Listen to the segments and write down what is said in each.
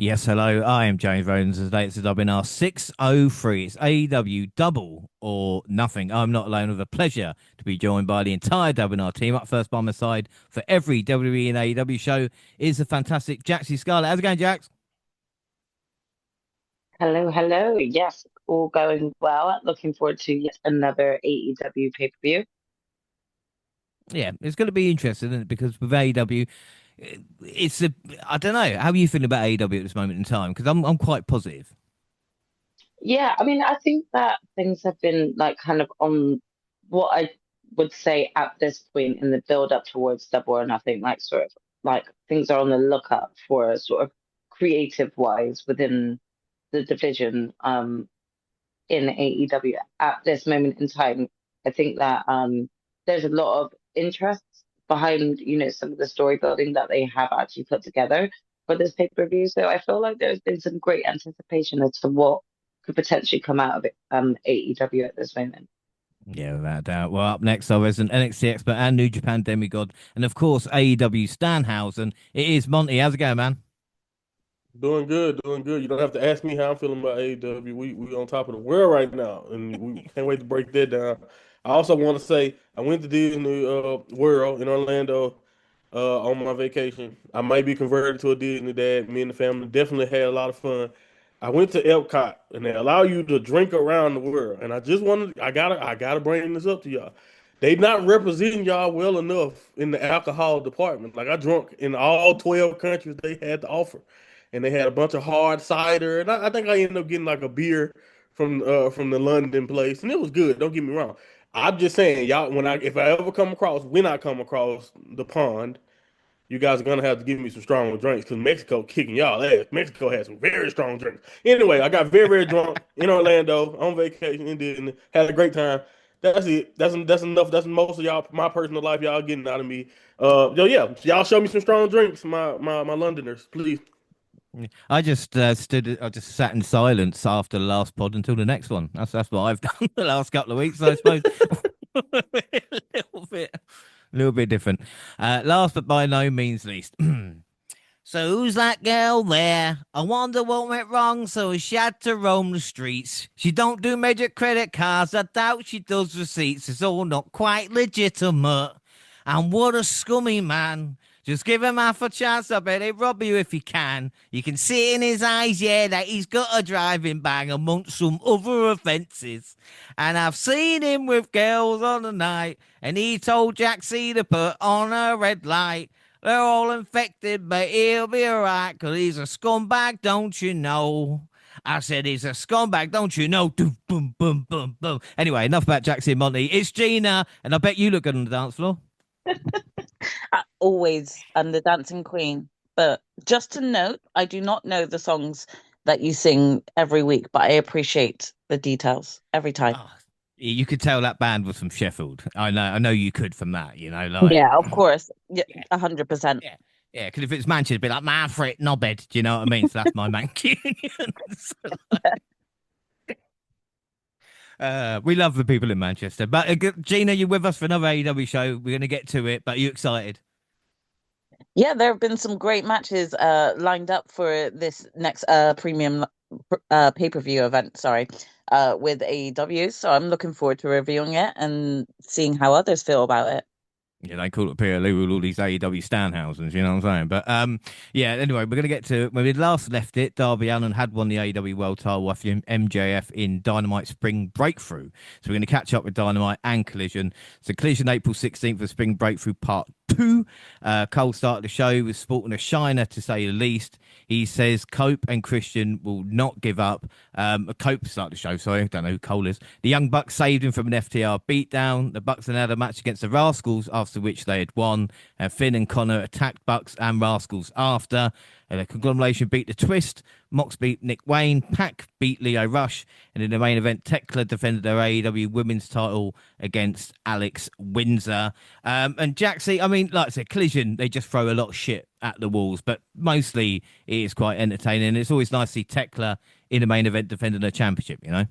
Yes, hello. I am James Rowlands. Today it's the WNR603. It's AEW Double or Nothing. I'm not alone. With a pleasure to be joined by the entire WNR team. Up first by my side for every WWE and AEW show is the fantastic Jaxie Scarlett. How's it going, Jax? Hello, hello. Yes, all going well. Looking forward to yet another AEW pay-per-view. Yeah, it's going to be interesting, isn't it? Because with AEW, it's a. I don't know. How are you feeling about AEW at this moment in time? Because I'm quite positive. Yeah, I mean, I think that things have been like kind of on what I would say at this point in the build up towards Double or Nothing, like sort of like things are on the lookup for sort of creative wise within the division in AEW at this moment in time. I think that there's a lot of interest behind, some of the story building that they have actually put together for this pay-per-view. So I feel like there's been some great anticipation as to what could potentially come out of it, AEW at this moment. Yeah, without a doubt. Well, up next, though, is an NXT expert and New Japan demigod, and of course, AEW Stanhausen. It is Monty. How's it going, man? Doing good, doing good. You don't have to ask me how I'm feeling about AEW. We on top of the world right now, and we can't wait to break that down. I also want to say I went to Disney World in Orlando on my vacation. I might be converted to a Disney dad. Me and the family definitely had a lot of fun. I went to Epcot, and they allow you to drink around the world. And I just wanted, I gotta bring this up to y'all. They not representing y'all well enough in the alcohol department. Like I drunk in all 12 countries they had to offer, and they had a bunch of hard cider, and I think I ended up getting like a beer from the London place, and it was good. Don't get me wrong. I'm just saying, y'all, if I ever come across, when I come across the pond, you guys are gonna have to give me some strong drinks because Mexico kicking y'all ass. Mexico has some very strong drinks. Anyway, I got very, very drunk in Orlando on vacation in Disney. Had a great time. That's it. That's enough. That's most of y'all, my personal life, y'all getting out of me. Yeah, y'all show me some strong drinks, my Londoners, please. I just sat in silence after the last pod until the next one. That's what I've done the last couple of weeks. I suppose a little bit different. Last but by no means least. So who's that girl there? I wonder what went wrong, so she had to roam the streets. She don't do major credit cards. I doubt she does receipts. It's all not quite legitimate. And what a scummy man. Just give him half a chance. I bet he'd rob you if he can. You can see in his eyes, yeah, that he's got a driving bang amongst some other offences. And I've seen him with girls on the night, and he told Jaxie to put on a red light. They're all infected, but he'll be alright, 'cause he's a scumbag, don't you know? I said he's a scumbag, don't you know? Doom, boom, boom, boom, boom. Anyway, enough about Jaxie and Monty. It's Gina, and I bet you look good on the dance floor. Always I'm the dancing queen. But just to note, I do not know the songs that you sing every week, but I appreciate the details every time. Oh, you could tell that band was from Sheffield. I know you could from that, like. Yeah, of course. Yeah, Yeah, 100%. yeah, yeah. Because if it's Manchester, it'd be like Manfred Knobhead. Do you know what I mean? So that's my Mancunian. So, we love the people in Manchester. But Gina, you're with us for another AEW show. We're going to get to it, but are you excited? Yeah, there have been some great matches lined up for this next premium pay-per-view event, sorry, with AEW. So I'm looking forward to reviewing it and seeing how others feel about it. Yeah, they call it PLE with all these AEW Stanhausens, you know what I'm saying? But yeah, anyway, we're going to get to when we last left it. Darby Allin had won the AEW World title off MJF in Dynamite Spring Breakthrough. So we're going to catch up with Dynamite and Collision. So Collision April 16th for Spring Breakthrough Part 2. Cole started the show with sporting a shiner to say the least. He says Cope and Christian will not give up. Cope started the show, sorry, I don't know who Cole is. The Young Bucks saved him from an FTR beatdown. The Bucks then had a match against the Rascals, after which they had won. Finn and Connor attacked Bucks and Rascals after. The Conglomeration beat the Twist. Mox beat Nick Wayne. Pac beat Leo Rush. And in the main event, Tekla defended their AEW women's title against Alex Windsor. And Jaxie, I mean, like I said, Collision, they just throw a lot of shit at the walls, but mostly it is quite entertaining. It's always nice to see Tekla in the main event defending her championship, you know?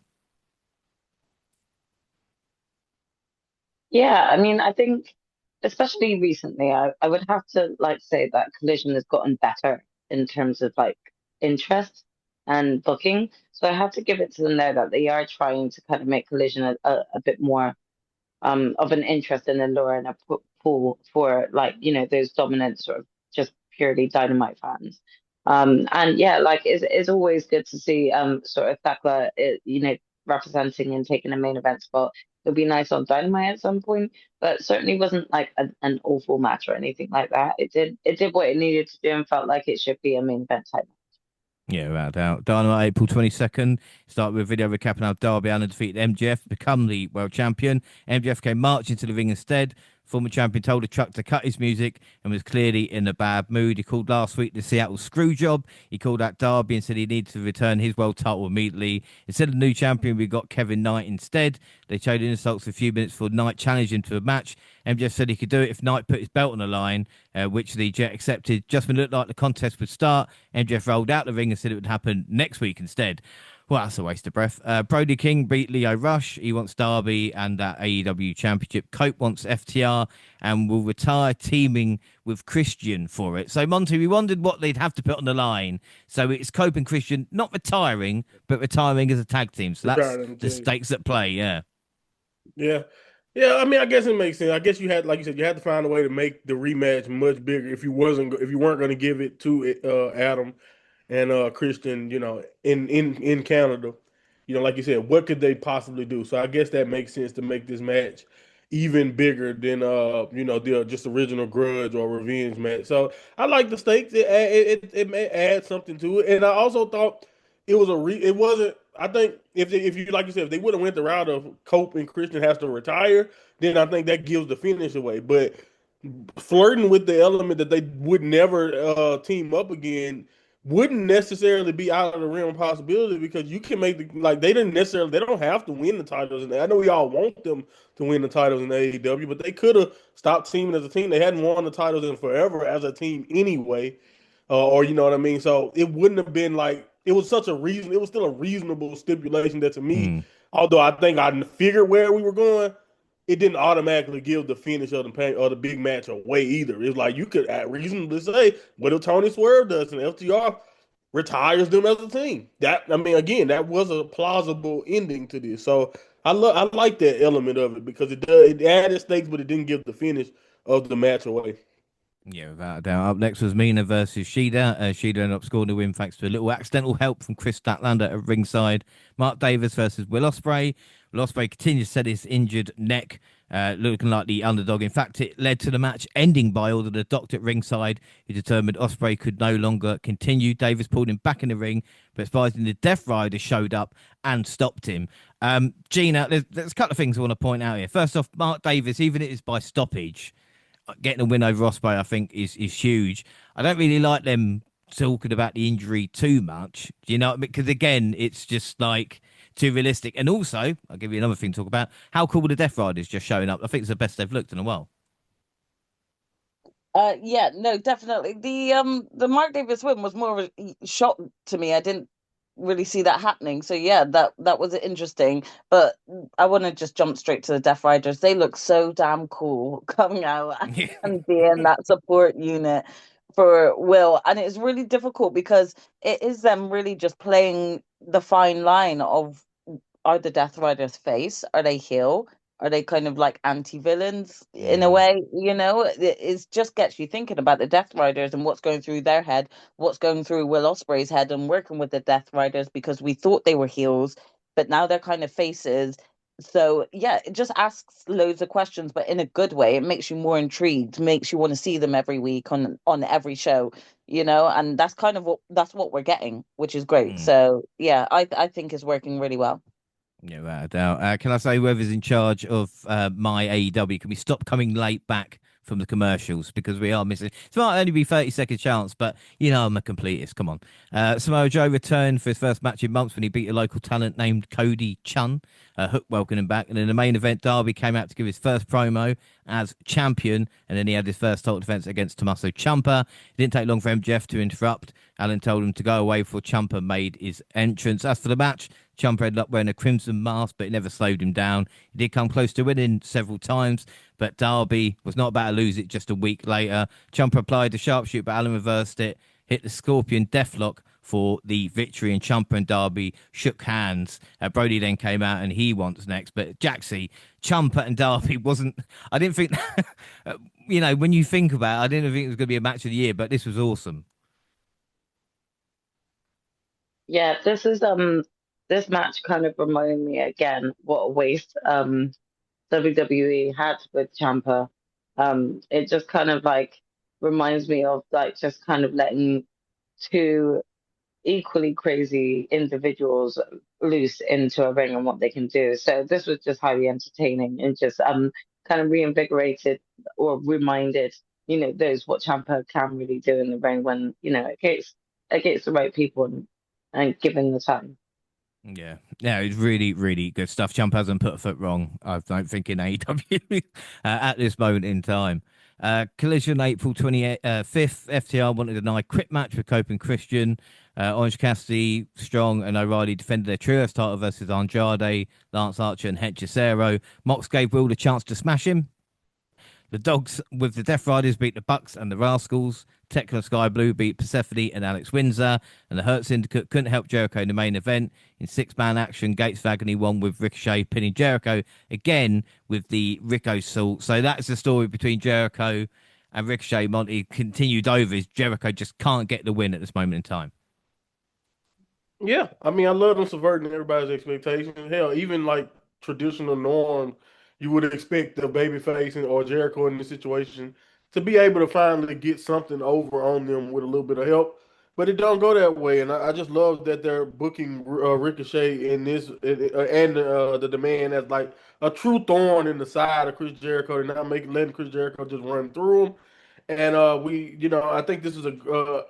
Yeah, I mean, I think especially recently, I would have to like say that Collision has gotten better in terms of like interest and booking. So I have to give it to them there that they are trying to kind of make Collision a bit more of an interest in the lure and a pool for like, those dominant sort of just purely Dynamite fans. And yeah, like it's always good to see sort of Thakla, representing and taking a main event spot. It'll be nice on Dynamite at some point, but certainly wasn't like an awful match or anything like that. It did what it needed to do and felt like it should be a main event type. Yeah, without doubt. Dynamite, April 22nd. Start with a video recapping how Darby Allin defeated MJF to become the world champion. MJF came marching to the ring instead. Former champion told the truck to cut his music and was clearly in a bad mood. He called last week the Seattle screw job. He called out Darby and said he needed to return his world title immediately. Instead of the new champion, we got Kevin Knight instead. They traded insults for a few minutes for Knight challenged him to a match. MJF said he could do it if Knight put his belt on the line, which the Jet accepted. Just when it looked like the contest would start, MJF rolled out the ring and said it would happen next week instead. Well, that's a waste of breath. Brody King beat Leo Rush. He wants Darby and that AEW Championship. Cope wants FTR and will retire teaming with Christian for it. So, Monty, we wondered what they'd have to put on the line. So it's Cope and Christian not retiring, but retiring as a tag team. So that's the stakes at play, yeah. Yeah. Yeah, I mean, I guess it makes sense. I guess you had, like you said, you had to find a way to make the rematch much bigger if you weren't going to give it to Adam and Christian, in Canada. Like you said, what could they possibly do? So I guess that makes sense to make this match even bigger than the just original grudge or revenge match. So I like the stakes. It may add something to it. And I also thought it was it wasn't. I think if you like you said, if they would have went the route of Cope and Christian has to retire, then I think that gives the finish away. But flirting with the element that they would never team up again wouldn't necessarily be out of the realm of possibility because you can make they don't have to win the titles. And I know we all want them to win the titles in AEW, but they could have stopped teaming as a team. They hadn't won the titles in forever as a team anyway, or you know what I mean. So it wouldn't have been like it was such a reason. It was still a reasonable stipulation that to me, although I think I figured where we were going, it didn't automatically give the finish of the big match away either. It's like you could reasonably say, what if Tony Swerve does and FTR retires them as a team? That was a plausible ending to this. So I like that element of it because it added stakes, but it didn't give the finish of the match away. Yeah, without a doubt. Up next was Mina versus Shida. Shida ended up scoring the win thanks to a little accidental help from Chris Statlander at ringside. Mark Davis versus Will Ospreay. Will Ospreay continues to set his injured neck, looking like the underdog. In fact, it led to the match ending by order of the doctor at ringside, who determined Ospreay could no longer continue. Davis pulled him back in the ring, but surprisingly, the Death Rider showed up and stopped him. Gina, there's a couple of things I want to point out here. First off, Mark Davis, even if it's by stoppage, getting a win over Ospreay, I think, is huge. I don't really like them talking about the injury too much, because again, it's just like too realistic. And also, I'll give you another thing to talk about. How cool were the Death Riders just showing up? I think it's the best they've looked in a while. Yeah, no, definitely. The Mark Davis win was more of a shock to me. I didn't really see that happening. So yeah, that was interesting. But I want to just jump straight to the Death Riders. They look so damn cool coming out and being that support unit for Will. And it's really difficult because it is them really just playing the fine line of, are the Death Riders face? Are they heel? Are they kind of like anti-villains in a way? It just gets you thinking about the Death Riders and what's going through their head, what's going through Will Ospreay's head, and working with the Death Riders because we thought they were heels, but now they're kind of faces. So yeah, it just asks loads of questions, but in a good way. It makes you more intrigued, makes you want to see them every week on every show, and that's kind of what we're getting, which is great. So yeah, I think it's working really well. Yeah, without a doubt. Can I say whoever's in charge of my AEW, can we stop coming late back from the commercials because we are missing? It might only be 30-second chance, but I'm a completist. Come on. Samoa Joe returned for his first match in months when he beat a local talent named Cody Chun. Hook welcomed him back. And in the main event, Darby came out to give his first promo as champion, and then he had his first title defense against Tommaso Ciampa. It didn't take long for MJF to interrupt. Alan told him to go away before Ciampa made his entrance. As for the match, Ciampa ended up wearing a crimson mask, but it never slowed him down. He did come close to winning several times, but Darby was not about to lose it just a week later. Ciampa applied the sharpshoot, but Alan reversed it, hit the Scorpion Deathlock, for the victory, and Ciampa and Darby shook hands. Brody then came out and he wants next. But Jaxie, Ciampa and Darby wasn't. I didn't think. When you think about it, I didn't think it was going to be a match of the year, but this was awesome. Yeah, this match kind of reminded me again what a waste WWE had with Ciampa. It just kind of like reminds me of like just kind of letting two equally crazy individuals loose into a ring and what they can do. So this was just highly entertaining and just kind of reinvigorated or reminded, those what Ciampa can really do in the ring when, against the right people and given the time. Yeah, it's really, really good stuff. Ciampa hasn't put a foot wrong, I don't think, in AEW at this moment in time. Collision, April 25th. FTR wanted a nice quick match with Cope and Christian. Orange Cassidy, Strong, and O'Reilly defended their trios title versus Andrade, Lance Archer, and Hechicero. Mox gave Will the chance to smash him. The Dogs with the Death Riders beat the Bucks and the Rascals. Tekla Sky Blue beat Persephone and Alex Windsor. And the Hurt Syndicate couldn't help Jericho in the main event. In six-man action, Gates of Agony won with Ricochet pinning Jericho again with the Rico Salt. So that's the story between Jericho and Ricochet. Monty continued over. Jericho just can't get the win at this moment in time. Yeah, I mean, I love them subverting everybody's expectations. Hell, even like traditional norms, you would expect the babyface or Jericho in this situation to be able to finally get something over on them with a little bit of help. But it don't go that way, and I just love that they're booking Ricochet in this and the demand as like a true thorn in the side of Chris Jericho, and not making letting Chris Jericho just run through him. And I think this is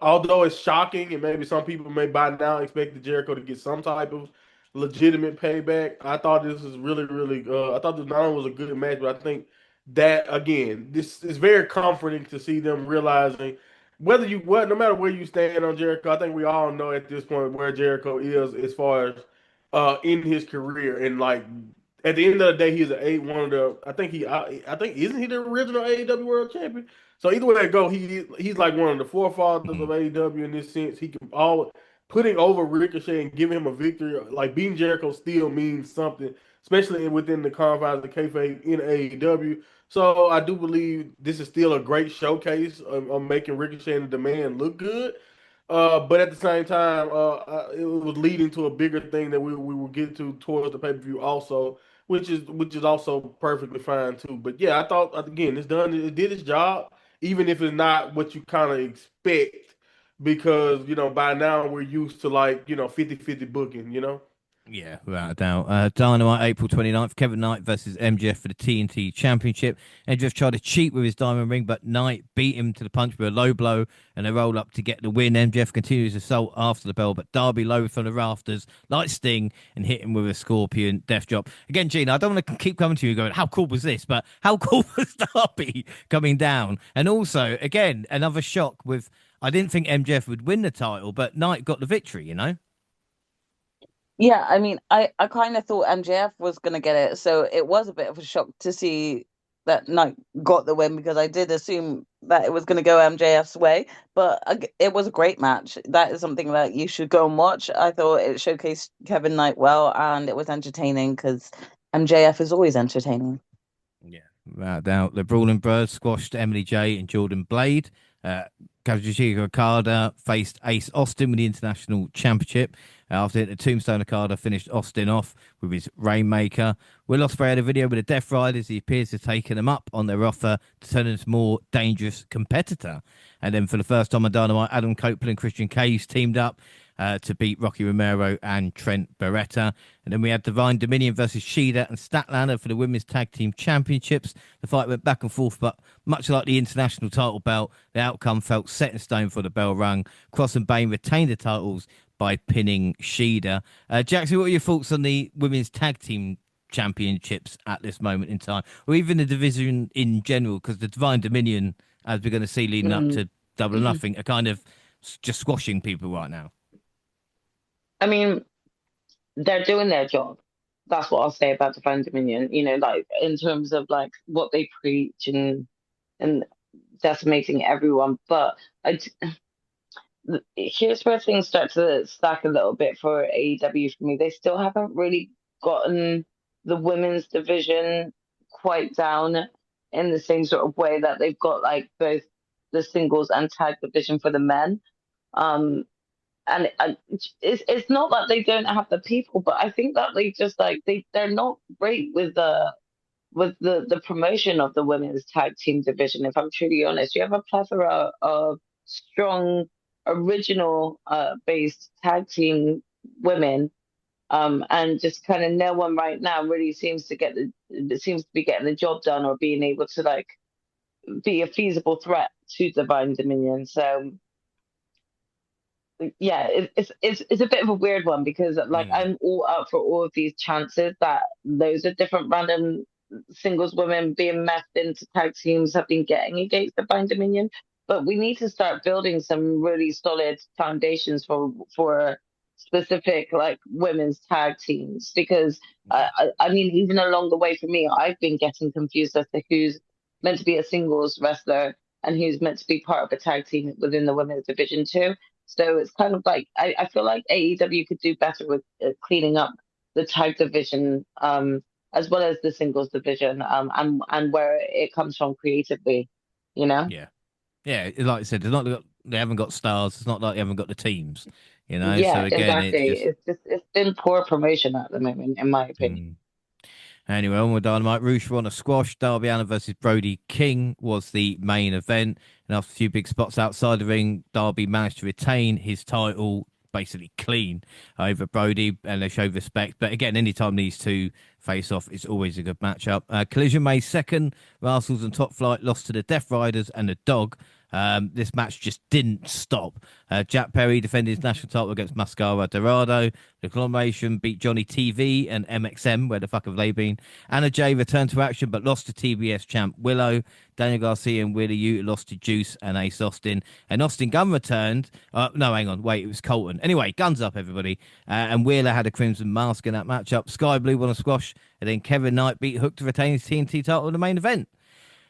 although it's shocking, and maybe some people may by now expect the Jericho to get some type of legitimate payback. I thought this was really, really. I thought this not only was a good match, but I think that again, this is very comforting to see them realizing no matter where you stand on Jericho. I think we all know at this point where Jericho is as far as in his career, and like at the end of the day, he's one of the. I think isn't he the original AEW World Champion? So either way it go, he's like one of the forefathers of AEW in this sense. He can all putting over Ricochet and giving him a victory, like beating Jericho, still means something, especially within the confines of kayfabe in AEW. So I do believe this is still a great showcase of making Ricochet and the Demand look good. But at the same time, it was leading to a bigger thing that we will get to towards the pay per view also, which is also perfectly fine too. But yeah, I thought again, it did its job, even if it's not what you kind of expect, because by now we're used to like 50-50 booking. Yeah, without a doubt. Dynamite, April 29th. Kevin Knight versus MJF for the TNT Championship. MJF tried to cheat with his diamond ring, but Knight beat him to the punch with a low blow and a roll up to get the win. MJF continues his assault after the bell, but Darby lowered from the rafters like Sting and hit him with a scorpion death drop. Again, Gina, I don't want to keep coming to you going, how cool was this? But how cool was Darby coming down? And also, again, another shock with, I didn't think MJF would win the title, but Knight got the victory. Yeah, I mean, I kind of thought MJF was going to get it, so it was a bit of a shock to see that Knight got the win, because I did assume that it was going to go MJF's way, but it was a great match. That is something that you should go and watch. I thought it showcased Kevin Knight well, and it was entertaining because MJF is always entertaining. Yeah, without doubt. The Brawling Birds squashed Emily J and Jordan Blade. Kazuchika Okada faced Ace Austin with the International Championship. After the Tombstone Okada finished Austin off with his Rainmaker. Will Ospreay had a video with the Death Riders. He appears to have taken them up on their offer to turn into a more dangerous competitor. And then for the first time on Dynamite, Adam Copeland and Christian Cage teamed up to beat Rocky Romero and Trent Beretta. And then we had Divine Dominion versus Shida and Statlander for the Women's Tag Team Championships. The fight went back and forth, but much like the international title belt, the outcome felt set in stone for the bell rung. Cross and Bane retained the titles by pinning Shida. Jaxie, what are your thoughts on the Women's Tag Team Championships at this moment in time, or even the division in general? Because the Divine Dominion, as we're going to see leading up to Double or Nothing, are kind of just squashing people right now. I mean, they're doing their job. That's what I'll say about Divine Dominion. Like in terms of like what they preach and decimating everyone. But here's where things start to stack a little bit for AEW for me. They still haven't really gotten the women's division quite down in the same sort of way that they've got like both the singles and tag division for the men. Um, and it's not that they don't have the people, but I think that they just like they're not great with the promotion of the women's tag team division. If I'm truly honest, you have a plethora of strong original based tag team women, and just kind of no one right now really seems to be getting the job done or being able to like be a feasible threat to Divine Dominion. So yeah, it's a bit of a weird one because like Mm. I'm all up for all of these chances that loads of different random singles women being meshed into tag teams have been getting against the Divine Dominion. But we need to start building some really solid foundations for specific like women's tag teams because Yeah. I mean even along the way for me I've been getting confused as to who's meant to be a singles wrestler and who's meant to be part of a tag team within the women's division too. So it's kind of like I feel like AEW could do better with cleaning up the tag division, as well as the singles division, and where it comes from creatively, you know? Yeah. Yeah. Like I said, they haven't got stars. It's not like they haven't got the teams, you know. So Yeah, again, it's exactly. just. It's been poor promotion at the moment, in my opinion. Mm. Anyway, on with Dynamite. Roosh won a squash. Darby Allin versus Brody King was the main event. And after a few big spots outside the ring, Darby managed to retain his title basically clean over Brody, and they showed respect. But again, anytime these two face off, it's always a good matchup. Collision made second. Rascals and Top Flight lost to the Death Riders and the Dog. This match just didn't stop. Jack Perry defended his national title against Mascara Dorado. The Conglomeration beat Johnny TV and MXM. Where the fuck have they been? Anna Jay returned to action but lost to TBS champ Willow. Daniel Garcia and Willie Ute lost to Juice and Ace Austin. And Austin Gunn returned. No, hang on. Wait, it was Colton. Anyway, guns up, everybody. And Wheeler had a Crimson Mask in that matchup. Sky Blue won a squash. And then Kevin Knight beat Hook to retain his TNT title in the main event.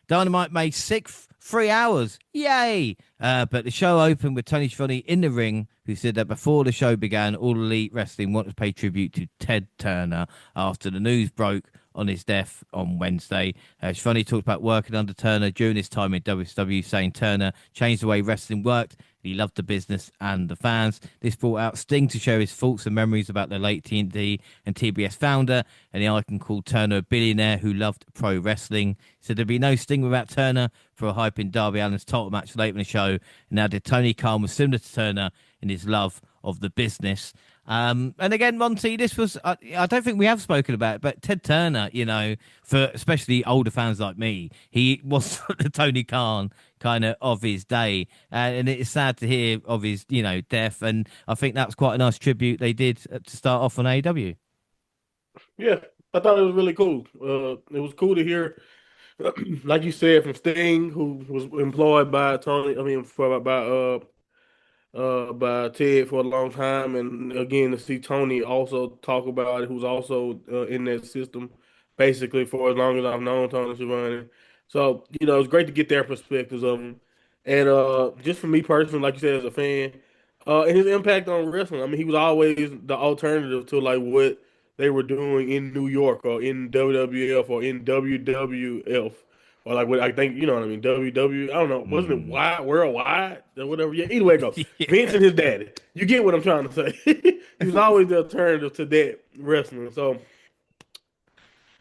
Dynamite made 3 hours. Yay! But the show opened with Tony Schiavone in the ring, who said that before the show began, All Elite Wrestling wanted to pay tribute to Ted Turner after the news broke on his death on Wednesday. Schiavone talked about working under Turner during his time in WCW, saying Turner changed the way wrestling worked. He loved the business and the fans. This brought out Sting to share his thoughts and memories about the late TNT and TBS founder, and the icon called Turner a billionaire who loved pro wrestling. He said there'd be no Sting without Turner for a hype in Darby Allin's title match late in the show. And now did Tony Khan was similar to Turner in his love of the business. And again, Monty, this was, I don't think we have spoken about it, but Ted Turner, you know, for especially older fans like me, he was the Tony Khan kind of his day. And it's sad to hear of his, you know, death. And I think that was quite a nice tribute they did to start off on AEW. Yeah, I thought it was really cool. It was cool to hear, like you said, from Sting, who was employed by Tony. I mean, by Ted for a long time, and again to see Tony also talk about it, who's also in that system basically for as long as I've known Tony Schiavone. So it's great to get their perspectives of him, and just for me personally, like you said, as a fan, and his impact on wrestling. I mean, he was always the alternative to like what they were doing in New York or in WWF or in WWF. Or like what I think, you know what I mean? WW, I don't know. Wasn't it Mm. wide, worldwide, or whatever? Yeah, either way it goes. Vince Yeah. and his daddy. You get what I'm trying to say. He was always the alternative to that wrestling. So,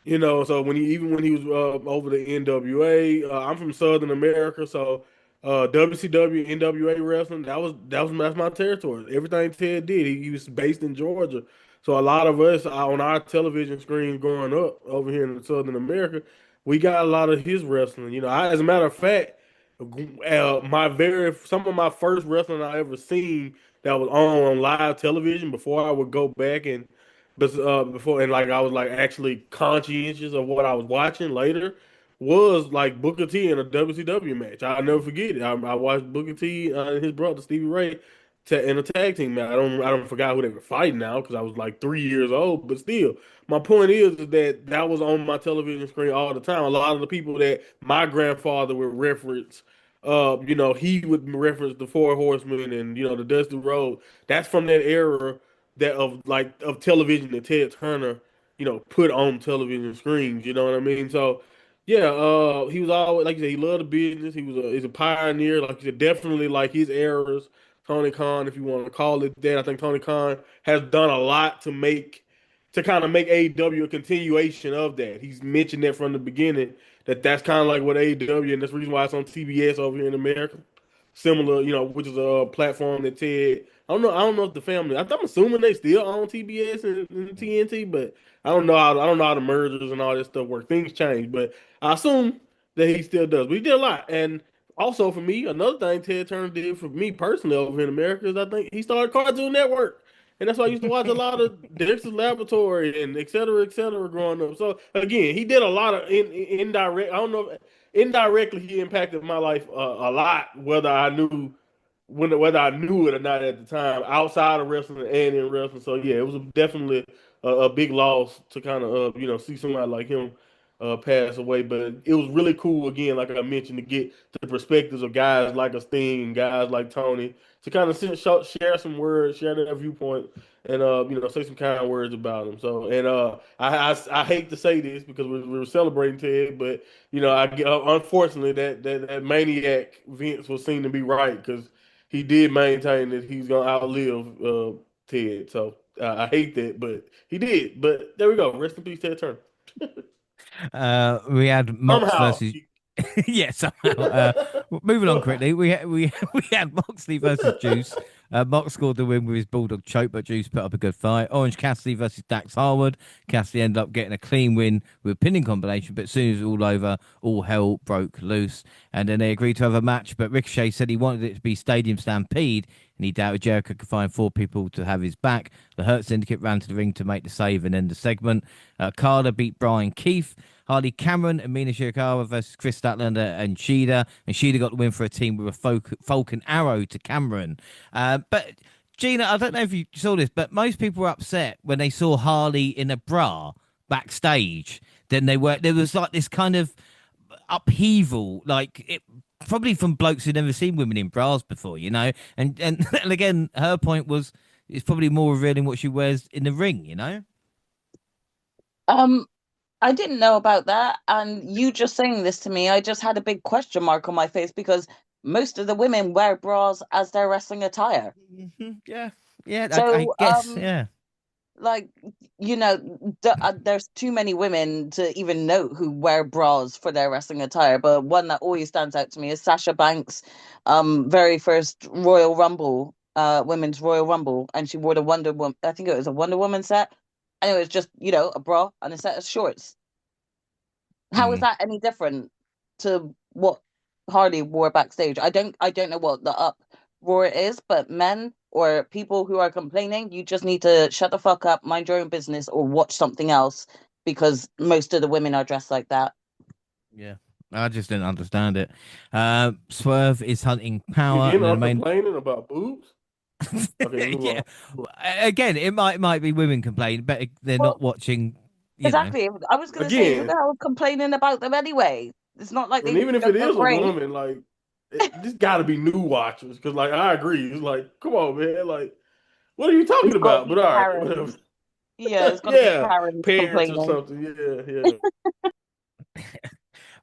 so when he was over the NWA, I'm from Southern America, so WCW, NWA wrestling, that's my territory. Everything Ted did, he was based in Georgia. So a lot of us on our television screen growing up over here in Southern America, we got a lot of his wrestling. As a matter of fact, some of my first wrestling I ever seen that was on live television before I would go back and but before and like I was like actually conscientious of what I was watching later was like Booker T in a WCW match. I'll never forget it. I watched Booker T and his brother Stevie Ray in a tag team match. I don't forgot who they were fighting now because I was like 3 years old. But still, my point is that that was on my television screen all the time. A lot of the people that my grandfather would reference he would reference the Four Horsemen and the Dusty Road. That's from that era of television that Ted Turner, put on television screens. You know what I mean? So yeah, he was always like you said, he loved the business. He's a pioneer, like you said, definitely like his eras. Tony Khan, if you want to call it that. I think Tony Khan has done a lot to kind of make AEW a continuation of that. He's mentioned that from the beginning that's kind of like what AEW, and that's the reason why it's on TBS over here in America. Similar, which is a platform that Ted. I don't know if the family. I'm assuming they still own TBS and TNT, but I don't know how the mergers and all that stuff work. Things change, but I assume that he still does. But he did a lot, and also for me, another thing Ted Turner did for me personally over here in America is I think he started Cartoon Network. And that's why I used to watch a lot of Dexter's Laboratory and et cetera, growing up. So again, he did a lot of indirect. I don't know, indirectly he impacted my life a lot, whether I knew it or not at the time, outside of wrestling and in wrestling. So yeah, it was definitely a big loss to kind of see somebody like him pass away. But it was really cool again, like I mentioned, to get the perspectives of guys like a Sting, guys like Tony, to kind of share some words, share their viewpoint, and say some kind words about him. So and I hate to say this because we were celebrating Ted, but unfortunately that maniac Vince was seen to be right because he did maintain that he's gonna outlive Ted. So I hate that, but he did. But there we go. Rest in peace, Ted Turner. We had Mox Somehow. versus yeah, somehow. Moving on quickly, we had Moxley versus Juice. Mox scored the win with his bulldog choke, but Juice put up a good fight. Orange Cassidy versus Dax Harwood. Cassidy ended up getting a clean win with a pinning combination, but as soon as it was all over, all hell broke loose. And then they agreed to have a match, but Ricochet said he wanted it to be Stadium Stampede, and he doubted Jericho could find 4 people to have his back. The Hurt Syndicate ran to the ring to make the save and end the segment. Carter beat Brian Keith. Hardy Cameron and Mina Shirakawa versus Chris Statlander and Shida. And Shida got the win for a team with a Falcon Arrow to Cameron. But Gina, I don't know if you saw this, but most people were upset when they saw Harley in a bra backstage. Then there was like this kind of upheaval, probably from blokes who'd never seen women in bras before, And and again, her point was it's probably more revealing what she wears in the ring. Um, I didn't know about that, and you just saying this to me, I just had a big question mark on my face because most of the women wear bras as their wrestling attire. Yeah, yeah, I So, guess, yeah. like, there's too many women to even know who wear bras for their wrestling attire, but one that always stands out to me is Sasha Banks, very first Royal Rumble, Women's Royal Rumble, and she wore the Wonder Woman, I think it was a Wonder Woman set, and it was just, a bra and a set of shorts. How is that any different to what Harley wore backstage? I don't know what the uproar is, but men or people who are complaining, you just need to shut the fuck up, mind your own business, or watch something else because most of the women are dressed like that. Yeah, I just didn't understand it. Swerve is hunting power. Again, And I'm the main... complaining about boobs. Okay, move yeah. on. Again, it might be women complaining, but they're Well, not watching. exactly. I was going to say, who the Again, hell is complaining about them anyway? It's not like and they even if dug it their is a grave. woman, like this got to be new watchers because, like, I agree. It's like, come on, man. Like, what are you talking It's got to about? be But all right, whatever. Karens. Yeah, it's got to be Yeah, Karens parents or complaining. something. Yeah, yeah.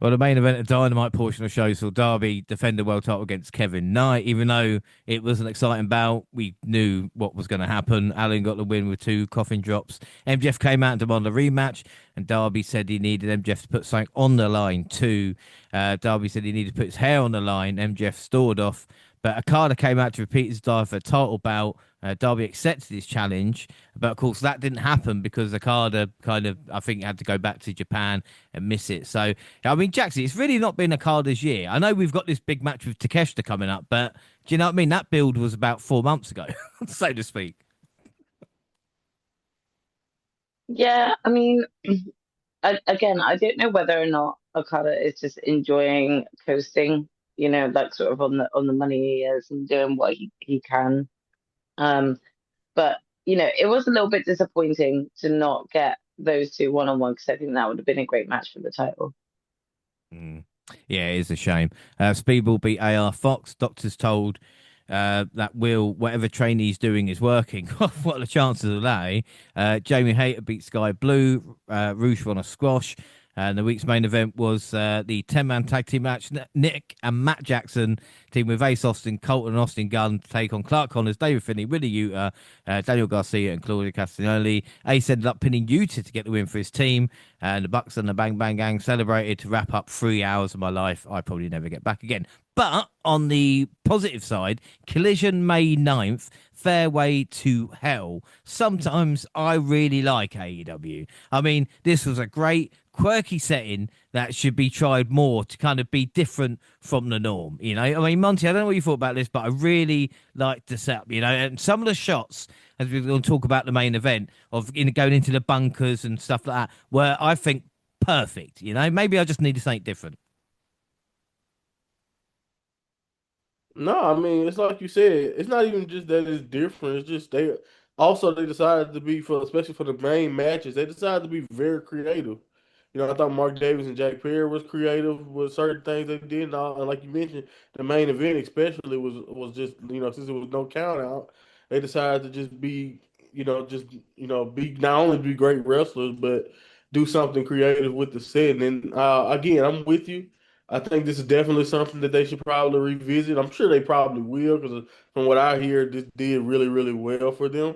Well, the main event of Dynamite portion of the show saw Darby defend the world title against Kevin Knight. Even though it was an exciting bout, we knew what was going to happen. Allen got the win with 2 coffin drops. MJF came out and demanded a rematch, and Darby said he needed MJF to put something on the line too. Darby said he needed to put his hair on the line. MJF stored off, but Okada came out to repeat his desire for a title bout. Darby accepted his challenge, but of course that didn't happen because Okada kind of, I think, had to go back to Japan and miss it. So, I mean, Jaxie, it's really not been Okada's year. I know we've got this big match with Takeshita coming up, but do you know what I mean? That build was about 4 months ago, so to speak. Yeah, I mean, again, I don't know whether or not Okada is just enjoying coasting, like sort of on the money he is and doing what he can. Um, but it was a little bit disappointing to not get those two 1-on-1 because I think that would have been a great match for the title. Mm. Yeah, it is a shame. Speedball beat AR Fox. Doctors told that whatever trainee's doing is working. What are the chances of that, eh? Jamie Hayter beat Sky Blue. Roosh won a squash. And the week's main event was the 10-man tag team match. Nick and Matt Jackson team with Ace Austin, Colton, and Austin Gunn to take on Clark Connors, David Finney, Willie Utah, Daniel Garcia, and Claudia Castagnoli. Ace ended up pinning Utah to get the win for his team. And the Bucks and the Bang Bang Gang celebrated to wrap up 3 hours of my life I probably never get back again. But on the positive side, Collision May 9th, Fairway to Hell. Sometimes I really like AEW. I mean, this was a great, quirky setting that should be tried more to kind of be different from the norm. You know, I mean, Monty, I don't know what you thought about this, but I really liked the setup, you know, and some of the shots, as we're going to talk about the main event, of going into the bunkers and stuff like that, were, I think, perfect. You know, maybe I just need something different. No, I mean it's like you said. It's not even just that it's different. It's just they decided to be for especially for the main matches. They decided to be very creative. You know, I thought Mark Davis and Jack Perry was creative with certain things they did, and like you mentioned, the main event especially was just since there was no count out, they decided to just be just be not only be great wrestlers but do something creative with the set. And again, I'm with you. I think this is definitely something that they should probably revisit. I'm sure they probably will because from what I hear, this did really, really well for them.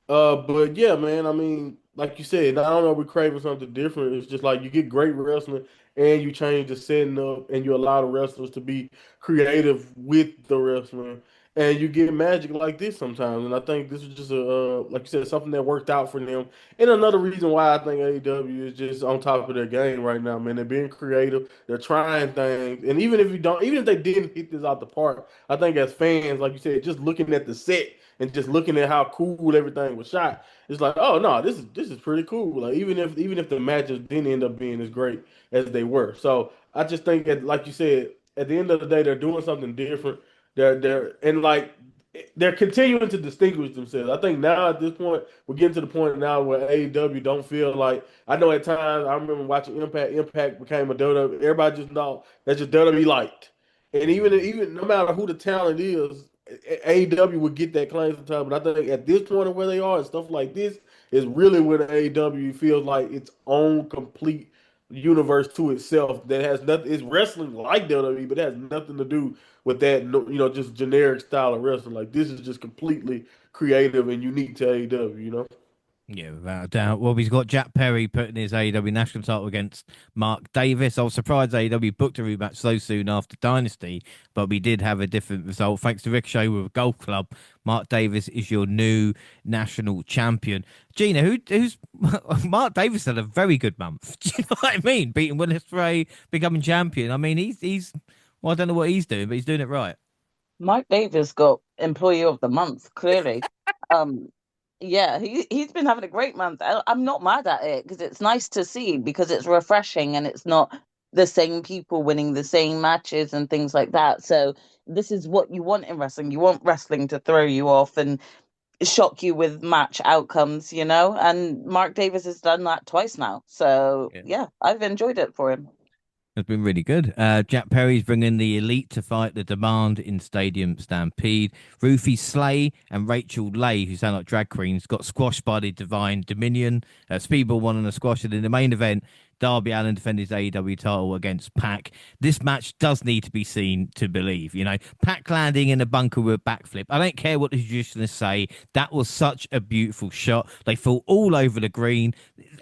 But yeah, man, I mean, like you said, I don't know, we're craving something different. It's just like you get great wrestling and you change the setting up and you allow the wrestlers to be creative with the wrestling and you get magic like this sometimes. And I think this is just like you said, something that worked out for them. And another reason why I think AEW is just on top of their game right now, man. They're being creative, they're trying things, and even if they didn't hit this out the park, I think as fans, like you said, just looking at the set and just looking at how cool everything was shot, it's like, oh no, this is pretty cool. Like even if the matches didn't end up being as great as they were, so I just think that, like you said, at the end of the day, they're doing something different. They're continuing to distinguish themselves. I think now at this point, we're getting to the point now where AEW don't feel like. I know at times I remember watching Impact. Impact became a WWE. Everybody just know that's just WWE light. And even no matter who the talent is, AEW would get that claim sometimes. But I think at this point of where they are and stuff like this is really where the AEW feels like its own complete universe to itself that has nothing. It's wrestling like WWE, but it has nothing to do with that, just generic style of wrestling. Like this is just completely creative and unique to AEW, you know? Yeah, without a doubt. Well, he's got Jack Perry putting his AEW national title against Mark Davis. I was surprised AEW booked a rematch so soon after Dynasty, but we did have a different result. Thanks to Ricochet with a golf club, Mark Davis is your new national champion. Gina, who's Mark Davis had a very good month. Do you know what I mean? Beating Will Ospreay, becoming champion. I mean, he's well, I don't know what he's doing, but he's doing it right. Mike Davis got Employee of the Month, clearly. Um, yeah, he's been having a great month. I'm not mad at it because it's nice to see because it's refreshing and it's not the same people winning the same matches and things like that. So this is what you want in wrestling. You want wrestling to throw you off and shock you with match outcomes, you know? And Mark Davis has done that twice now. So yeah, I've enjoyed it for him. It's been really good. Jack Perry's bringing the Elite to fight the Demand in Stadium Stampede. Rufy Slay and Rachel Lay, who sound like drag queens, got squashed by the Divine Dominion. Speedball won on a squash, and in the main event, Darby Allin defended his AEW title against Pac. This match does need to be seen to believe. You know, Pac landing in a bunker with a backflip. I don't care what the traditionalists say. That was such a beautiful shot. They fell all over the green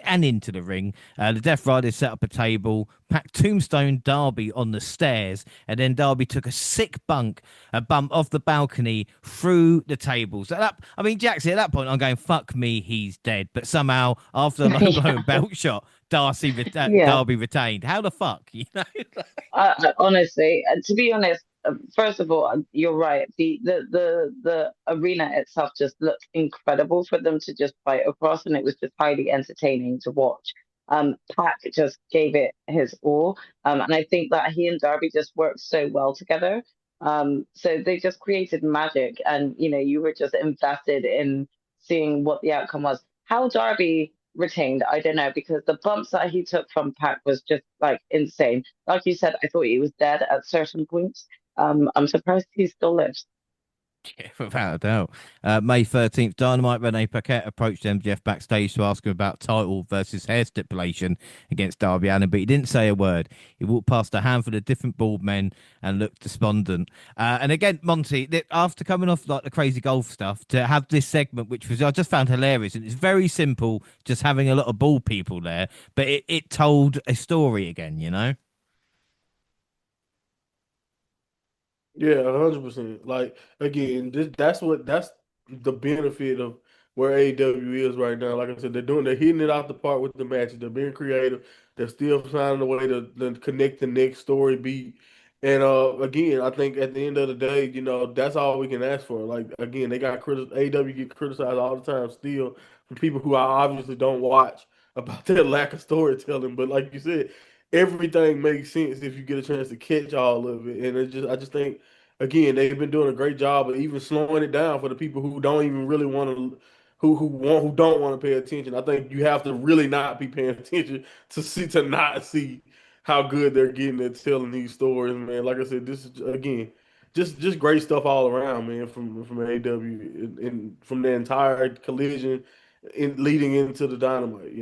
and into the ring. The Death Riders set up a table. Pac tombstone Darby on the stairs, and then Darby took a bump off the balcony through the tables. I mean, Jaxie, at that point, I'm going, fuck me, he's dead. But somehow, after the low blow and belt shot, Darby retained. How the fuck, you know? Honestly, to be honest, first of all, you're right. The arena itself just looked incredible for them to just fight across, and it was just highly entertaining to watch. Pac just gave it his all, and I think that he and Darby just worked so well together. So they just created magic, and you were just invested in seeing what the outcome was. How Darby retained. I don't know, because the bumps that he took from Pac was just like insane. Like you said, I thought he was dead at certain points. I'm surprised he still lives. Yeah, without a doubt. May 13th, Dynamite, Renee Paquette approached MJF backstage to ask him about title versus hair stipulation against Darby Allin, but he didn't say a word. He walked past a handful of different bald men and looked despondent. And again, Monty, after coming off like the crazy golf stuff, to have this segment, which was I just found hilarious, and it's very simple, just having a lot of bald people there, but it told a story again, you know? Yeah, 100%. Like again, that's the benefit of where AEW is right now. Like I said, they're hitting it out the park with the matches. They're being creative. They're still finding a way to connect the next story beat. And again, I think at the end of the day, that's all we can ask for. Like again, they got AEW get criticized all the time still from people who I obviously don't watch about their lack of storytelling. But like you said, everything makes sense if you get a chance to catch all of it. And I just think again, they've been doing a great job of even slowing it down for the people who don't even really want to, who don't want to pay attention. I think you have to really not be paying attention to not see how good they're getting at telling these stories, man. Like I said, this is again just great stuff all around, man. From AEW and from the entire collision leading into the Dynamite.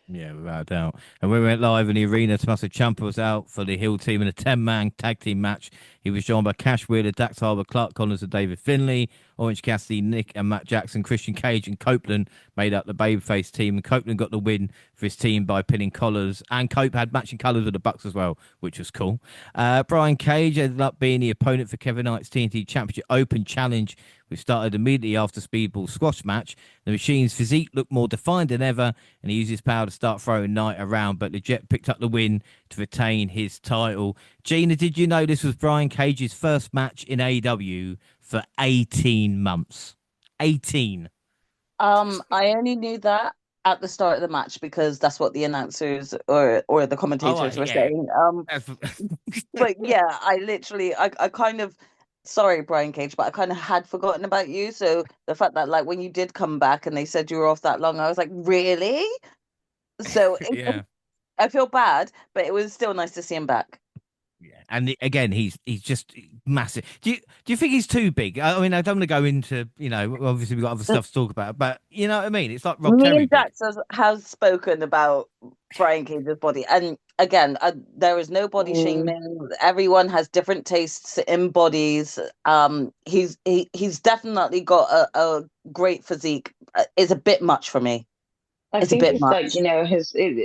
Yeah, without a doubt. And when we went live in the arena, Tommaso Ciampa was out for the Hill team in a 10-man tag team match. He was joined by Cash Wheeler, Dax Harbour, Clark Connors, and David Finlay. Orange Cassidy, Nick and Matt Jackson, Christian Cage, and Copeland made up the babyface team. And Copeland got the win for his team by pinning collars. And Cope had matching colours with the Bucks as well, which was cool. Brian Cage ended up being the opponent for Kevin Knight's TNT Championship Open Challenge, which started immediately after Speedball's squash match. The Machine's physique looked more defined than ever, and he used his power to start throwing Knight around, but Legit picked up the win to retain his title. Gina, did you know this was Brian Cage's first match in AEW for 18 months? 18. I only knew that at the start of the match because that's what the announcers or the commentators were saying. But yeah, I kind of, sorry, Brian Cage, but I kind of had forgotten about you. So the fact that like when you did come back and they said you were off that long, I was like, really? So Yeah. I feel bad, but it was still nice to see him back. Yeah, and again, he's just massive. Do you think he's too big? I mean, I don't want to go into, obviously we've got other stuff to talk about, but you know what I mean? It's like Rob Me Terry and Jax has spoken about Brian Cage's body, and again, there is no body shaming. Everyone has different tastes in bodies. He's definitely got a great physique. It's a bit much for me. I It's a think bit it's much. like,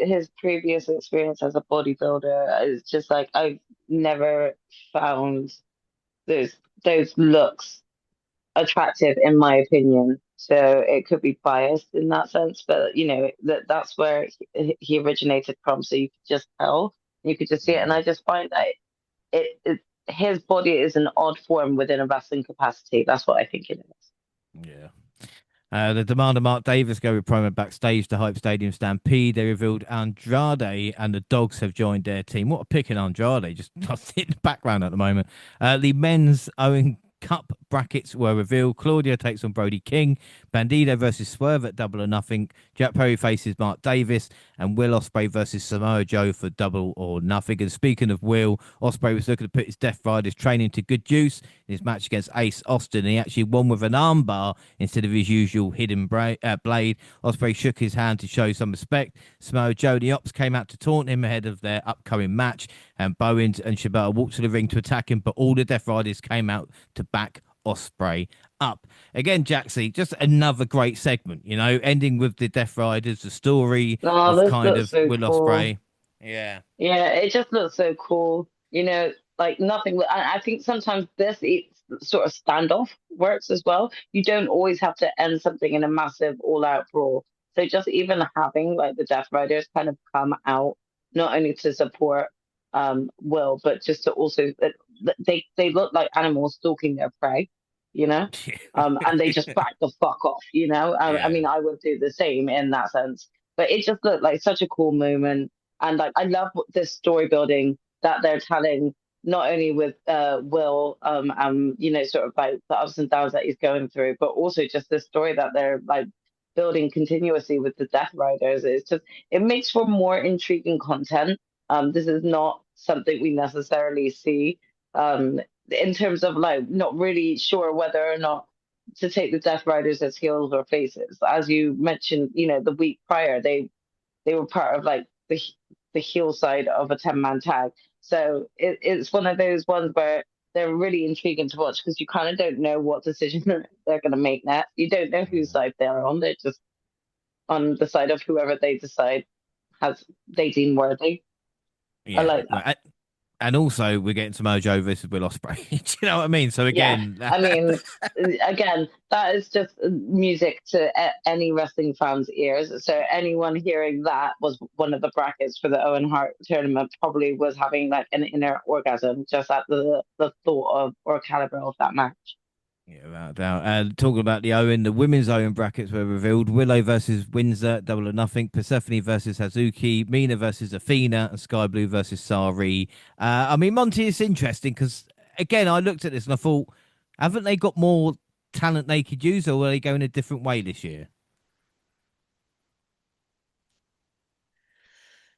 his previous experience as a bodybuilder is just like I've never found those looks attractive in my opinion. So it could be biased in that sense, but that's where he originated from. So you could just tell, you could just see it, and I just find that his body is an odd form within a wrestling capacity. That's what I think it is. Yeah. The demand of Mark Davis go with promo backstage to hype Stadium Stampede. They revealed Andrade and the Dogs have joined their team. What a pick in Andrade, just in the background at the moment. The men's Owen Cup brackets were revealed. Claudio takes on Brody King. Bandido versus Swerve at Double or Nothing. Jack Perry faces Mark Davis. And Will Ospreay versus Samoa Joe for Double or Nothing. And speaking of Will, Ospreay was looking to put his Death Riders training to good use in his match against Ace Austin. And he actually won with an armbar instead of his usual hidden blade. Ospreay shook his hand to show some respect. Samoa Joe and the Ops came out to taunt him ahead of their upcoming match. And Bowens and Shibata walked to the ring to attack him, but all the Death Riders came out to back Ospreay up. Again, Jaxie, just another great segment, ending with the Death Riders, the story of This kind looks of so Will cool. Ospreay. Yeah. Yeah, it just looks so cool. Like nothing. I think sometimes this sort of standoff works as well. You don't always have to end something in a massive all-out brawl. So just even having like the Death Riders kind of come out, not only to support Will, but just to also they look like animals stalking their prey, and they just back the fuck off. I mean, I would do the same in that sense. But it just looked like such a cool moment. And like I love this story building that they're telling, not only with Will, sort of like the ups and downs that he's going through, but also just the story that they're like building continuously with the Death Riders. It makes for more intriguing content. This is not something we necessarily see in terms of like not really sure whether or not to take the Death Riders as heels or faces. As you mentioned, the week prior they were part of like the heel side of a 10-man tag. So it's one of those ones where they're really intriguing to watch because you kind of don't know what decision they're going to make next. You don't know whose side they're on. They're just on the side of whoever they decide they deem worthy. I Yeah. like that. And also, we're getting to Mojo versus Will Ospreay. Do you know what I mean? So again, Yeah, I mean, again, that is just music to any wrestling fan's ears. So anyone hearing that was one of the brackets for the Owen Hart tournament probably was having like an inner orgasm just at the thought of or caliber of that match. yeah, without a doubt. Talking about the Owen, the women's Owen brackets were revealed. Willow versus Windsor, Double or Nothing. Persephone versus Hazuki. Mina versus Athena. And Sky Blue versus Sari. I mean, Monty, it's interesting because, again, I looked at this and I thought, haven't they got more talent they could use, or are they going a different way this year?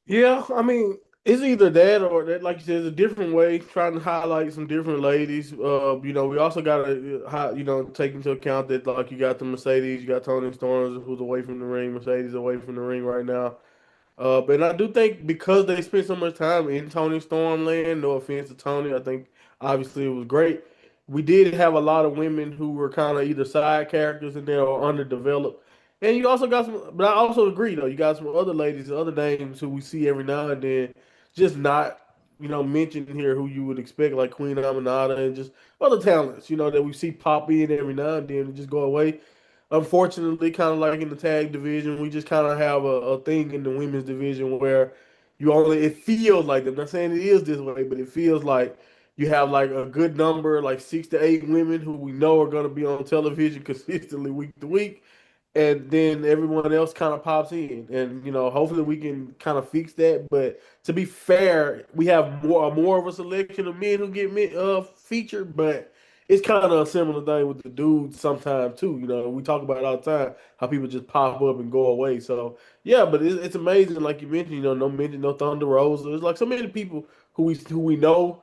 Yeah, I mean, it's either that or that, like you said, it's a different way, trying to highlight some different ladies. We also got to, take into account that, like, you got the Mercedes, you got Tony Storms, who's away from the ring, Mercedes away from the ring right now. But I do think because they spent so much time in Tony Storm land, no offense to Tony, I think obviously it was great. We did have a lot of women who were kind of either side characters in there or underdeveloped. And you also got some, but I also agree though, you got some other ladies, other names who we see every now and then, just not, mentioned here who you would expect, like Queen Aminata and just other talents, that we see pop in every now and then and just go away. Unfortunately, kind of like in the tag division, we just kind of have a thing in the women's division where it feels like, I'm not saying it is this way, but it feels like you have like a good number, like 6 to 8 women who we know are going to be on television consistently week to week. And then everyone else kind of pops in. And, hopefully we can kind of fix that. But to be fair, we have more of a selection of men who get featured, but it's kind of a similar thing with the dudes sometimes too. We talk about it all the time how people just pop up and go away. So yeah, but it's amazing, like you mentioned. No mention, no Thunder Rosa. There's like so many people who we know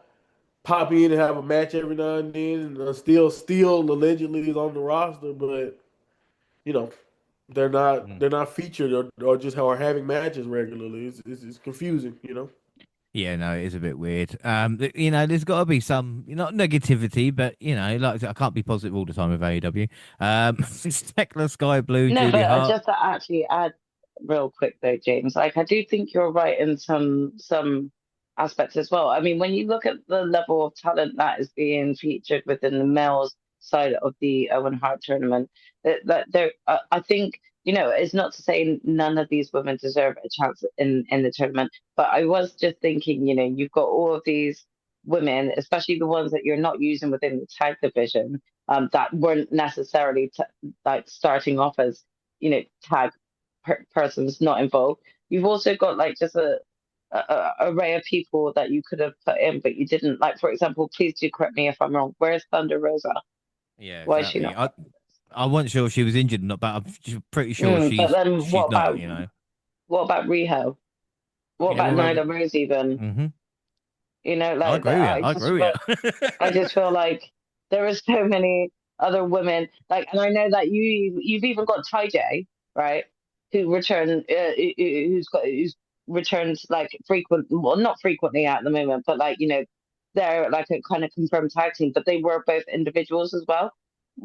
pop in and have a match every now and then, and still allegedly is on the roster, but you know they're not featured or just are having matches regularly. It's confusing. Yeah, no, it is a bit weird. There's got to be some, not negativity, but like I can't be positive all the time with AEW. Tekla, Sky Blue, No, Julie but Hart. just to actually add real quick though, James, like I do think you're right in some aspects as well. I mean, when you look at the level of talent that is being featured within the males side of the Owen Hart tournament, that there, I think it's not to say none of these women deserve a chance in the tournament, but I was just thinking, you've got all of these women, especially the ones that you're not using within the tag division, that weren't necessarily like starting off as tag persons not involved. You've also got like just a array of people that you could have put in, but you didn't. Like for example, please do correct me if I'm wrong. Where's Thunder Rosa? Yeah, Why is she exactly. not? I wasn't sure if she was injured or not, but I'm pretty sure But then she's not. what about Riho? What Yeah, about well, Nyla Rose even? mm-hmm. I Like agree that. with you. I agree with I you. just feel like there are so many other women, like, and I know that you've even got Ty J, right? Who returned, who's returned like frequent, well, not frequently at the moment, but like they're like a kind of confirmed tag team, but they were both individuals as well.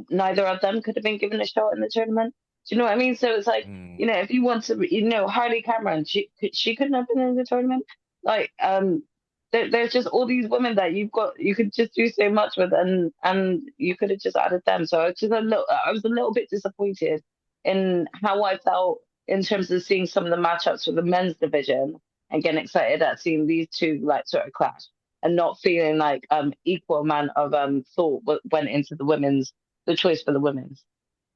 Neither of them could have been given a shot in the tournament. Do you know what I mean? So it's like, Mm. if you want to, Harley Cameron, she couldn't have been in the tournament. Like, there's just all these women that you could just do so much with, and you could have just added them. So I was a little bit disappointed in how I felt in terms of seeing some of the matchups for the men's division and getting excited at seeing these two like sort of clash and not feeling like equal amount of thought went into the choice for the women's.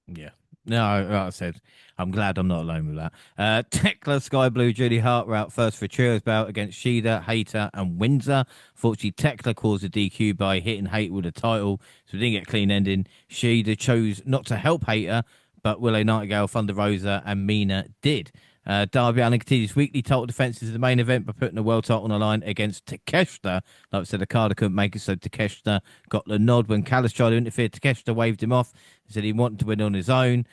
Yeah. No, like I said, I'm glad I'm not alone with that. Tekla, Sky Blue, Julie Hart were out first for a trios bout against Shida, Hayter, and Windsor. Fortunately, Tekla caused a DQ by hitting Hayter with a title, so we didn't get a clean ending. Shida chose not to help Hayter, but Willow Nightingale, Thunder Rosa, and Mina did. Darby Allin continues weekly title defenses in the main event by putting the world title on the line against Takeshita. Like I said, Okada couldn't make it, so Takeshita got the nod when Callis tried to interfere. Takeshita waved him off. He said he wanted to win on his own.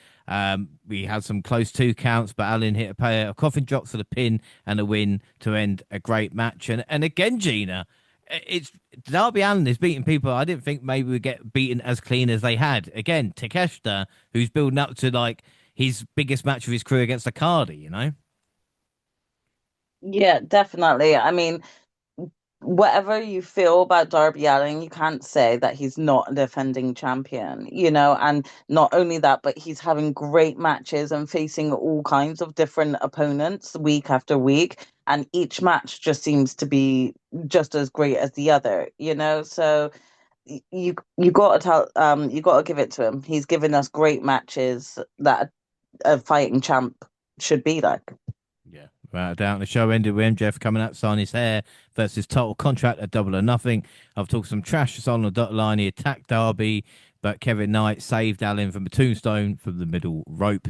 We had some close 2 counts, but Allin hit a pair of coffin drops for the pin and a win to end a great match. And again, Gina, it's Darby Allin is beating people I didn't think maybe would get beaten as clean as they had. Again, Takeshita, who's building up to like his biggest match of his career against Okada, you know? Yeah, definitely. I mean, whatever you feel about Darby Allin, you can't say that he's not a defending champion, and not only that, but he's having great matches and facing all kinds of different opponents week after week, and each match just seems to be just as great as the other, so you got to you got to give it to him. He's given us great matches that a fighting champ should be like. Yeah, without a doubt. The show ended with MJF coming out, sign his hair versus total contract at Double or Nothing. I've talked some trash on the dot line. He attacked Darby, but Kevin Knight saved Allin from a tombstone from the middle rope.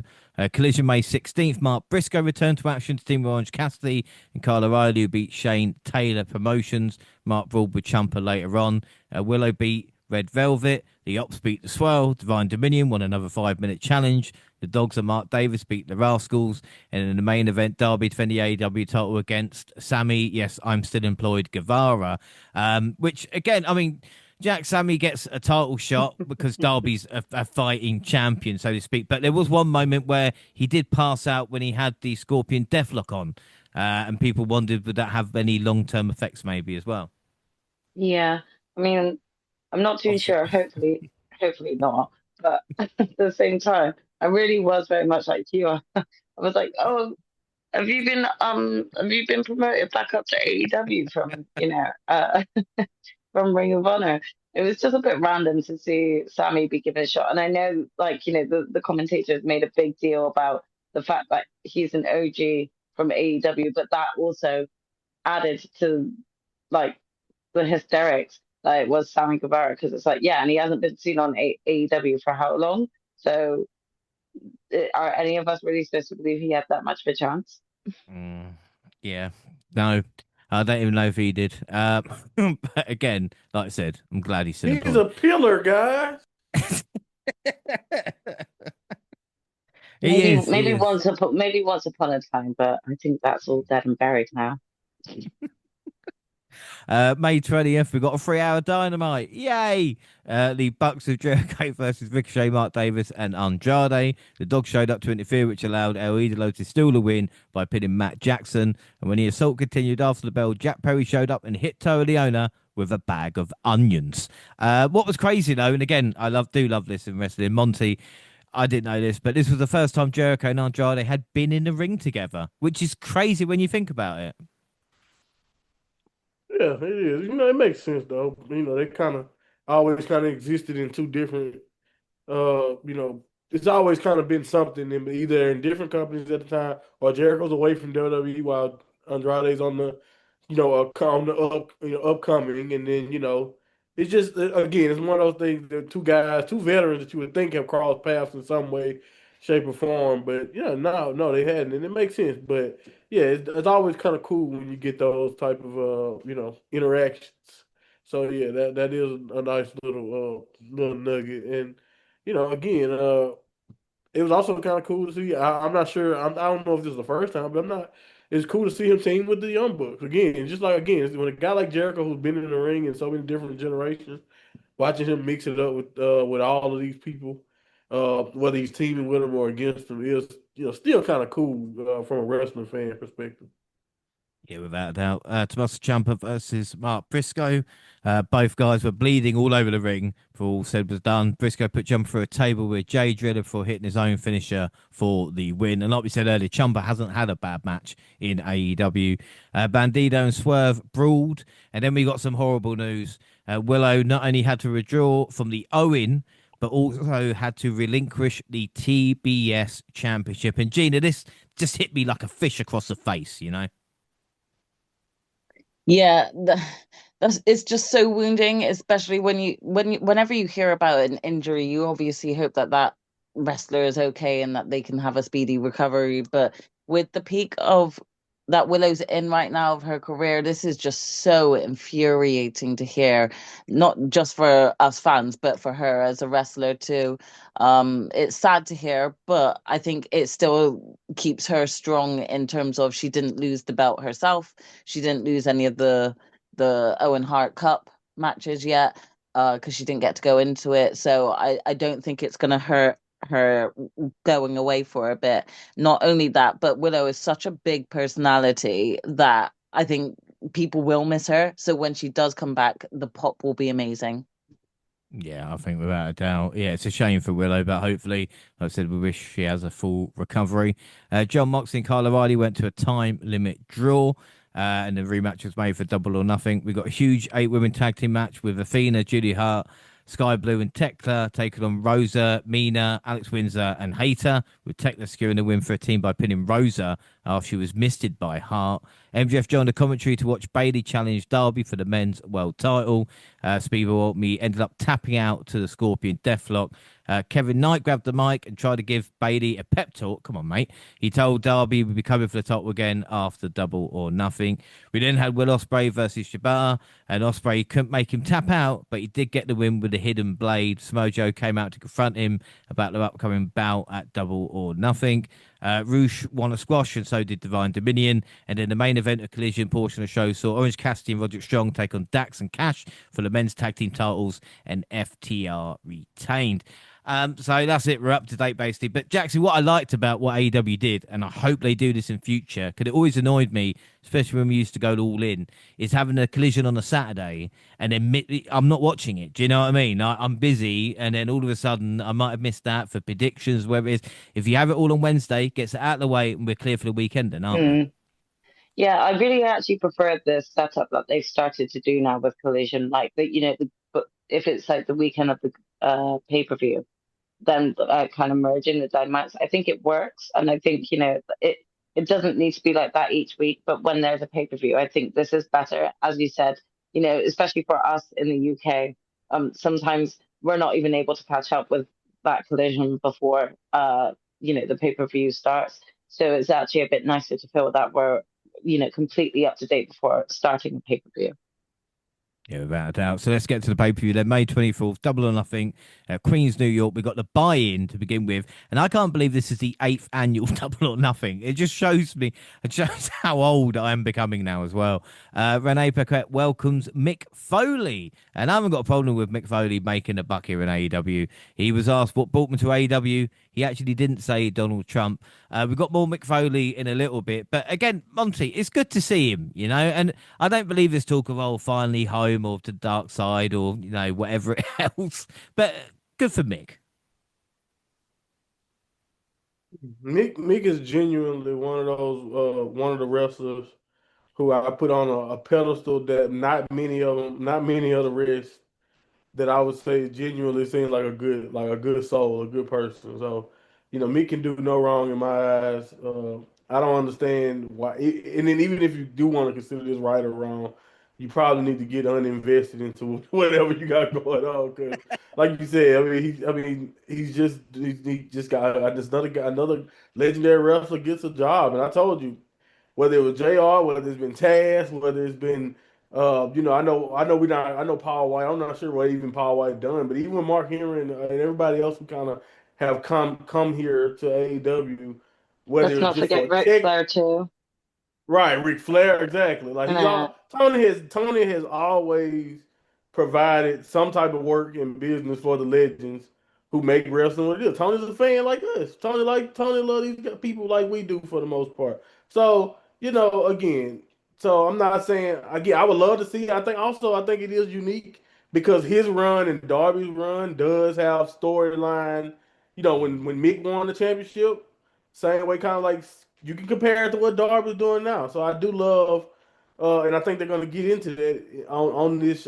Collision May 16th. Mark Briscoe returned to action to team Orange Cassidy and Kyle O'Reilly, who beat Shane Taylor Promotions. Mark brawled with Ciampa later on. Willow beat Red Velvet. The Ops beat the Swirl. Divine Dominion won another 5-minute challenge. The Dogs and Mark Davis beat the Rascals. And in the main event, Darby defended the AEW title against Sammy. Yes, I'm still employed Guevara. Which, again, I mean, Sammy gets a title shot because Darby's a fighting champion, so to speak. But there was one moment where he did pass out when he had the Scorpion Deathlock on. And people wondered, would that have any long-term effects maybe as well? Yeah, I mean, I'm not too sure. Hopefully not. But at the same time, I really was very much like you. I was like, oh, have you been promoted back up to AEW from from Ring of Honor? It was just a bit random to see Sammy be given a shot, and I know the commentators made a big deal about the fact that he's an OG from AEW, but that also added to like the hysterics that was Sammy Guevara, because it's like, yeah, and he hasn't been seen on AEW for how long? So are any of us really supposed to believe he had that much of a chance? Yeah, no, I don't even know if he did. But again, like I said, I'm glad he's still He's employed. a pillar, guys. Maybe once upon a time, but I think that's all dead and buried now. May 20th, we've got a 3-hour Dynamite. Yay! The Bucks of Jericho versus Ricochet, Mark Davis, and Andrade. The Dog showed up to interfere, which allowed Aewdon to steal the win by pinning Matt Jackson. And when the assault continued after the bell, Jack Perry showed up and hit Toa Leona with a bag of onions. What was crazy, though, and again, I do love this in wrestling, Monty, I didn't know this, but this was the first time Jericho and Andrade had been in the ring together, which is crazy when you think about it. Yeah, it is. It makes sense though. They kind of always kind of existed in two different. It's always kind of been something in either in different companies at the time, or Jericho's away from WWE while Andrade's on the, on the upcoming, and then it's just again, it's one of those things. The two guys, two veterans that you would think have crossed paths in some way, shape, or form, but yeah, no, they hadn't, and it makes sense. But yeah, it's always kind of cool when you get those type of interactions. So yeah, that is a nice little nugget, and again, it was also kind of cool to see. I'm not sure. I don't know if this is the first time, but I'm not. It's cool to see him team with the Young Bucks again. Just like again, when a guy like Jericho, who's been in the ring in so many different generations, watching him mix it up with all of these people, whether he's teaming with them or against them, is still kind of cool from a wrestling fan perspective. Yeah, without a doubt. Tommaso Ciampa versus Mark Briscoe. Both guys were bleeding all over the ring before all said was done. Briscoe put Ciampa through a table with Jay Driller before hitting his own finisher for the win. And like we said earlier, Ciampa hasn't had a bad match in AEW. Bandido and Swerve brawled. And then we got some horrible news. Willow not only had to withdraw from the Owen, but also had to relinquish the TBS Championship. And Gina, this just hit me like a fish across the face, Yeah, it's just so wounding, especially whenever you hear about an injury, you obviously hope that wrestler is okay and that they can have a speedy recovery. But with the peak of that Willow's in right now of her career, this is just so infuriating to hear, not just for us fans, but for her as a wrestler too. It's sad to hear, but I think it still keeps her strong in terms of she didn't lose the belt herself. She didn't lose any of the Owen Hart Cup matches yet, because she didn't get to go into it. So I don't think it's going to hurt her going away for a bit. Not only that, but Willow is such a big personality that I think people will miss her. So when she does come back, the pop will be amazing. Yeah, I think without a doubt. Yeah, it's a shame for Willow, but hopefully, like I said, we wish she has a full recovery. John Moxley and Kyle O'Reilly went to a time limit draw, and the rematch was made for Double or Nothing. We got a huge 8-women tag team match with Athena, Judy Hart, Sky Blue, and Tekla taking on Rosa, Mina, Alex Windsor, and Hayter, with Tekla securing the win for a team by pinning Rosa after she was misted by Hart. MJF joined the commentary to watch Bayley challenge Darby for the men's world title. Speedball me ended up tapping out to the Scorpion Deathlock. Kevin Knight grabbed the mic and tried to give Bayley a pep talk. Come on, mate. He told Darby he'd be coming for the title again after Double or Nothing. We then had Will Ospreay versus Shibata, and Ospreay couldn't make him tap out, but he did get the win with a hidden blade. Smojo came out to confront him about the upcoming bout at Double or Nothing. Roosh won a squash, and so did Divine Dominion. And in the main event of Collision portion of the show, saw Orange Cassidy and Roderick Strong take on Dax and Cash for the men's tag team titles, and FTR retained. So that's it. We're up to date, basically. But Jaxie, what I liked about what AEW did, and I hope they do this in future, because it always annoyed me, especially when we used to go all in, is having a Collision on a Saturday and then I'm not watching it. Do you know what I mean? I'm busy, and then all of a sudden I might have missed that for predictions, whatever it is. If you have it all on Wednesday, gets it out of the way, and we're clear for the weekend, then aren't we? Yeah, I really actually prefer the setup that they've started to do now with Collision. Like but if it's like the weekend of the pay-per-view, then kind of merging the dynamics. I think it works, and I think it doesn't need to be like that each week. But when there's a pay-per-view, I think this is better, as you said. Especially for us in the UK, sometimes we're not even able to catch up with that Collision before the pay-per-view starts. So it's actually a bit nicer to feel that we're completely up to date before starting a pay-per-view. Yeah, without a doubt. So let's get to the pay-per-view then. May 24th, Double or Nothing, Queens, New York. We got the buy-in to begin with. And I can't believe this is the 8th annual Double or Nothing. It just shows how old I am becoming now as well. Renee Paquette welcomes Mick Foley. And I haven't got a problem with Mick Foley making a buck here in AEW. He was asked what brought him to AEW. He actually didn't say Donald Trump. We've got more Mick Foley in a little bit. But again, Monty, it's good to see him, and I don't believe this talk of, finally home or to the dark side or, whatever else. But good for Mick. Mick is genuinely one of those one of the wrestlers who I put on a pedestal that not many of the rest that I would say genuinely seems like a good soul, a good person. So, Mick can do no wrong in my eyes. I don't understand why. And then even if you do want to consider this right or wrong, you probably need to get uninvested into whatever you got going on. Because, like you said, he just got another legendary wrestler gets a job, and I told you whether it was JR, whether it's been Taz, whether it's been I know Paul White. I'm not sure what even Paul White done, but even Mark Henry and everybody else who kind of have come here to AEW, whether Let's it's not just for forget a Ric check, Flair too. right? Ric Flair, exactly. Like Uh, Tony has always provided some type of work in business for the legends who make wrestling what it is. Tony's a fan like us. Tony love these people like we do for the most part. So again. So I'm not saying again. I would love to see. I think it is unique because his run and Darby's run does have storyline. When Mick won the championship, same way, kind of like you can compare it to what Darby's doing now. So I do love, and I think they're gonna get into that on this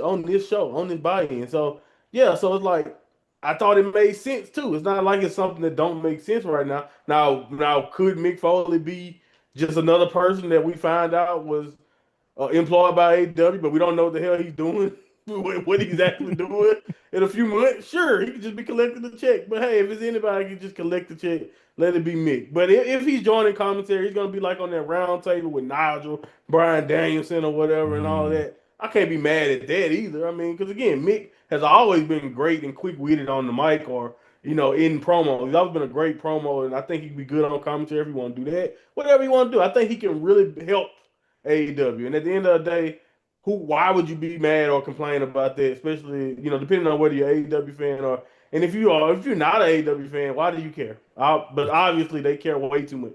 show on this buy-in. So yeah, so it's like I thought it made sense too. It's not like it's something that don't make sense right now. Now could Mick Foley be just another person that we find out was employed by AEW, but we don't know what the hell he's doing what he's actually doing in a few months. Sure, he could just be collecting the check. But hey, if it's anybody can just collect the check, let it be Mick. But if he's joining commentary, he's gonna be like on that round table with Nigel, Brian Danielson, or whatever, and all that. I can't be mad at that either. I mean, because again, Mick has always been great and quick witted on the mic or in promo. He's always been a great promo, and I think he'd be good on commentary if he want to do that. Whatever he want to do, I think he can really help AEW. And at the end of the day, why would you be mad or complain about that? Especially, depending on whether you're an AEW fan or, and if you're not an AEW fan, why do you care? But obviously they care way too much.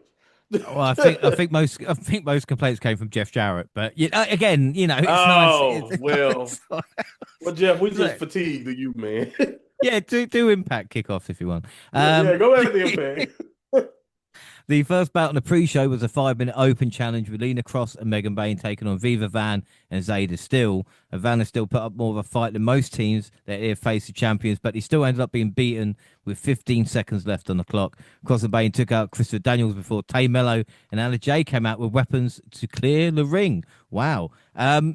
Well, I think most complaints came from Jeff Jarrett, but again, it's nice. Well, Jeff, we just fatigued of you, man. Yeah, do Impact kickoffs if you want. Yeah, go ahead the Impact. The first bout on the pre-show was a 5-minute open challenge with Lena Cross and Megan Bain taking on Viva Van and Zayda Steel. And Van has still put up more of a fight than most teams that have faced the champions, but he still ended up being beaten with 15 seconds left on the clock. Cross and Bain took out Christopher Daniels before Tay Mello and Anna Jay came out with weapons to clear the ring. Wow.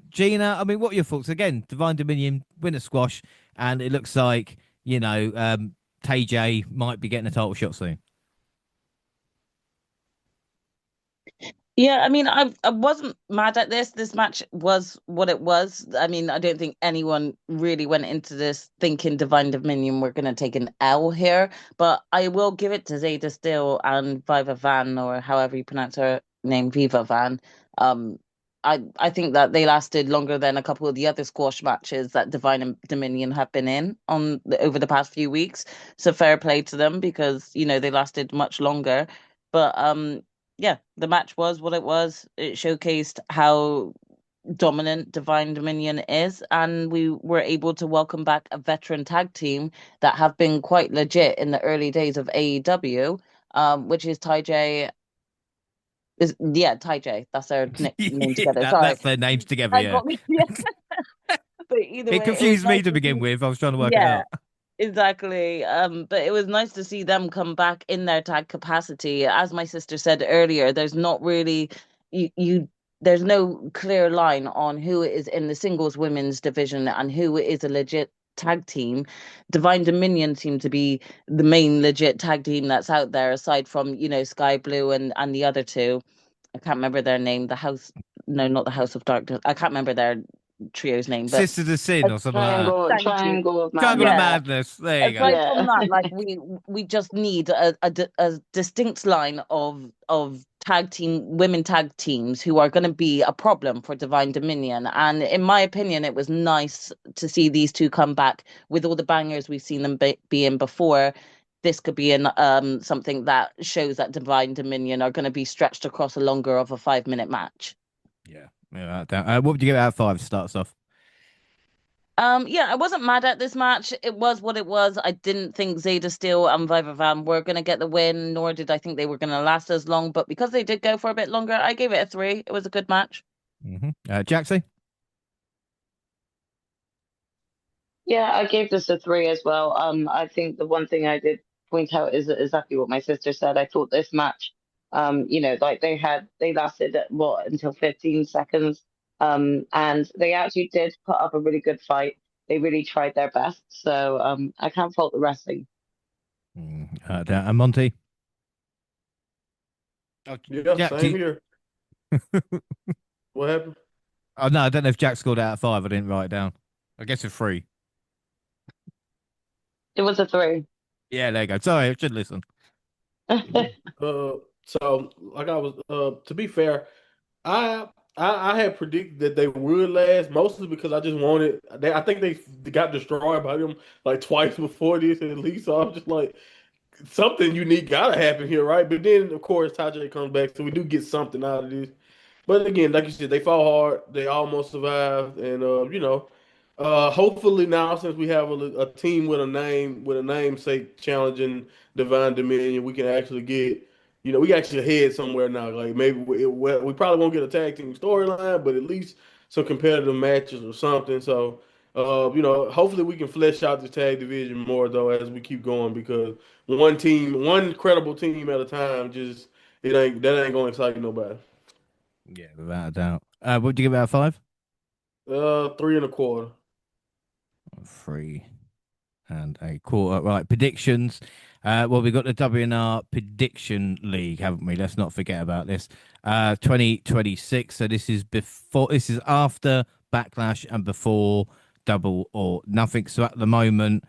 Gina, I mean, what are your thoughts? Again, Divine Dominion win a squash, and it looks like, Tay J might be getting a title shot soon. Yeah, I mean, I wasn't mad at this. This match was what it was. I mean, I don't think anyone really went into this thinking Divine Dominion were going to take an L here. But I will give it to Zayda Steel and Viva Van, or however you pronounce her name, Viva Van. I think that they lasted longer than a couple of the other squash matches that Divine Dominion have been in over the past few weeks. So fair play to them because they lasted much longer. But yeah, the match was what it was. It showcased how dominant Divine Dominion is, and we were able to welcome back a veteran tag team that have been quite legit in the early days of AEW, which is Ty J. Ty J. That's their nickname together. Sorry, that's their names together. Yeah. But either it way, confused me to begin with. I was trying to work it out. Exactly. But it was nice to see them come back in their tag capacity. As my sister said earlier, there's not really there's no clear line on who is in the singles women's division and who is a legit tag team. Divine Dominion seem to be the main legit tag team that's out there, aside from, Sky Blue and the other two. I can't remember their name. Not the House of Darkness. I can't remember their trio's name, but Sisters of Sin or something like that. Triangle of Madness. There you go. Aside from that, like we just need a distinct line of women tag teams who are going to be a problem for Divine Dominion. And in my opinion, it was nice to see these two come back with all the bangers we've seen them be in before. This could be something that shows that Divine Dominion are going to be stretched across a longer of a 5-minute match. Yeah. What would you give it out of 5 to start us off? I wasn't mad at this match. It was what it was. I didn't think Zayda Steel and Viva Van were going to get the win, nor did I think they were going to last as long. But because they did go for a bit longer, I gave it a 3. It was a good match. Jaxie? Yeah, I gave this a 3 as well. I think the one thing I did point out is exactly what my sister said. I thought this match, like they lasted until 15 seconds. And they actually did put up a really good fight. They really tried their best. So I can't fault the wrestling. And Monty? Yeah, same here. What happened? Oh, no, I don't know if Jack scored out of 5. I didn't write it down. I guess a 3. It was a 3. Yeah, there you go. Sorry, I should listen. So like I was, to be fair, I had predicted that they would last mostly because I just wanted. I think they got destroyed by them like twice before this at least. So I'm just like, something unique gotta happen here, right? But then of course Tajay comes back, so we do get something out of this. But again, like you said, they fought hard. They almost survived, and hopefully now since we have a team with a namesake challenging Divine Dominion, we can actually get, we actually head somewhere now. Like maybe we probably won't get a tag team storyline, but at least some competitive matches or something. So, hopefully we can flesh out the tag division more though as we keep going because one credible team at a time, just ain't gonna excite nobody. Yeah, without a doubt. What would you give it out of 5? 3 1/4. 3.25. Right, predictions. Well, we've got the WNR Prediction League, haven't we? Let's not forget about this. 2026. So this is after Backlash and before Double or Nothing. So at the moment,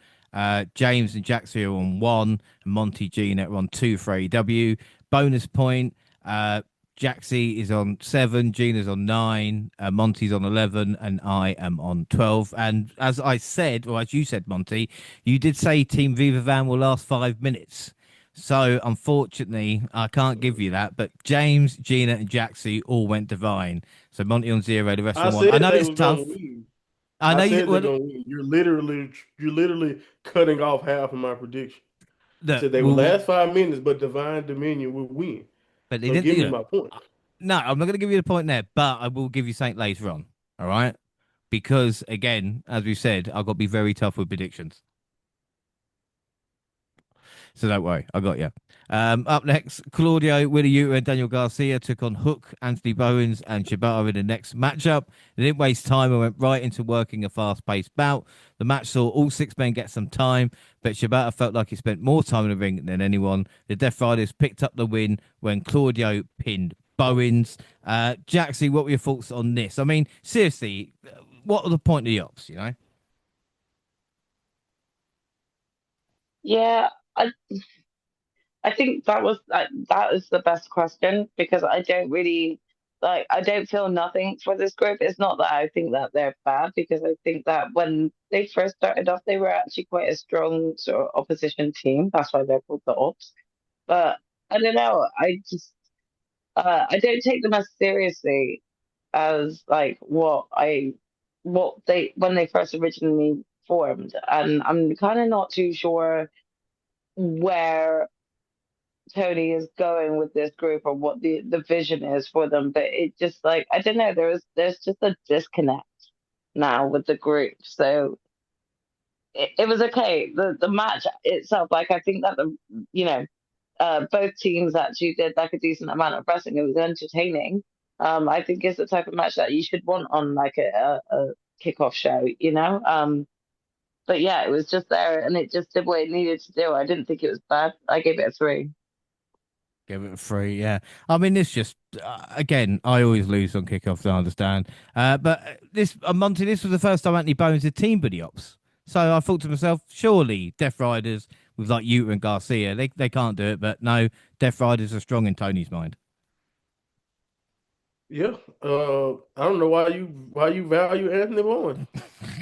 James and Jaxie are on 1, and Monty Gina are on 2 for AEW. Bonus point. Jaxie is on 7, Gina's on 9, Monty's on 11, and I am on 12. And as I said, or as you said, Monty, you did say Team Viva Van will last 5 minutes. So unfortunately, I can't give you that. But James, Gina, and Jaxie all went divine. So Monty on 0, the rest I on 1. I said know they it's was tough. gonna win. I I know you. said they're gonna win. You're literally cutting off half of my prediction. I said they will last 5 minutes, but Divine Dominion will win. But they So didn't give do me that. my point. No, I'm not going to give you the point there, but I will give you something later on. All right. Because again, as we said, I've got to be very tough with predictions. So don't worry, I got you. Up next, Claudio, Willie Uta, and Daniel Garcia took on Hook, Anthony Bowens, and Shibata in the next matchup. They didn't waste time and went right into working a fast-paced bout. The match saw all 6 men get some time, but Shibata felt like he spent more time in the ring than anyone. The Death Riders picked up the win when Claudio pinned Bowens. Jaxie, what were your thoughts on this? I mean, seriously, what are the point of the ops, you know? Yeah, I think that is the best question because I don't really I don't feel nothing for this group. It's not that I think that they're bad because I think that when they first started off, they were actually quite a strong sort of opposition team. That's why they're called the Ops. But I don't know. I don't take them as seriously as what they when they first originally formed, and I'm kind of not too sure where Tony is going with this group or what the vision is for them. But it just I don't know. There's just a disconnect now with the group. So it was okay. The match itself, I think that both teams actually did like a decent amount of wrestling. It was entertaining. I think it's the type of match that you should want on like a kickoff show, you know. But yeah, it was just there and it just did what it needed to do. I didn't think it was bad. I gave it a 3. Give it a 3, yeah. I mean, this just again, I always lose on kickoffs. I understand, but this Monty, this was the first time Anthony Bowens did team buddy ops. So I thought to myself, surely Death Riders with like Yuta and Garcia, they can't do it. But no, Death Riders are strong in Tony's mind. Yeah. I don't know why you value Anthony Bowen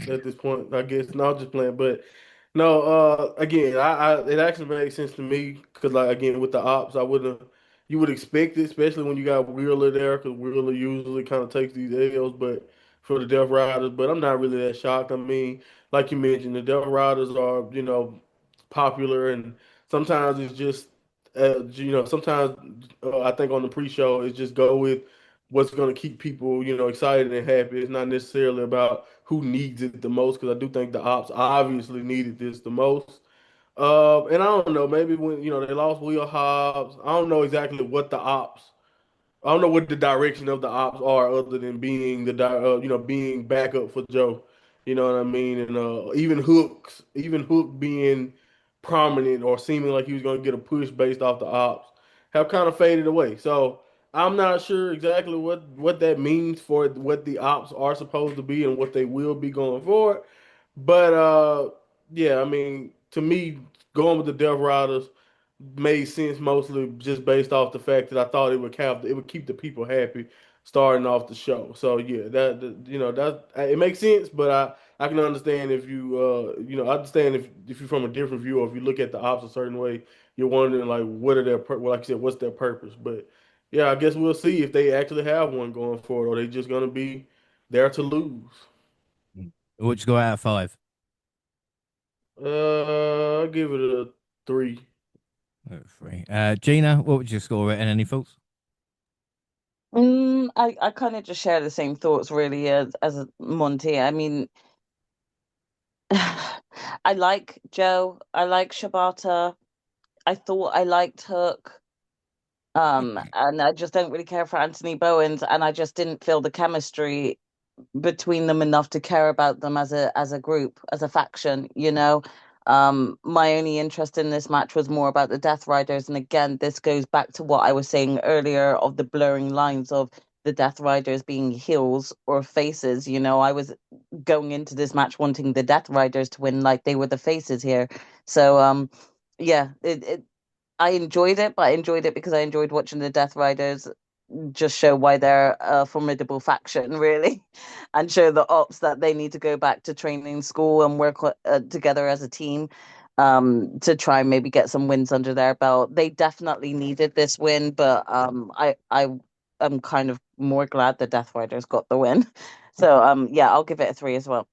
at this point. I guess not just playing, but no. Again, I it actually makes sense to me because like again with the ops, I would have you would expect it, especially when you got Wheeler there, because Wheeler usually kind of takes these L's, but for the Death Riders, but I'm not really that shocked. I mean, like you mentioned, the Death Riders are popular, and sometimes it's just sometimes I think on the pre-show it's just go with what's going to keep people, excited and happy. It's not necessarily about who needs it the most, because I do think the ops obviously needed this the most. And I don't know, maybe when they lost Will Hobbs, I don't know exactly what the ops. I don't know what the direction of the ops are, other than being being backup for Joe. You know what I mean? And even Hook being prominent or seeming like he was going to get a push based off the ops, have kind of faded away. So I'm not sure exactly what that means for what the ops are supposed to be and what they will be going forward. But yeah, I mean, to me, going with the Death Riders made sense mostly just based off the fact that I thought it would keep the people happy starting off the show. So yeah, that it makes sense, but I can understand if I understand if you're from a different view, or if you look at the ops a certain way, you're wondering like what are well, like I said, what's their purpose? But yeah, I guess we'll see if they actually have one going forward, or they just gonna be there to lose. Which go out of 5? I'll give it a 3. 3. Gina, what would you score it? And any thoughts? I kind of just share the same thoughts really as Monty. I mean, I like Joe. I like Shibata. I thought I liked Hook. And I just don't really care for Anthony Bowens, and I just didn't feel the chemistry between them enough to care about them as a group, as a faction, you know. My only interest in this match was more about the Death Riders, and again, this goes back to what I was saying earlier of the blurring lines of the Death Riders being heels or faces. You know, I was going into this match wanting the Death Riders to win, like they were the faces here. So, yeah, I enjoyed it, but I enjoyed it because I enjoyed watching the Death Riders just show why they're a formidable faction, really, and show the ops that they need to go back to training school and work together as a team, to try and maybe get some wins under their belt. They definitely needed this win, but I am kind of more glad the Death Riders got the win. So yeah, I'll give it a 3 as well.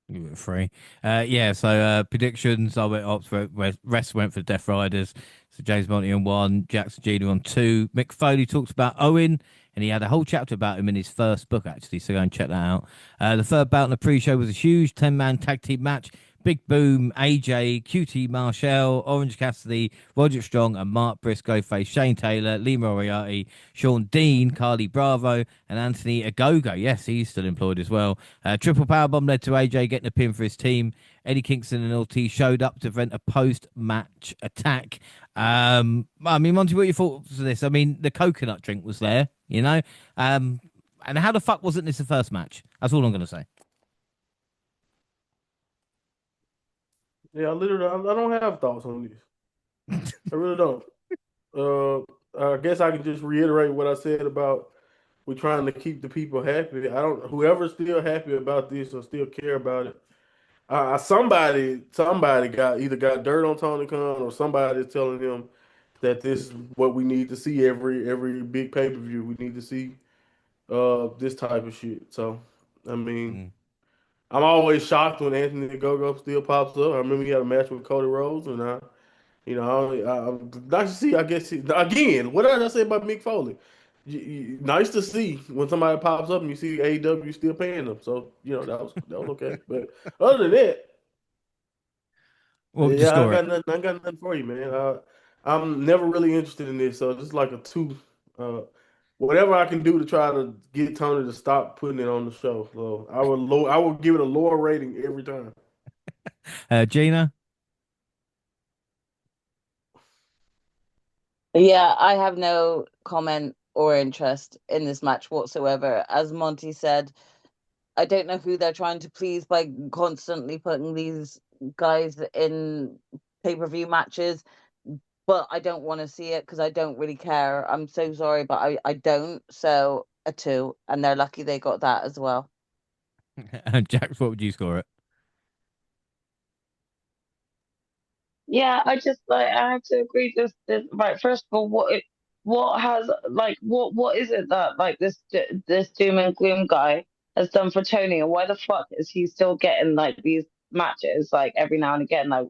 You went 3. Yeah, so predictions, I went ops for rest went for Death Riders. So James Monty on 1, Jaxie Gina on 2. Mick Foley talks about Owen, and he had a whole chapter about him in his first book, actually, so go and check that out. The third bout in the pre-show was a huge 10-man tag team match. Big Boom, AJ, QT Marshall, Orange Cassidy, Roger Strong, and Mark Briscoe faced Shane Taylor, Lee Moriarty, Sean Dean, Carly Bravo, and Anthony Agogo. Yes, he's still employed as well. Triple Powerbomb led to AJ getting a pin for his team. Eddie Kingston and LT showed up to prevent a post-match attack. I mean, Monty, what are your thoughts of this? I mean, the coconut drink was there, you know? And how the fuck wasn't this the first match? That's all I'm going to say. Yeah, I don't have thoughts on this. I really don't. I guess I can just reiterate what I said about we're trying to keep the people happy. I don't. Whoever's still happy about this or still care about it, somebody got dirt on Tony Khan, or somebody's telling him that this is what we need to see every big pay-per-view. We need to see this type of shit. So, I mean, I'm always shocked when Anthony Gogo still pops up. I remember he had a match with Cody Rhodes, and I'm nice to see. I guess again, what did I say about Mick Foley? Nice to see when somebody pops up and you see AEW still paying them. So that was okay. But other than that, What would you yeah, score it? I got nothing for you, man. I'm never really interested in this, so it's like a 2. Whatever I can do to try to get Tony to stop putting it on the show. So I will give it a lower rating every time. Gina? Yeah, I have no comment or interest in this match whatsoever. As Monty said, I don't know who they're trying to please by constantly putting these guys in pay-per-view matches, but I don't want to see it because I don't really care. I'm so sorry, but I don't. So a 2, and they're lucky they got that as well. And Jax, what would you score it? Yeah, I have to agree. This right. First of all, what is it that like this doom and gloom guy has done for Tony, and why the fuck is he still getting like these matches like every now and again? Like,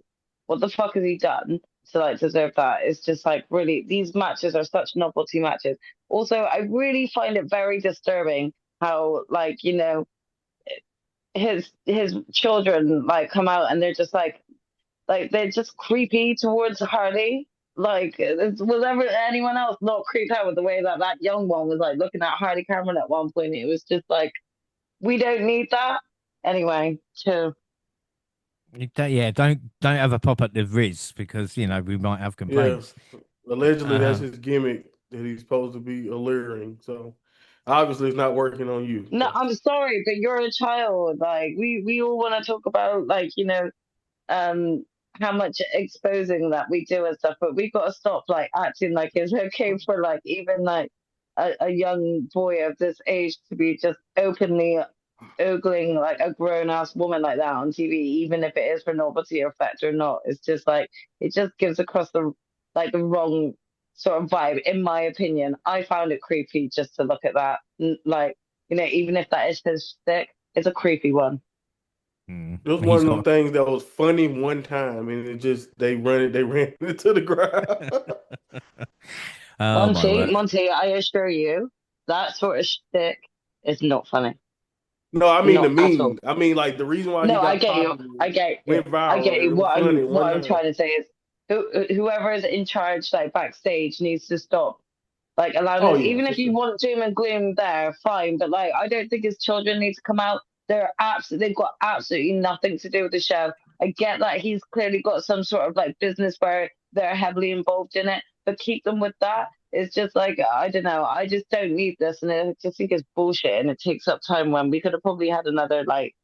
what the fuck has he done to like deserve that? It's just like really these matches are such novelty matches. Also, I really find it very disturbing how like his children like come out and they're just like they're just creepy towards Harley. Like, was ever anyone else not creeped out with the way that that young one was like looking at Harley Cameron at one point? It was just like, we don't need that. Anyway, too. Yeah, don't have a pop at the Riz because we might have complaints. Yeah, allegedly that's his gimmick that he's supposed to be alluring. So obviously it's not working on you. No, I'm sorry, but you're a child. Like, we all want to talk about like um how much exposing that we do and stuff, but we've got to stop like acting like it's okay for like even like a young boy of this age to be just openly ogling like a grown ass woman like that on TV, even if it is for novelty effect or not. It's just like it just gives across the wrong sort of vibe, in my opinion. I found it creepy just to look at that. Like, even if that is his stick, it's a creepy one. It was one of them things that was funny one time, and it just they ran it to the ground. Monty, I assure you, that sort of shtick is not funny. No, I mean Not the at all. meme. I mean, like the reason why he No, I got get you. popular I get you. went viral. I get you. It was funny What one I'm time. trying to say is, whoever is in charge, like backstage, needs to stop Like, allow Oh this, yeah, even for if you sure. want doom and gloom there, fine. But like, I don't think his children need to come out. They've got absolutely nothing to do with the show. I get that he's clearly got some sort of like business where they're heavily involved in it, but keep them with that. It's just like, I don't know. I just don't need this, and I just think it's bullshit, and it takes up time when we could have probably had another like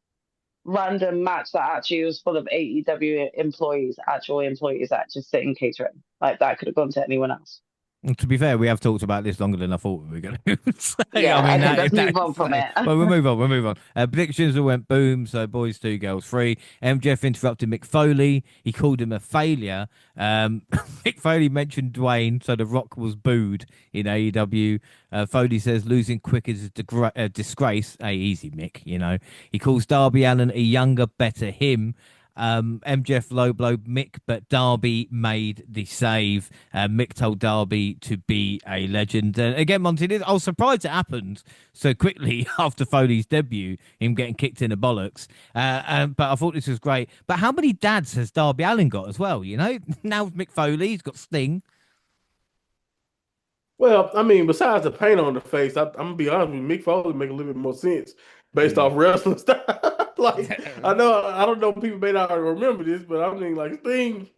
random match that actually was full of AEW employees, actual employees that just sit in catering. Like that could have gone to anyone else. And to be fair, we have talked about this longer than I thought we were going to say. I Yeah, mean, okay, let's that move on is from it. well, we'll move on. We'll move on. Predictions all went boom. So boys two, girls three. MJF interrupted Mick Foley. He called him a failure. Mick Foley mentioned Dwayne, so The Rock was booed in AEW. Foley says losing quick is a disgrace. Hey, easy, Mick. You know, he calls Darby Allin a younger, better him. MJF low blow Mick, but Darby made the save. Mick told Darby to be a legend. Again, Monty, I was surprised it happened so quickly after Foley's debut, him getting kicked in the bollocks. But I thought this was great. But how many dads has Darby Allin got as well? You know, now Mick Foley, he's got Sting. Well, I mean, besides the paint on the face, I'm gonna be honest with you, Mick Foley make a little bit more sense based Mm. off wrestling style. Like, I know, I don't know, people may not remember this, but I mean, like Sting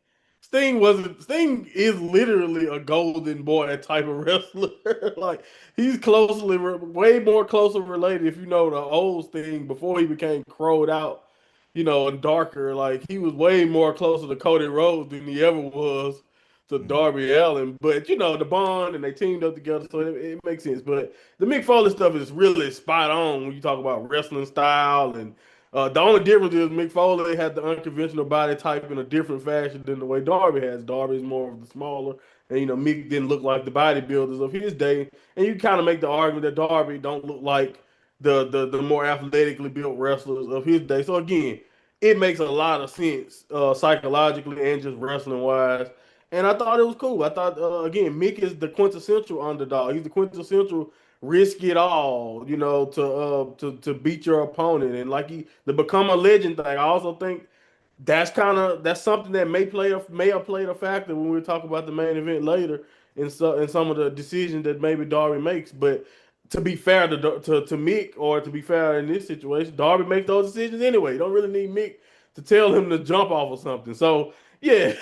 is literally a golden boy type of wrestler. Like, he's way more closely related. If you know the old Sting before he became crowed out, and darker. Like, he was way more closer to Cody Rhodes than he ever was to Mm. Darby Allin, but the bond and they teamed up together, so it makes sense. But the Mick Foley stuff is really spot on when you talk about wrestling style, and the only difference is Mick Foley had the unconventional body type in a different fashion than the way Darby has. Darby is more of the smaller, and Mick didn't look like the bodybuilders of his day, and you kind of make the argument that Darby don't look like the more athletically built wrestlers of his day. So again, it makes a lot of sense psychologically and just wrestling wise. And I thought it was cool. I thought again, Mick is the quintessential underdog. He's the quintessential risk it all, to beat your opponent, and like he to become a legend thing. I also think that's something that may have played a factor when we talk about the main event later in some of the decisions that maybe Darby makes. But to be fair to Mick, or to be fair in this situation, Darby makes those decisions anyway. You don't really need Mick to tell him to jump off or something. So yeah.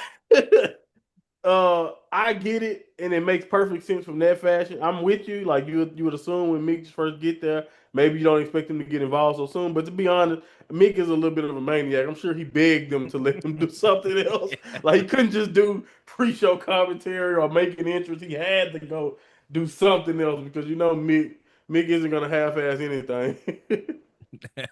I get it, and it makes perfect sense from that fashion. I'm with you. Like you would assume when Mick first get there, maybe you don't expect him to get involved so soon. But to be honest, Mick is a little bit of a maniac. I'm sure he begged them to let him do something else. Like, he couldn't just do pre-show commentary or make an entrance. He had to go do something else because Mick isn't gonna half-ass anything.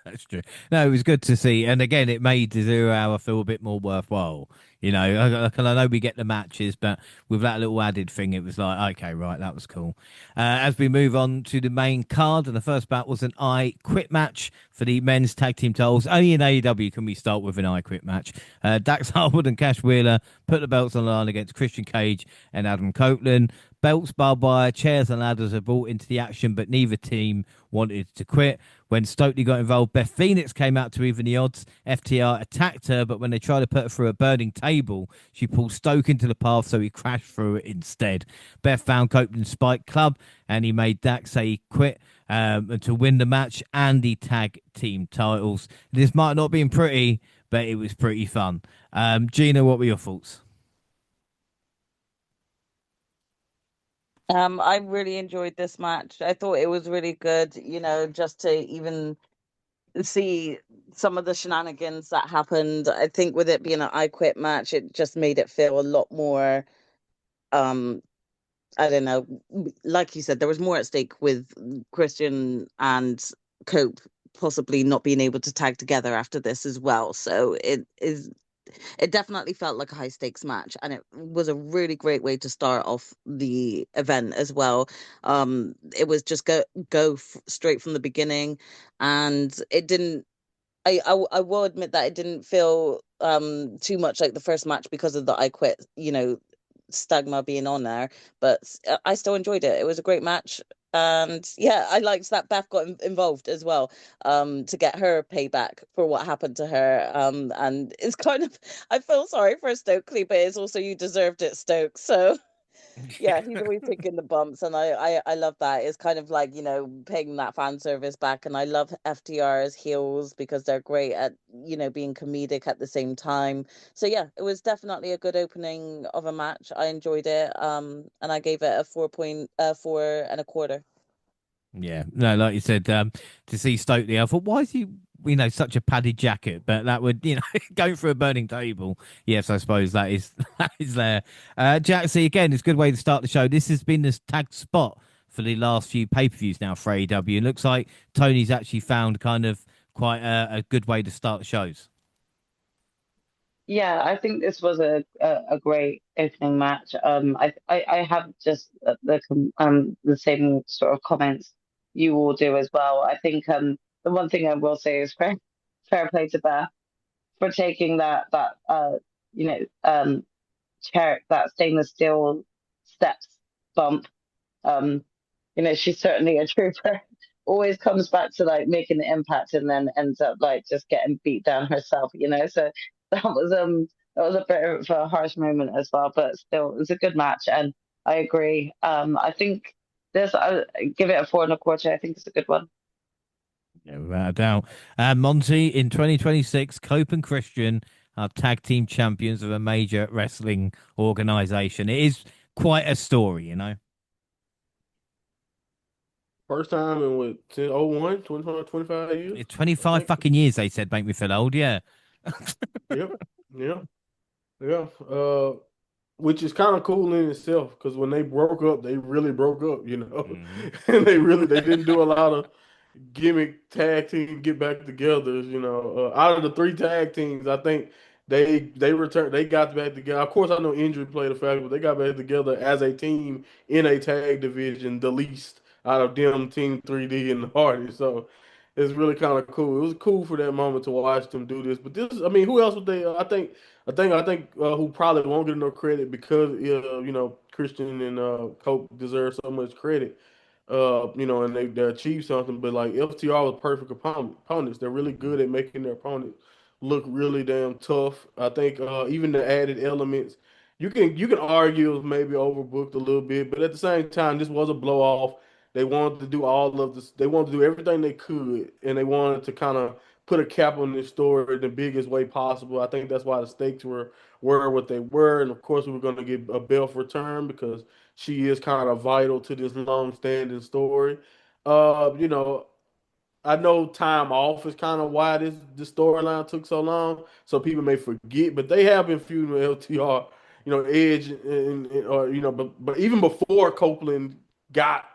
That's true. No, it was good to see, and again, it made the 0 hour feel a bit more worthwhile. I know we get the matches, but with that little added thing, it was like, okay, right, that was cool. As we move on to the main card, and the first bout was an I Quit match for the men's tag team titles. Only in AEW can we start with an I Quit match. Dax Harwood and Cash Wheeler put the belts on the line against Christian Cage and Adam Copeland. Belts, barbed wire, chairs, and ladders are brought into the action, but neither team wanted to quit. When Stokely got involved, Beth Phoenix came out to even the odds. FTR attacked her, but when they tried to put her through a burning table, she pulled Stoke into the path, so he crashed through it instead. Beth found Copeland's Spike Club, and he made Dax say he quit to win the match and the tag team titles. This might not have been pretty, but it was pretty fun. Gina, what were your thoughts? I really enjoyed this match. I thought it was really good, just to even see some of the shenanigans that happened. I think with it being an I Quit match, it just made it feel a lot more, um, I don't know, like you said, there was more at stake with Christian and Cope possibly not being able to tag together after this as well. So it definitely felt like a high stakes match, and it was a really great way to start off the event as well. It was just straight from the beginning, and it didn't. I will admit that it didn't feel too much like the first match because of the I Quit, stigma being on there, but I still enjoyed it. It was a great match. And yeah, I liked that Beth got involved as well, to get her payback for what happened to her. And it's kind of, I feel sorry for Stokely, but it's also, you deserved it, Stokes. So Yeah, he's always taking the bumps, and I love that. It's kind of like, paying that fan service back, and I love FTR's heels because they're great at, being comedic at the same time. So yeah, it was definitely a good opening of a match. I enjoyed it, and I gave it a 4.4 and a quarter. Yeah, no, like you said, to see Stokely, I thought, why is he, such a padded jacket? But that would, going through a burning table. Yes, I suppose that is that is there. Jaxie, again, it's a good way to start the show. This has been this tag spot for the last few pay-per-views now for AEW. It looks like Tony's actually found kind of quite a good way to start the shows. Yeah, I think this was a great opening match. I have just the same sort of comments you all do as well. I think the one thing I will say is fair play to Beth for taking that you know chair, that stainless steel steps bump. Um, she's certainly a trooper. Always comes back to like making the impact and then ends up like just getting beat down herself. So that was a bit of a harsh moment as well, but still it was a good match and I agree. I think this I give it a 4.25. I think it's a good one. Yeah, without a doubt. Monty, in 2026, Cope and Christian are tag team champions of a major wrestling organization. It is quite a story. First time in what, 01, 25 years, It's I 25 think. fucking years, they said, make me feel old. Yeah. Yep. Yeah. Yeah. Which is kind of cool in itself because when they broke up, they really broke up. Hmm. And they didn't do a lot of gimmick tag team get back together. Out of the three tag teams, I think they returned, they got back together. Of course, I know injury played a factor, but they got back together as a team in a tag division, the least out of them, Team 3D and the Hardy. So it's really kind of cool. It was cool for that moment to watch them do this. But this, I mean, who else would they? I think who probably won't get enough credit because Christian and Cope deserve so much credit, and they achieved something. But like FTR was perfect opponents. They're really good at making their opponents look really damn tough. I think even the added elements, you can argue it was maybe overbooked a little bit, but at the same time, this was a blow off. They wanted to do all of this. They wanted to do everything they could, and they wanted to kind of put a cap on this story in the biggest way possible. I think that's why the stakes were what they were, and of course we were going to get a Belf return because she is kind of vital to this long-standing story. You know, I know time off is kind of why this storyline took so long, so people may forget, but they have been feuding with LTR, Edge, or but even before Copeland got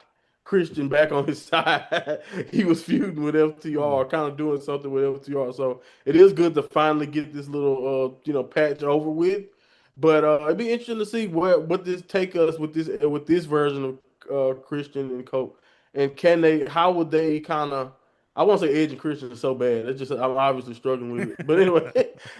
Christian back on his side, he was feuding with Mm. FTR, kind of doing something with FTR. So it is good to finally get this little patch over with. But it'd be interesting to see what this take us with this version of Christian and Cope, and can they? How would they kind of? I won't say Edge and Christian is so bad. It's just I'm obviously struggling with it. But anyway,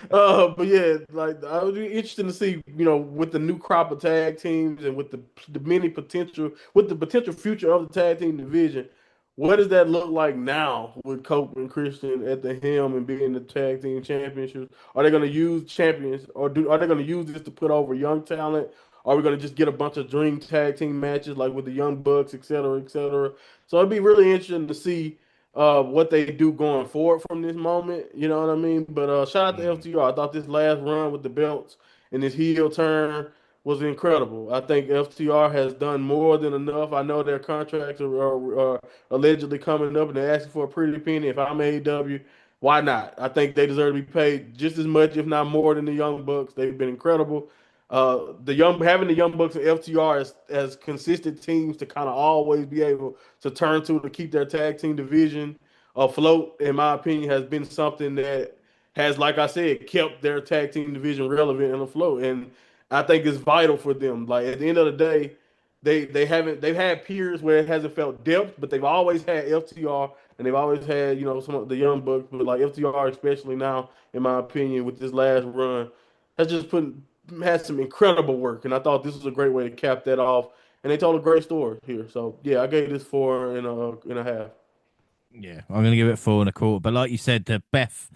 but yeah, like I would be interested to see, with the new crop of tag teams and with the many potential, with the potential future of the tag team division, what does that look like now with Cope and Christian at the helm and being the tag team championships? Are they going to use champions, or are they going to use this to put over young talent? Are we going to just get a bunch of dream tag team matches like with the Young Bucks, et cetera, et cetera? So it'd be really interesting to see what they do going forward from this moment. You know what I mean? But shout out to Mm. FTR. I thought this last run with the belts and this heel turn was incredible. I think FTR has done more than enough. I know their contracts are allegedly coming up and they're asking for a pretty penny. If I'm AEW, why not? I think they deserve to be paid just as much, if not more, than the Young Bucks. They've been incredible. Having the Young Bucks and FTR as consistent teams to kind of always be able to turn to keep their tag team division afloat, in my opinion, has been something that has, like I said, kept their tag team division relevant and afloat. And I think it's vital for them. Like at the end of the day, they've had periods where it hasn't felt depth, but they've always had FTR and they've always had some of the Young Bucks, but like FTR especially now, in my opinion, with this last run, has just put had some incredible work, and I thought this was a great way to cap that off. And they told a great story here. So yeah, I gave this 4.5. Yeah, I'm going to give it 4.25. But like you said, Beth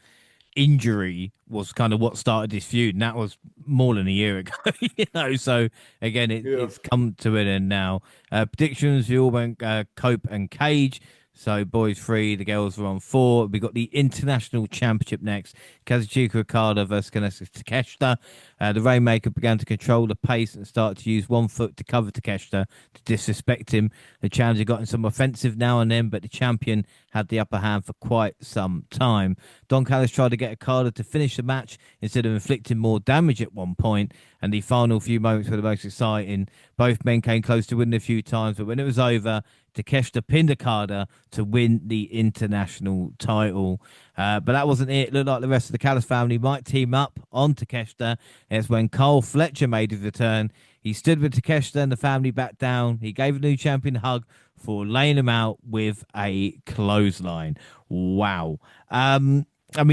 injury was kind of what started this feud, and that was more than a year ago. So again, Yeah. it's come to an end now. Predictions: we all went Cope and Cage. So boys 3, the girls were on 4. We got the International Championship next. Kazuchika Okada versus Kanesu Takeshita. The Rainmaker began to control the pace and started to use one foot to cover Takeshita to disrespect him. The challenger got in some offensive now and then, but the champion had the upper hand for quite some time. Don Callis tried to get Okada to finish the match instead of inflicting more damage at one point, and the final few moments were the most exciting. Both men came close to winning a few times, but when it was over, Takeshita pinned Okada to win the international title. But that wasn't it. It looked like the rest of the Callis family might team up on Takeshita. It's when Cole Fletcher made his return. He stood with Takeshita and the family back down. He gave the new champion a hug for laying him out with a clothesline. Wow. I mean,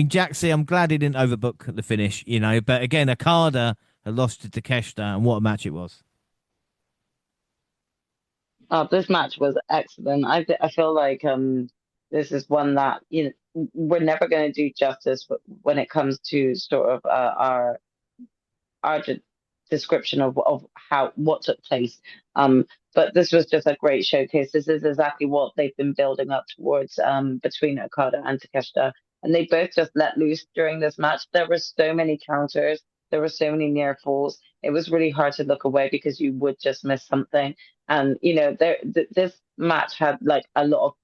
Jaxie, I'm glad he didn't overbook the finish, but again, Okada had lost to Takeshita, and what a match it was. This match was excellent. I feel like this is one that we're never going to do justice when it comes to sort of our description of how what took place. But this was just a great showcase. This is exactly what they've been building up towards between Okada and Takeshita, and they both just let loose during this match. There were so many counters. There were so many near falls. It was really hard to look away because you would just miss something. And this match had like a lot of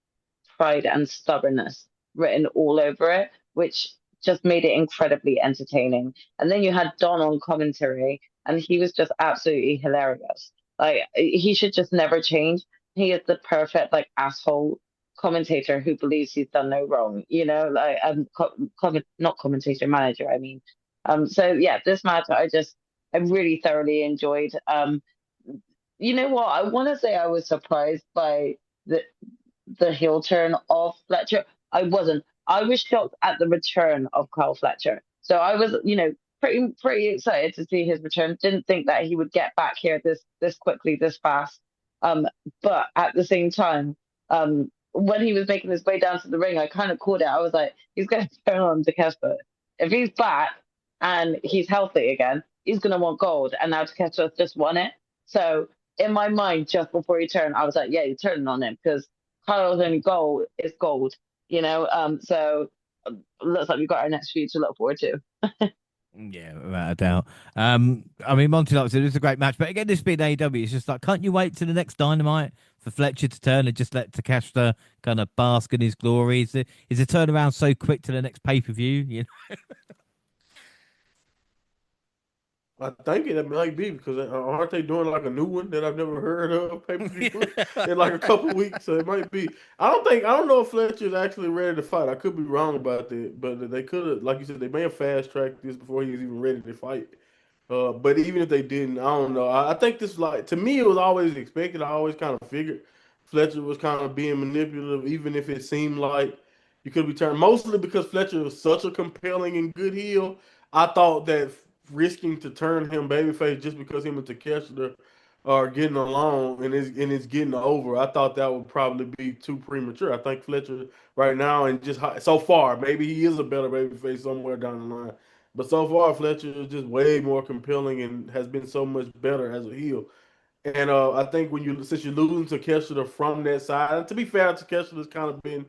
pride and stubbornness written all over it, which just made it incredibly entertaining. And then you had Don on commentary, and he was just absolutely hilarious. Like he should just never change. He is the perfect like asshole commentator who believes he's done no wrong. Like not commentator, manager. I mean, so yeah, this match I really thoroughly enjoyed. You know what? I want to say I was surprised by the heel turn of Fletcher. I wasn't. I was shocked at the return of Carl Fletcher. So I was, pretty excited to see his return. Didn't think that he would get back here this quickly, this fast. But at the same time, when he was making his way down to the ring, I kind of called it. I was like, he's going to turn on Takeshita. If he's back and he's healthy again, he's going to want gold. And now Takeshita just won it. So in my mind, just before he turned, I was like, yeah, you're turning on him because Kyle's only goal is gold. So looks like we've got our next feud to look forward to. Yeah, without a doubt. I mean, Monty, like I said, it was a great match, but again, this being AEW, it's just like, can't you wait to the next Dynamite for Fletcher to turn and just let Takeshita kind of bask in his glory? Is the turnaround so quick to the next pay-per-view? I think it might be because aren't they doing like a new one that I've never heard of pay per view in like a couple of weeks? So it might be. I don't know if Fletcher's actually ready to fight. I could be wrong about that, but they could have, like you said, they may have fast tracked this before he was even ready to fight. But even if they didn't, I don't know. I think this, like, to me, it was always expected. I always kind of figured Fletcher was kind of being manipulative, even if it seemed like you could be turned. Mostly because Fletcher was such a compelling and good heel. I thought that risking to turn him babyface just because him and Takeshita are getting along and it's getting over. I thought that would probably be too premature. I think Fletcher right now and just so far, maybe he is a better babyface somewhere down the line. But so far, Fletcher is just way more compelling and has been so much better as a heel. And I think since you're losing to Takeshita from that side, and to be fair, Takeshita's kind of been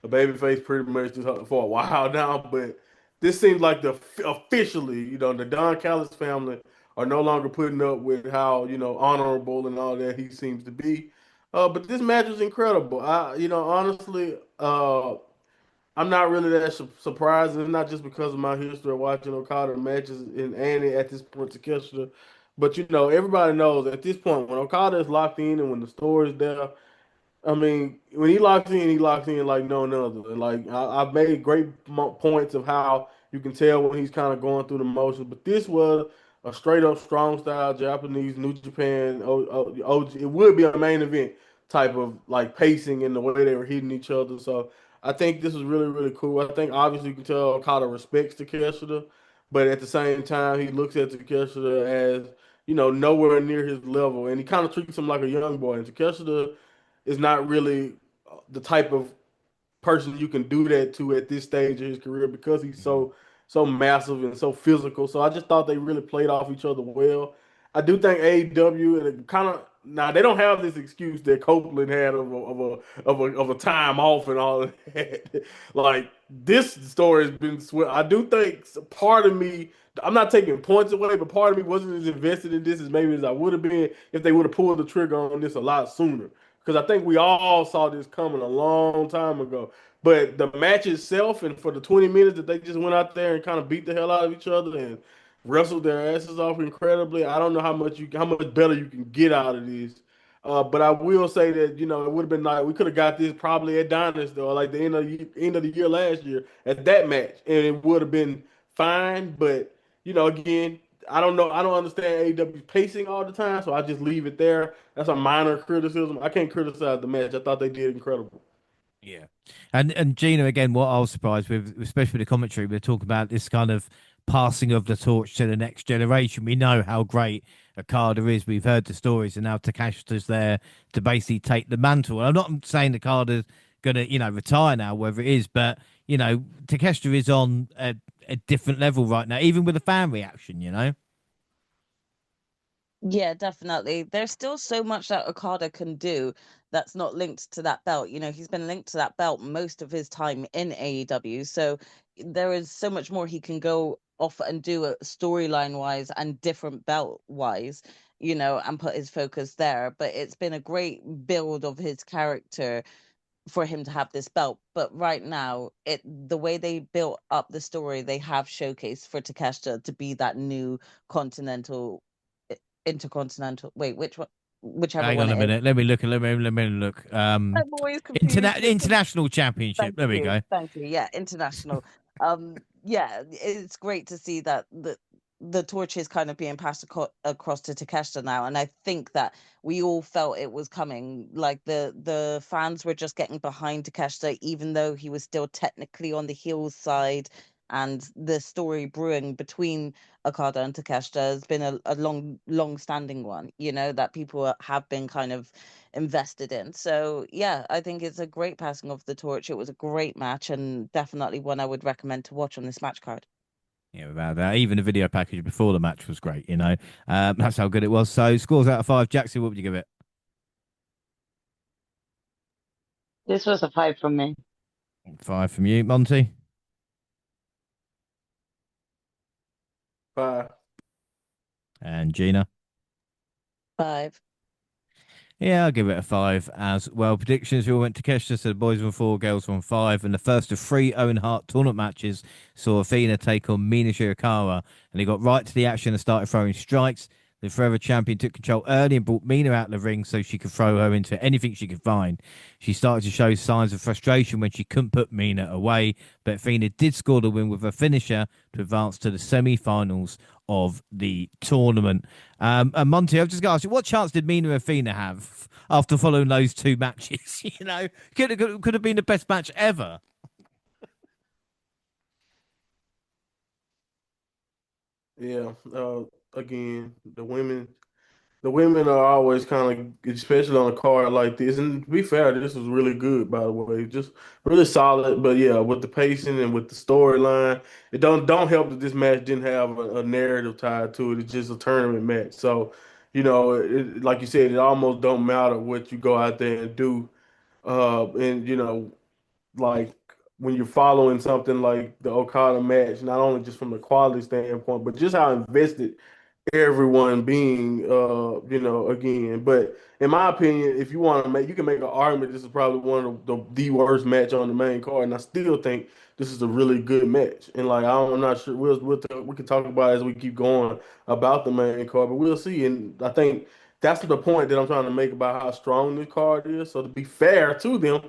a babyface pretty much just for a while now. But this seems like officially, the Don Callis family are no longer putting up with how honorable and all that he seems to be. But this match was incredible. Honestly, I'm not really that surprised. It's not just because of my history of watching Okada matches and Annie at this point to Takeshita. But everybody knows at this point when Okada is locked in and when the story is there, I mean, when he locks in like no other. Like I've made great points of how you can tell when he's kind of going through the motions. But this was a straight up strong style Japanese New Japan. It would be a main event type of like pacing and the way they were hitting each other. So I think this was really really cool. I think obviously you can tell Okada respects Takeshita, but at the same time he looks at Takeshita as nowhere near his level, and he kind of treats him like a young boy. And Takeshita is not really the type of person you can do that to at this stage of his career because he's so so massive and so physical. So I just thought they really played off each other well. I do think AEW and it kind of now they don't have this excuse that Copeland had of a time off and all of that. Like this story has been swept. I do think part of me, I'm not taking points away, but part of me wasn't as invested in this as maybe as I would have been if they would have pulled the trigger on this a lot sooner. Because I think we all saw this coming a long time ago. But the match itself, and for the 20 minutes that they just went out there and kind of beat the hell out of each other and wrestled their asses off incredibly, I don't know how much better you can get out of this. But I will say that it would have been like we could have got this probably at Dynasty or like the end of the year last year at that match, and it would have been fine. But again, I don't know. I don't understand AEW's pacing all the time, so I just leave it there. That's a minor criticism. I can't criticize the match. I thought they did incredible. Yeah. And Gina, again, what I was surprised with, especially the commentary, we're talking about this kind of passing of the torch to the next generation. We know how great Okada is. We've heard the stories, and now Takeshita's there to basically take the mantle. And I'm not saying Okada's gonna, retire now, whether it is, but Takeshita is on a different level right now, even with the fan reaction. Yeah, definitely. There's still so much that Okada can do that's not linked to that belt. He's been linked to that belt most of his time in AEW. So there is so much more he can go off and do storyline wise and different belt wise, and put his focus there. But it's been a great build of his character for him to have this belt. But right now, the way they built up the story, they have showcased for Takeshita to be that new continental intercontinental. Wait, which one? Whichever Hang one on a it is. minute. Let me look. Let me look. I'm always confused. International Championship. There we go. Thank you. Yeah, international. Yeah, it's great to see that the torch is kind of being passed across to Takeshita now, and I think that we all felt it was coming. Like the fans were just getting behind Takeshita, even though he was still technically on the heels side. And the story brewing between Okada and Takeshita has been a long standing one, that people have been kind of invested in. So yeah, I think it's a great passing of the torch. It was a great match and definitely one I would recommend to watch on this match card. Yeah, without that. Even the video package before the match was great. That's how good it was. So scores out of 5. Jaxie, what would you give it? This was a 5 from me. 5 from you, Monty. 5. And Gina. 5. Yeah, I'll give it a 5 as well. Predictions, we all went to Takeshita, so the boys won 4, girls won 5. And the first of 3 Owen Hart tournament matches saw Athena take on Mina Shirakawa, and he got right to the action and started throwing strikes. The Forever Champion took control early and brought Mina out of the ring so she could throw her into anything she could find. She started to show signs of frustration when she couldn't put Mina away, but Athena did score the win with a finisher to advance to the semi-finals of the tournament. And Monty, I've just got to ask you, what chance did Mina and Athena have after following those 2 matches? Could have been the best match ever. Yeah. Again, the women are always kind of, especially on a card like this. And to be fair, this was really good, by the way, just really solid. But yeah, with the pacing and with the storyline, it don't help that this match didn't have a narrative tied to it. It's just a tournament match, so like you said, it almost don't matter what you go out there and do. And like when you're following something like the Okada match, not only just from the quality standpoint, but just how invested everyone being, again. But in my opinion, if you want to make, you can make an argument. This is probably one of the worst match on the main card, and I still think this is a really good match. And like I'm not sure we can talk about it as we keep going about the main card, but we'll see. And I think that's the point that I'm trying to make about how strong this card is. So to be fair to them,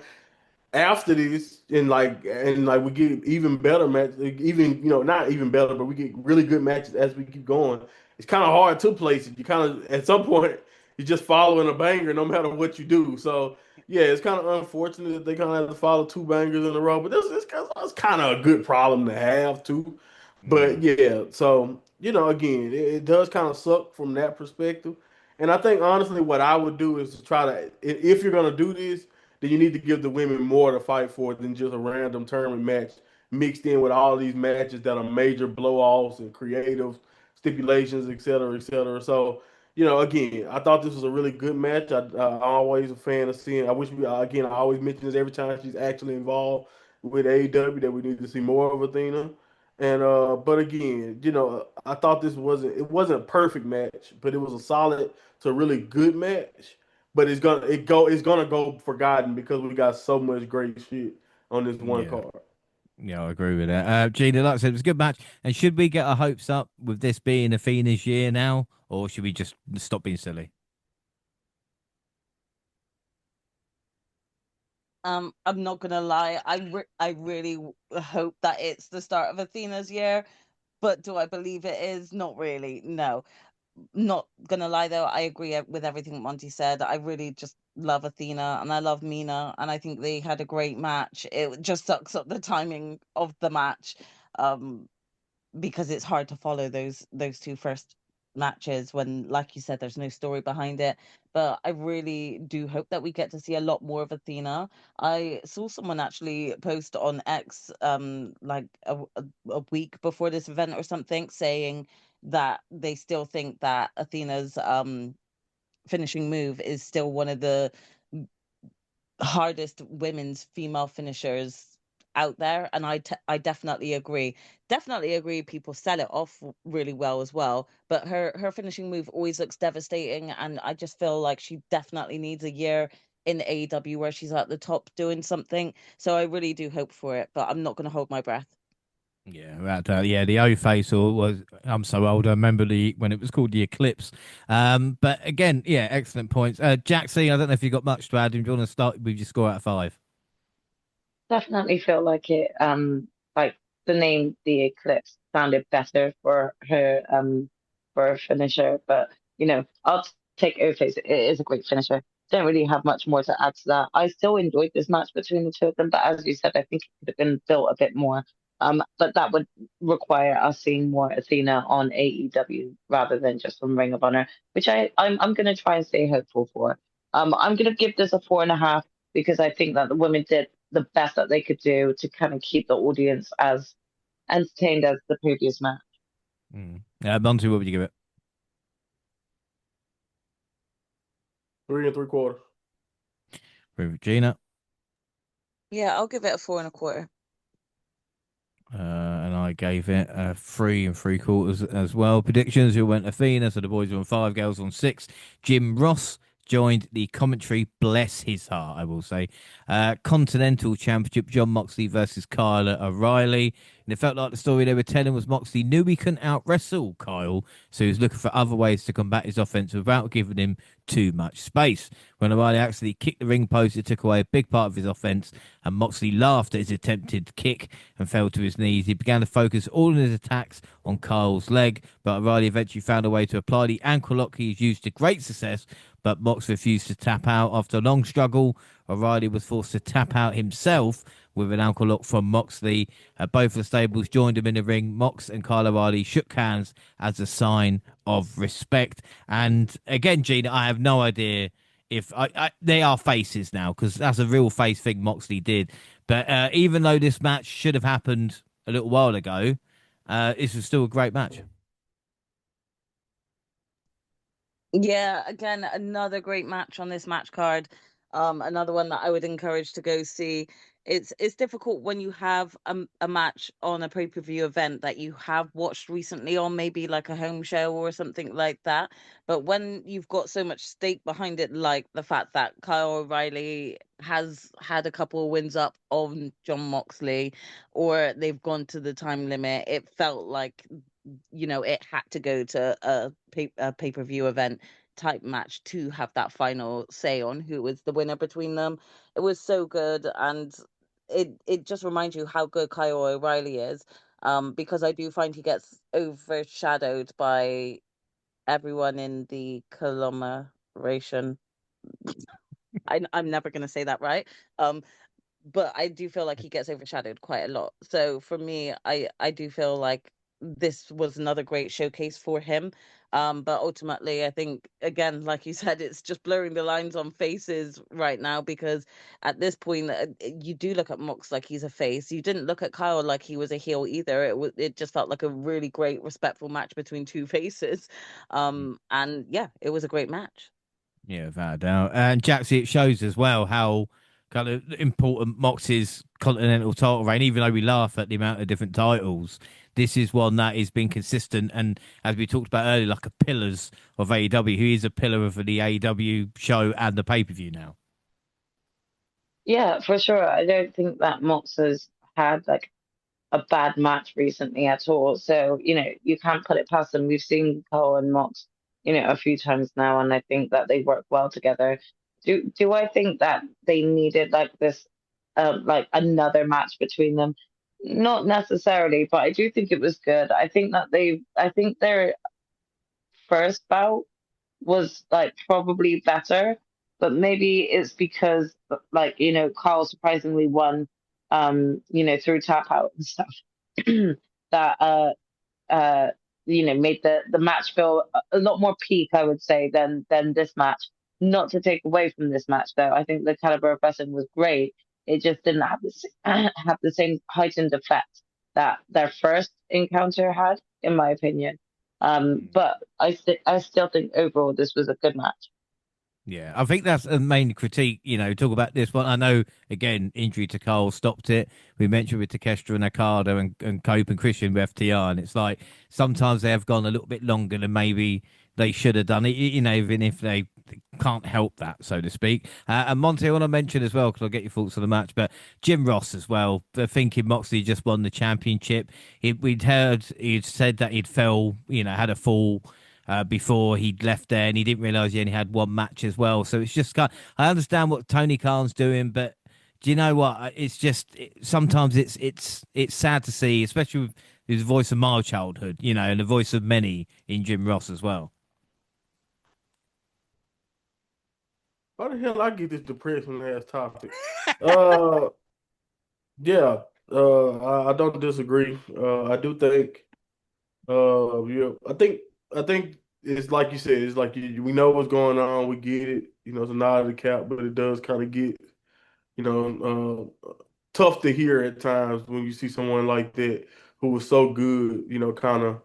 after this and like we get even better matches, even not even better, but we get really good matches as we keep going. It's kind of hard to place it. You kind of at some point you're just following a banger no matter what you do. So yeah, it's kind of unfortunate that they kind of have to follow 2 bangers in a row, but it's kind of a good problem to have too. But yeah, so again, it does kind of suck from that perspective. And I think honestly, what I would do is to try to, if you're gonna do this, then you need to give the women more to fight for than just a random tournament match mixed in with all these matches that are major blow-offs and creative stipulations, et cetera, et cetera. So, again, I thought this was a really good match. I'm always a fan of seeing. I wish again, I always mention this every time she's actually involved with AEW that we need to see more of Athena. And but again, I thought it wasn't a perfect match, but it was a solid to really good match. But it's gonna go forgotten because we got so much great shit on this one Yeah. card. Yeah, I agree with that. Gina, like I said, it was a good match. And should we get our hopes up with this being Athena's year now, or should we just stop being silly? I'm not gonna lie. I really hope that it's the start of Athena's year, but do I believe it is? Not really. No. Not gonna lie though, I agree with everything Monty said. I really just love Athena and I love Mina, and I think they had a great match. It just sucks up the timing of the match. Um, because it's hard to follow those two first matches when, like you said, there's no story behind it. But I really do hope that we get to see a lot more of Athena. I saw someone actually post on X like a week before this event or something, saying that they still think that Athena's finishing move is still one of the hardest women's female finishers out there, and I definitely agree. People sell it off really well as well, but her finishing move always looks devastating, and I just feel like she definitely needs a year in AEW where she's at the top doing something. So I really do hope for it, but I'm not going to hold my breath. Yeah, yeah, the O face was. I'm so old. I remember when it was called the Eclipse. But again, yeah, excellent points. Jaxie, I don't know if you got much to add. Do you want to start with your score out of 5? Definitely feel like it like the name The Eclipse sounded better for a finisher, but I'll take Ophase. It is a great finisher. Don't really have much more to add to that. I still enjoyed this match between the two of them, but as you said, I think it could have been built a bit more. But that would require us seeing more Athena on AEW rather than just on Ring of Honor, which I'm gonna try and stay hopeful for. I'm gonna give this a 4.5 because I think that the women did the best that they could do to kind of keep the audience as entertained as the previous match. Monty, what would you give it? 3 3/4. Regina. Yeah, I'll give it a 4.25. And I gave it 3 3/4 as well. Predictions: who went Athena? So the boys were on 5, girls on 6. Jim Ross joined the commentary. Bless his heart, I will say. Continental Championship: John Moxley versus Kyle O'Reilly. And it felt like the story they were telling was Moxley knew he couldn't out wrestle Kyle, so he was looking for other ways to combat his offense without giving him too much space. When O'Reilly actually kicked the ring post, it took away a big part of his offense, and Moxley laughed at his attempted kick and fell to his knees. He began to focus all of his attacks on Kyle's leg, but O'Reilly eventually found a way to apply the ankle lock he's used to great success, but Mox refused to tap out. After a long struggle, O'Reilly was forced to tap out himself with an ankle lock from Moxley. Both the stables joined him in the ring. Mox and Kyle O'Reilly shook hands as a sign of respect. And again, Gina, I have no idea if they are faces now, because that's a real face thing Moxley did. But even though this match should have happened a little while ago, this was still a great match. Yeah, again, another great match on this match card. Another one that I would encourage to go see. It's difficult when you have a match on a pay-per-view event that you have watched recently on maybe like a home show or something like that. But when you've got so much stake behind it, like the fact that Kyle O'Reilly has had a couple of wins up on John Moxley, or they've gone to the time limit, it felt like it had to go to a pay-per-view event type match to have that final say on who was the winner between them. It was so good, and it just reminds you how good Kyle O'Reilly is, because I do find he gets overshadowed by everyone in the conglomeration. I'm never going to say that right. But I do feel like he gets overshadowed quite a lot. So for me, I do feel like this was another great showcase for him. But ultimately, I think, again, like you said, it's just blurring the lines on faces right now, because at this point, you do look at Mox like he's a face. You didn't look at Kyle like he was a heel either. It just felt like a really great, respectful match between two faces. And yeah, it was a great match. Yeah, without a doubt. And Jaxie, it shows as well how kind of important Mox's continental title reign, even though we laugh at the amount of different titles, this is one that has been consistent. And as we talked about earlier, like a pillars of AEW, who is a pillar of the AEW show and the pay-per-view now. Yeah, for sure. I don't think that Mox has had like a bad match recently at all. So, you can't put it past them. We've seen Cole and Mox, a few times now, and I think that they work well together. Do I think that they needed like this like another match between them? Not necessarily, but I do think it was good. I think their first bout was like probably better, but maybe it's because like, Carl surprisingly won through tap out and stuff that uh made the match feel a lot more peak, I would say, than this match. Not to take away from this match though. I think the caliber of wrestling was great. It just didn't have have the same heightened effect that their first encounter had, in my opinion. But I still think overall this was a good match. Yeah, I think that's a main critique, talk about this one. I know, again, injury to Cole stopped it. We mentioned with Takeshita and Okada and Cope and Christian with FTR, and it's like sometimes they have gone a little bit longer than maybe they should have done it, even if they can't help that, so to speak. And Monty, I want to mention as well, because I'll get your thoughts on the match, but Jim Ross as well, thinking Moxley just won the championship. We'd heard, he'd said that he'd fell, had a fall before he'd left there, and he didn't realize he only had one match as well. So it's just I understand what Tony Khan's doing, but do you know what? It's just sometimes it's sad to see, especially with the voice of my childhood, and the voice of many in Jim Ross as well. Why the hell I get this depressing ass topic? Uh, yeah. I don't disagree. I do think. Yeah. I think it's like you said. It's like we know what's going on. We get it. It's a nod of the cap, but it does kind of get tough to hear at times when you see someone like that who was so good. Kind of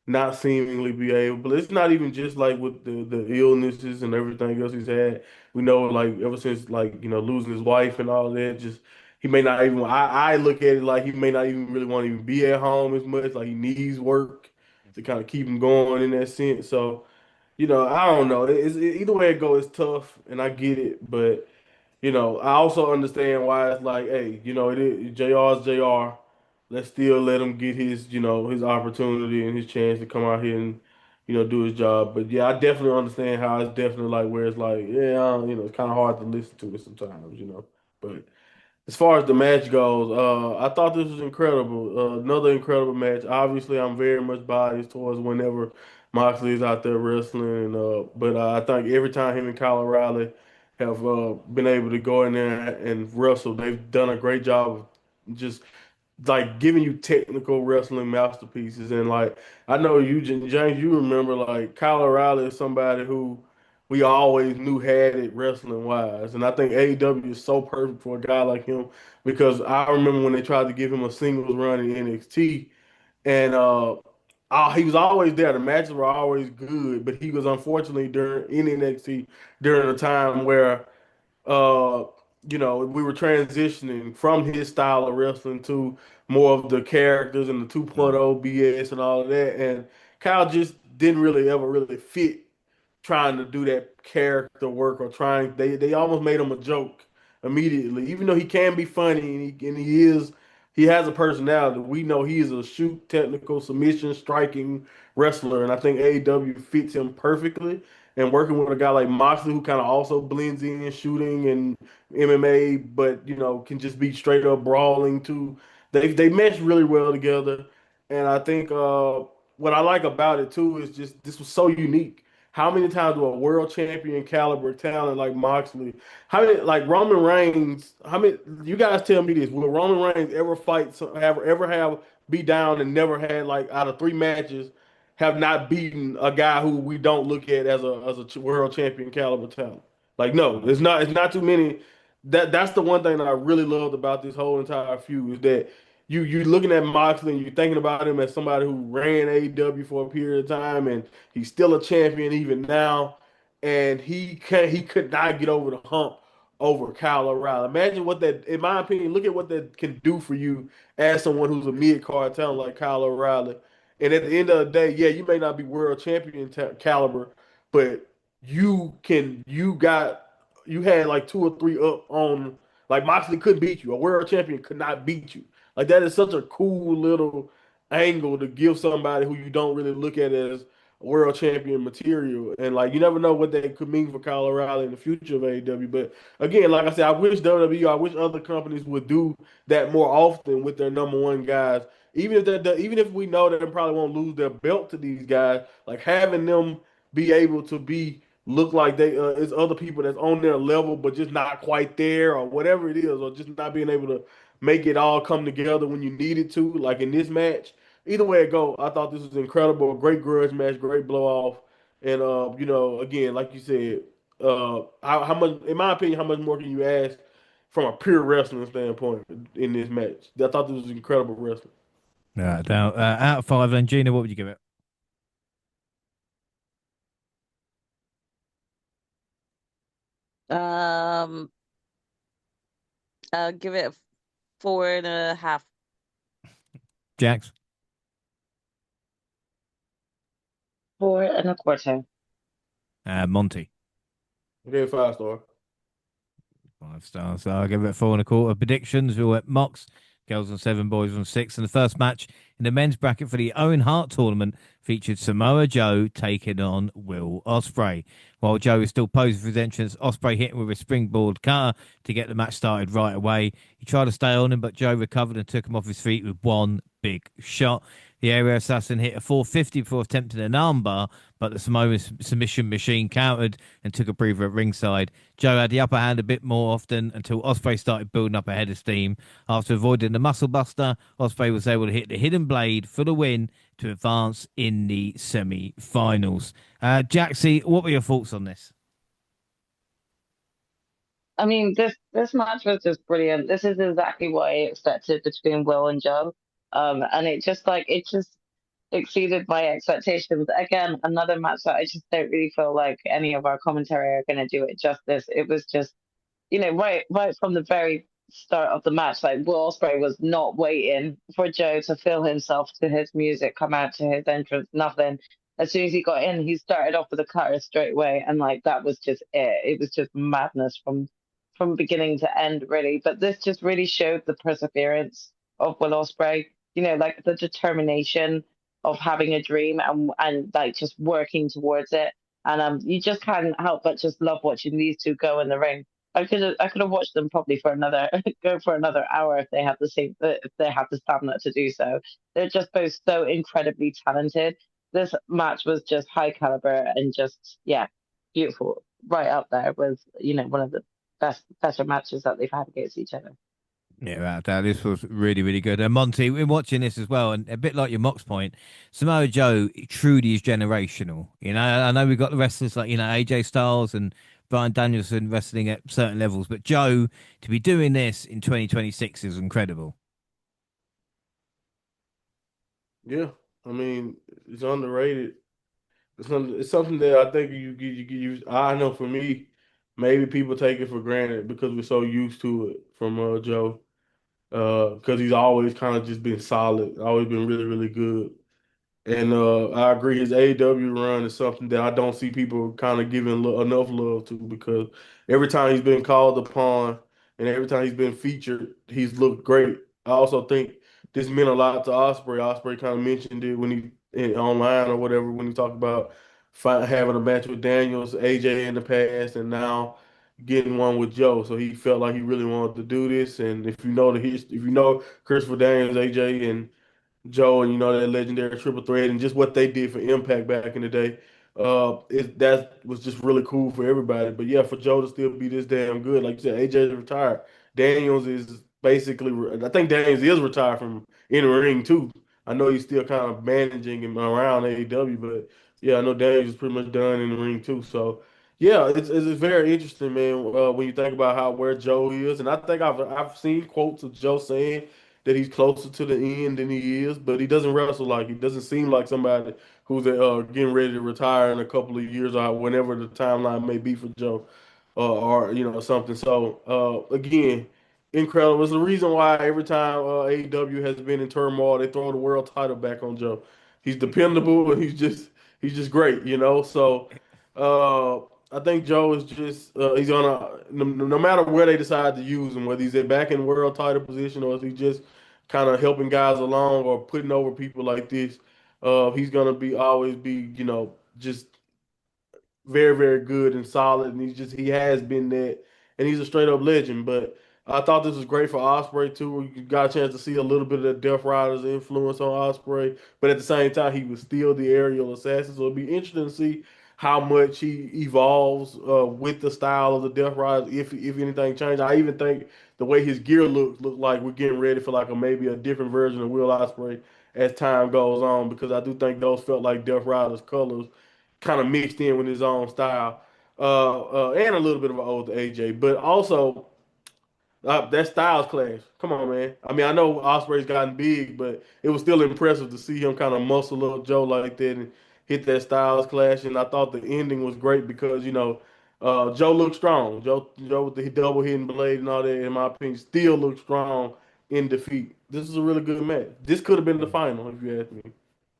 not seemingly be able. But it's not even just like with the illnesses and everything else he's had. We know like ever since like losing his wife and all that. Just he may not even. I look at it like he may not even really want to even be at home as much. Like he needs work to kind of keep him going in that sense. So I don't know. Either way it goes, it's tough, and I get it, but. I also understand why it's like, hey, it is JR's JR. Let's still let him get his opportunity and his chance to come out here and, do his job. But yeah, I definitely understand how it's definitely like where it's like, yeah, it's kind of hard to listen to it sometimes. But as far as the match goes, I thought this was incredible. Another incredible match. Obviously, I'm very much biased towards whenever Moxley is out there wrestling, but I think every time him and Kyle O'Reilly have been able to go in there and wrestle, they've done a great job of just like giving you technical wrestling masterpieces. And like I know you, James, you remember like Kyle O'Reilly is somebody who we always knew had it wrestling wise. And I think AEW is so perfect for a guy like him because I remember when they tried to give him a singles run in NXT and he was always there. The matches were always good, but he was unfortunately during in NXT during a time where uh, we were transitioning from his style of wrestling to more of the characters and the 2.0 BS and all of that. And Kyle just didn't really ever really fit trying to do that character work or trying they almost made him a joke immediately. Even though he can be funny he has a personality. We know he is a shoot technical submission striking wrestler, and I think AEW fits him perfectly. And working with a guy like Moxley, who kind of also blends in shooting and MMA, but can just be straight up brawling too. They mesh really well together, and I think what I like about it too is just this was so unique. How many times do a world champion caliber talent like Moxley, how many like Roman Reigns, how many you guys tell me this, will Roman Reigns ever fight ever have be down and never had like out of 3 matches have not beaten a guy who we don't look at as a world champion caliber talent. Like no, it's not too many. That's the one thing that I really loved about this whole entire feud is that you're looking at Moxley and you're thinking about him as somebody who ran AEW for a period of time and he's still a champion even now, and he could not get over the hump over Kyle O'Reilly. Imagine what that, in my opinion, look at what that can do for you as someone who's a mid card talent like Kyle O'Reilly. And at the end of the day, yeah, you may not be world champion caliber, but you had like 2 or 3 up on, like Moxley couldn't beat you. A world champion could not beat you. Like that is such a cool little angle to give somebody who you don't really look at as world champion material. And like you never know what that could mean for Kyle O'Reilly in the future of AEW. But again, like I said, I wish WWE, I wish other companies would do that more often with their number one guys. Even if we know that they probably won't lose their belt to these guys, like having them be able to be look like they it's other people that's on their level but just not quite there or whatever it is, or just not being able to make it all come together when you need it to, like in this match. Either way it go, I thought this was incredible, great grudge match, great blow off, and again, like you said, how much, in my opinion, how much more can you ask from a pure wrestling standpoint in this match? I thought this was incredible wrestling. Now, out of 5, then Gina, what would you give it? Um, give it 4.5. Jax? 4.25. Monty? Okay, 5 star. 5 stars. So I'll give it 4.25. Predictions. We'll at Mox. Girls on 7, boys on 6. And the first match in the men's bracket for the Owen Hart tournament featured Samoa Joe taking on Will Ospreay. While Joe is still posing for his entrance, Ospreay hit him with a springboard cutter to get the match started right away. He tried to stay on him, but Joe recovered and took him off his feet with one big shot. The area assassin hit a 450 before attempting an armbar, but the Samoan submission machine countered and took a breather at ringside. Joe had the upper hand a bit more often until Ospreay started building up a head of steam. After avoiding the muscle buster, Ospreay was able to hit the hidden blade for the win to advance in the semi-finals. Jaxie, what were your thoughts on this? I mean, this match was just brilliant. This is exactly what I expected between Will and Joe. And it just exceeded my expectations. Again, another match that I just don't really feel like any of our commentary are going to do it justice. It was just, right from the very start of the match, like Will Ospreay was not waiting for Joe to feel himself to his music, come out to his entrance, nothing. As soon as he got in, he started off with a cutter straight away, and like that was just it. It was just madness from beginning to end, really. But this just really showed the perseverance of Will Ospreay. Like the determination of having a dream and like just working towards it. And you just can't help but just love watching these two go in the ring. I could have watched them probably for another go for another hour if they have the stamina to do so. They're just both so incredibly talented. This match was just high caliber and just, yeah, beautiful, right up there with one of the better matches that they've had against each other. Yeah, this was really, really good. And Monty, we're watching this as well, and a bit like your Mox point, Samoa Joe truly is generational. I know we've got the wrestlers like AJ Styles and Bryan Danielson wrestling at certain levels, but Joe to be doing this in 2026 is incredible. Yeah, I mean, it's underrated. It's something that I think I know for me, maybe people take it for granted because we're so used to it from Joe. Because he's always kind of just been solid, always been really, really good. And I agree, his AEW run is something that I don't see people kind of giving enough love to because every time he's been called upon and every time he's been featured, he's looked great. I also think this meant a lot to Osprey. Osprey kind of mentioned it when online or whatever when he talked about having a match with Daniels, AJ in the past, and now getting one with Joe. So he felt like he really wanted to do this. And if you know if you know Christopher Daniels, AJ, and Joe, and you know that legendary triple threat and just what they did for Impact back in the day. That was just really cool for everybody. But yeah, for Joe to still be this damn good, like you said, AJ is retired. Daniels is basically, I think Daniels is retired from in the ring too. I know he's still kind of managing him around AEW, but yeah, I know Daniels is pretty much done in the ring too. So yeah, it's very interesting, man. When you think about how where Joe is, and I think I've seen quotes of Joe saying that he's closer to the end than he is, but he doesn't wrestle like he doesn't seem like somebody who's getting ready to retire in a couple of years or whenever the timeline may be for Joe, or something. So again, incredible. It's the reason why every time AEW has been in turmoil, they throw the world title back on Joe. He's dependable and he's just great, So uh, I think Joe is just he's gonna no matter where they decide to use him, whether he's back in world title position or if he's just kind of helping guys along or putting over people like this, he's gonna be always be just very, very good and solid, and he has been that, and he's a straight up legend. But I thought this was great for Osprey too. You got a chance to see a little bit of the Death Riders' influence on Osprey, but at the same time, he was still the aerial assassin. So it'd be interesting to see how much he evolves with the style of the Death Riders, if anything changed. I even think the way his gear look like we're getting ready for like maybe a different version of Will Osprey as time goes on, because I do think those felt like Death Riders colors kind of mixed in with his own style, and a little bit of an ode to AJ, but also that Styles clash. Come on, man. I mean, I know Osprey's gotten big, but it was still impressive to see him kind of muscle up Joe like that and hit that Styles clash. And I thought the ending was great because Joe looked strong. Joe with the double hidden blade and all that, in my opinion, still looked strong in defeat. This is a really good match. This could have been the final if you ask me.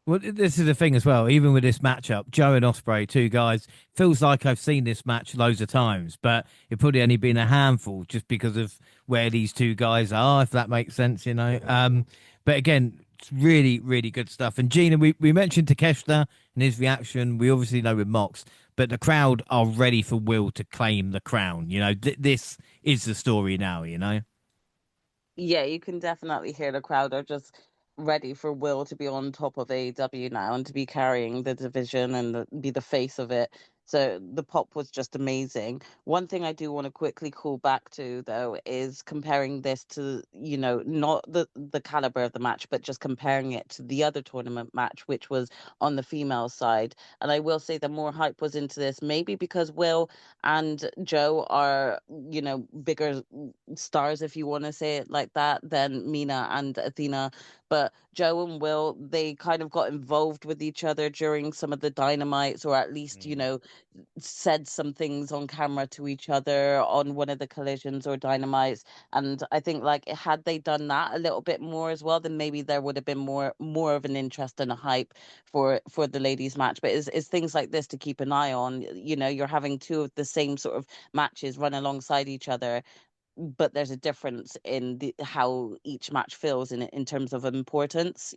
Well, this is the thing as well. Even with this matchup, Joe and Osprey, two guys, feels like I've seen this match loads of times, but it probably only been a handful just because of where these two guys are, if that makes sense. But again, it's really, really good stuff. And Gina, we mentioned Takeshita and his reaction. We obviously know with Mox, but the crowd are ready for Will to claim the crown. This is the story now. Yeah, you can definitely hear the crowd are just ready for Will to be on top of AEW now and to be carrying the division and be the face of it. So the pop was just amazing. One thing I do want to quickly call back to though is comparing this to, not the caliber of the match, but just comparing it to the other tournament match, which was on the female side. And I will say that more hype was into this, maybe because Will and Joe are, bigger stars, if you want to say it like that, than Mina and Athena. But Joe and Will, they kind of got involved with each other during some of the dynamites, or at least, said some things on camera to each other on one of the collisions or dynamites. And I think like had they done that a little bit more as well, then maybe there would have been more of an interest and a hype for the ladies match. But it's things like this to keep an eye on. You're having two of the same sort of matches run alongside each other, but there's a difference in how each match feels in terms of importance.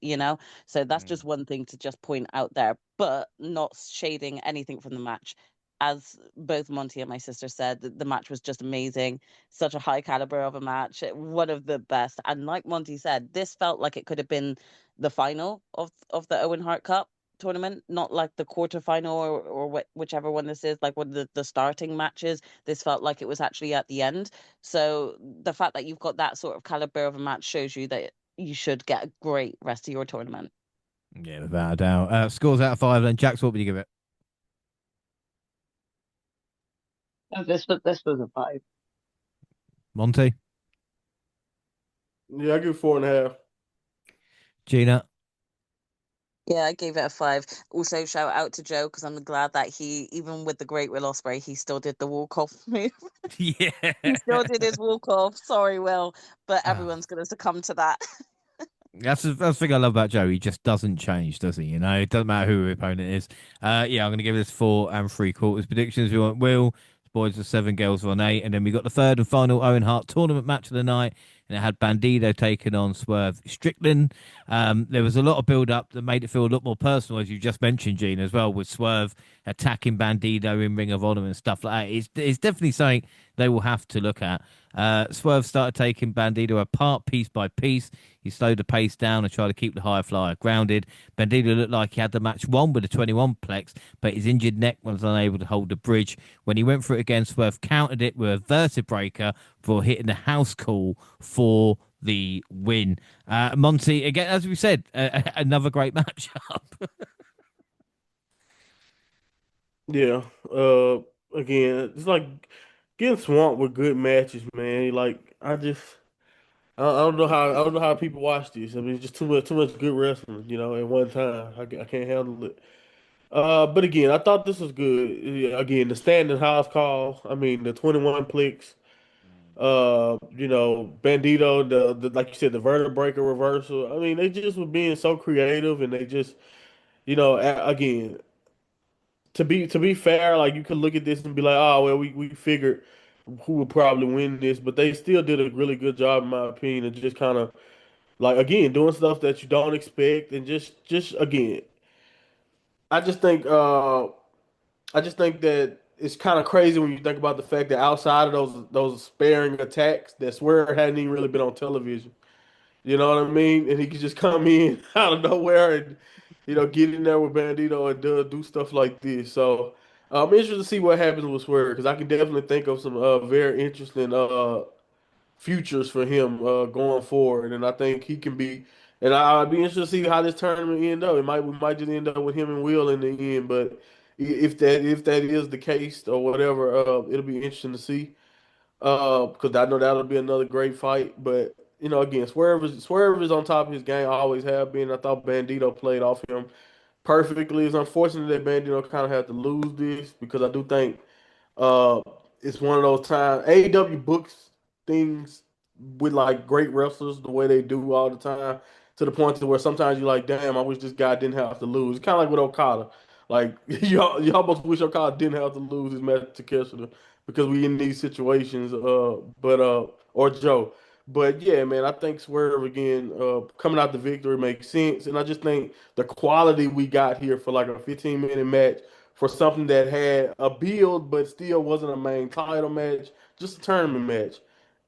So that's just one thing to just point out there, but not shading anything from the match. As both Monty and my sister said, the match was just amazing. Such a high caliber of a match, one of the best. And like Monty said, this felt like it could have been the final of the Owen Hart Cup tournament, not like the quarterfinal or whichever one this is, like one of the starting matches. This felt like it was actually at the end. So the fact that you've got that sort of caliber of a match shows you that you should get a great rest of your tournament. Yeah, without a doubt. Scores out of 5 then. Jax, what would you give it? This was a five. Monty? Yeah, I give 4.5. Gina? Yeah, I gave it a 5. Also, shout out to Joe because I'm glad that he, even with the great Will Ospreay, he still did the walk off move. Yeah. He still did his walk off. Sorry, Will, but everyone's going to succumb to that. That's the thing I love about Joe. He just doesn't change, does he? It doesn't matter who the opponent is. Yeah, I'm going to give this 4 3/4 predictions. We want Will. Boys are 7, girls are on 8. And then we got the third and final Owen Hart tournament match of the night. And it had Bandido taking on Swerve Strickland. There was a lot of build-up that made it feel a lot more personal, as you just mentioned, Gene, as well, with Swerve attacking Bandido in Ring of Honor and stuff like that. It's definitely something they will have to look at. Swerve started taking Bandito apart piece by piece. He slowed the pace down and tried to keep the high flyer grounded. Bandito looked like he had the match won with a 21 plex, but his injured neck was unable to hold the bridge. When he went for it again, Swerve countered it with a vertebraker for hitting the house call for the win. Monty, again, as we said, another great matchup. Yeah. Again, it's like getting swamped with good matches, man. Like I don't know how people watch this. I mean, it's just too much good wrestling, at one time. I can't handle it. But again, I thought this was good. Yeah, again, the standing house call. I mean, the 21 plex. Bandito, the like you said, the vertebrae reversal. I mean, they just were being so creative, and they just, again, to be fair, like you could look at this and be like, oh well, we figured who would probably win this, but they still did a really good job, in my opinion, of just kind of like again doing stuff that you don't expect, and just again, I just think uh I just think that it's kind of crazy when you think about the fact that outside of those sparing attacks, that Swerve hadn't even really been on television. You know what I mean? And he could just come in out of nowhere and get in there with Bandito and do stuff like this. So I'm interested to see what happens with Swerve, because I can definitely think of some very interesting futures for him going forward, and I think he can be. And I'd be interested to see how this tournament end up. We might just end up with him and Will in the end, but if that is the case or whatever, it'll be interesting to see. Because I know that'll be another great fight. But again, Swerve is on top of his game. Always have been. I thought Bandito played off him perfectly. It's unfortunate that Bandito kind of had to lose this, because I do think uh, it's one of those times. AEW books things with like great wrestlers the way they do all the time, to the point to where sometimes you're like, damn, I wish this guy didn't have to lose. Kind of like with Okada. Like you almost wish Okada didn't have to lose his match to Kessler, because we in these situations. Or Joe. But yeah, man, I think Swerve again coming out the victory makes sense, and I just think the quality we got here for like a 15-minute match, for something that had a build but still wasn't a main title match, just a tournament match.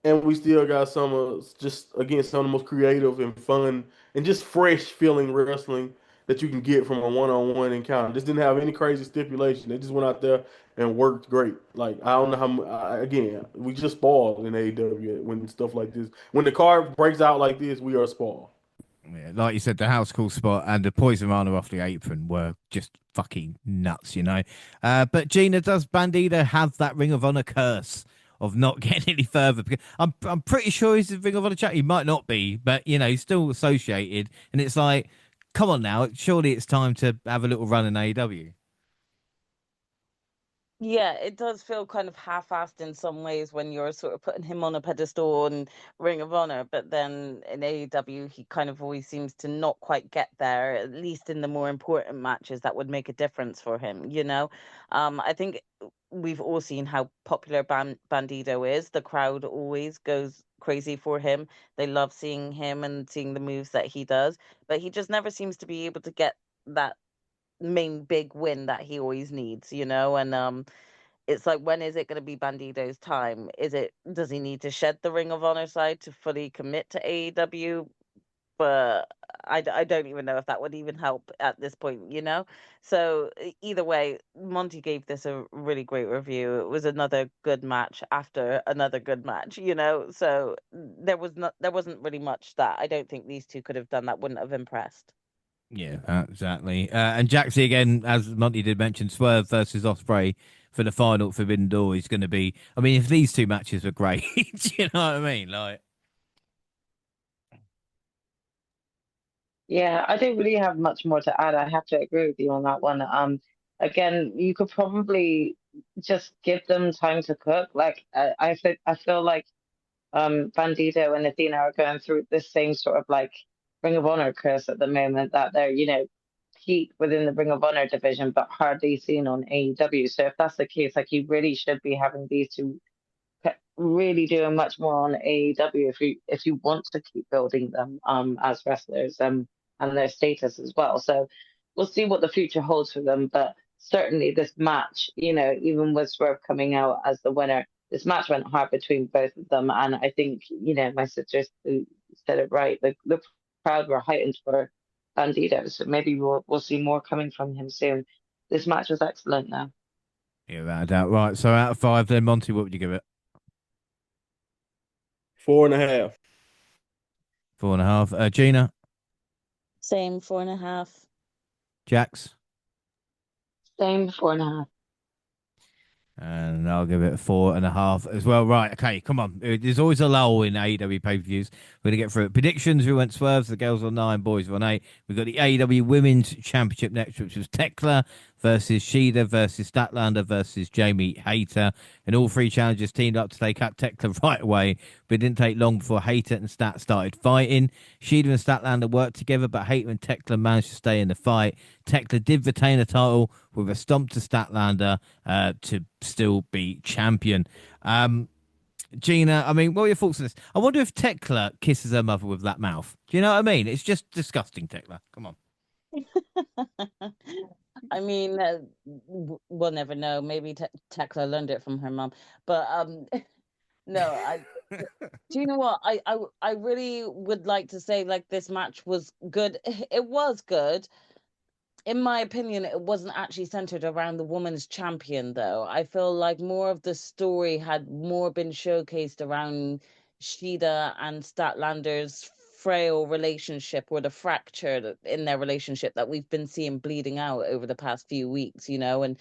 And we still got some just again some of the most creative and fun and just fresh feeling wrestling that you can get from a one-on-one encounter. This didn't have any crazy stipulation. They just went out there and worked great. Like I don't know again, we just spoiled in AEW when stuff like this. When the card breaks out like this, we are spoiled. Yeah, like you said, the house call spot and the poison runner off the apron were just fucking nuts. But Gina, does Bandito have that Ring of Honor curse of not getting any further? Because I'm pretty sure he's a Ring of Honor champ. He might not be, but he's still associated. And it's like, come on now, surely it's time to have a little run in AEW. Yeah, it does feel kind of half-assed in some ways when you're sort of putting him on a pedestal and Ring of Honor, but then in AEW he kind of always seems to not quite get there, at least in the more important matches that would make a difference for him. I think we've all seen how popular Bandito is. The crowd always goes crazy for him. They love seeing him and seeing the moves that he does, but he just never seems to be able to get that main big win that he always needs. And it's like, when is it going to be Bandito's time? Does he need to shed the Ring of Honor side to fully commit to AEW? But I don't even know if that would even help at this point. So either way, Monty gave this a really great review. It was another good match after another good match. So there wasn't really much that I don't think these two could have done that wouldn't have impressed. Yeah, exactly. And Jaxie, again, as Monty did mention, Swerve versus Osprey for the final Forbidden Door is going to be. I mean, if these two matches are great, you know what I mean? Like, Yeah, I don't really have much more to add. I have to agree with you on that one. Again, you could probably just give them time to cook. Like I feel like Bandito and Athena are going through the same sort of like Ring of Honor curse at the moment, that they're, peak within the Ring of Honor division, but hardly seen on AEW. So if that's the case, like you really should be having these two really doing much more on AEW if you want to keep building them as wrestlers and their status as well. So we'll see what the future holds for them, but certainly this match, even with Swerve coming out as the winner, this match went hard between both of them, and I think my sister said it right. The crowd were heightened for Bandito, so maybe we'll see more coming from him soon. This match was excellent now. Yeah, without a doubt. Right, so out of 5, then Monty, what would you give it? 4.5. 4.5. Gina, Same 4.5. Jax, Same 4.5. and I'll give it a 4.5 as well. Right, okay, come on. There's always a lull in AEW pay-per-views. We're going to get through it. Predictions, we went swerves. The girls on 9, boys on 8. We've got the AEW Women's Championship next, which was Tekla versus Shida versus Statlander versus Jamie Hayter. And all 3 challengers teamed up to take out Tekla right away, but it didn't take long before Hayter and Stat started fighting. Shida and Statlander worked together, but Hayter and Tekla managed to stay in the fight. Tekla did retain the title with a stomp to Statlander to still be champion. Gina, I mean, what are your thoughts on this? I wonder if Tekla kisses her mother with that mouth. Do you know what I mean? It's just disgusting, Tekla. Come on. I mean, we'll never know. Maybe Tekla learned it from her mom, but no. Do you know what? I really would like to say like this match was good. It was good. In my opinion, it wasn't actually centered around the woman's champion, though. I feel like more of the story had more been showcased around Shida and Statlander's frail relationship, or the fracture in their relationship that we've been seeing bleeding out over the past few weeks, and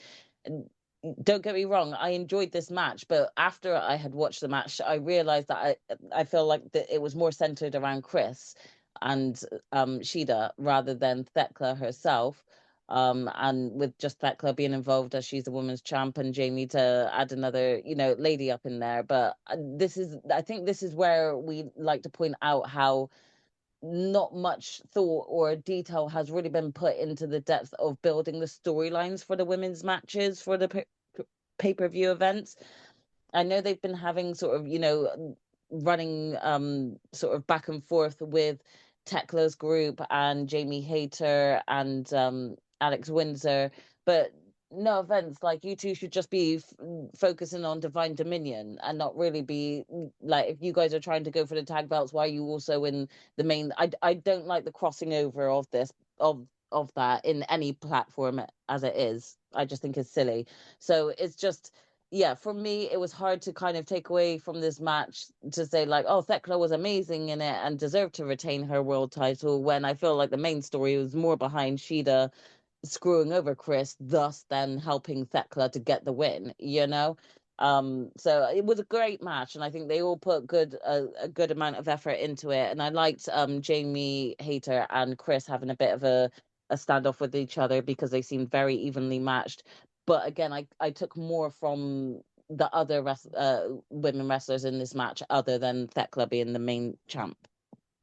don't get me wrong, I enjoyed this match, but after I had watched the match, I realized that I feel like that it was more centered around Chris and Shida rather than Thekla herself. And with just Thekla being involved as she's the women's champ, and Jamie to add another, lady up in there. But I think this is where we like to point out how not much thought or detail has really been put into the depth of building the storylines for the women's matches for the pay-per-view events. I know they've been having sort of, running sort of back and forth with Tekla's group and Jamie Hayter and Alex Windsor, but no offense, like you two should just be focusing on Divine Dominion and not really be like, if you guys are trying to go for the tag belts, why are you also in the main? I don't like the crossing over of this of that in any platform as it is. I just think it's silly. So it's just, yeah, for me, it was hard to kind of take away from this match to say like, oh, Thekla was amazing in it and deserved to retain her world title, when I feel like the main story was more behind Shida screwing over Chris, thus then helping Thekla to get the win. So it was a great match, and I think they all put a good amount of effort into it. And I liked Jamie Hayter and Chris having a bit of a standoff with each other because they seemed very evenly matched. But again, I took more from the other women wrestlers in this match other than Thekla being the main champ.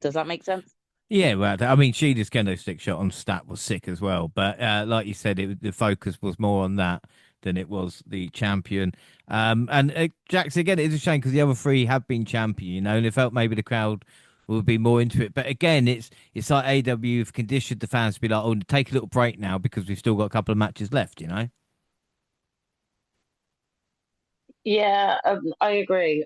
Does that make sense? Yeah, well, I mean, Shida's kendo stick shot on Stat was sick as well. But like you said, the focus was more on that than it was the champion. And Jaxie, again, it's a shame because the other 3 have been champion, and it felt maybe the crowd would be more into it. But again, it's like AEW have conditioned the fans to be like, oh, take a little break now because we've still got a couple of matches left. Yeah, I agree.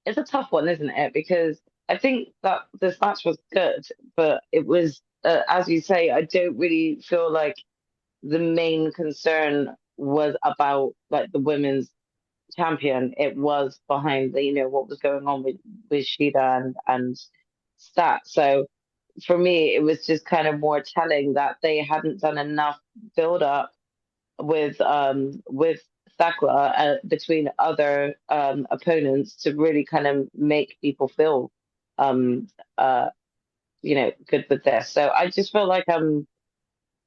It's a tough one, isn't it? Because I think that this match was good, but it was, as you say, I don't really feel like the main concern was about like the women's champion. It was behind what was going on with Shida and Stat. So for me, it was just kind of more telling that they hadn't done enough build up with Thakla between other opponents to really kind of make people feel um uh good with this. So I just feel like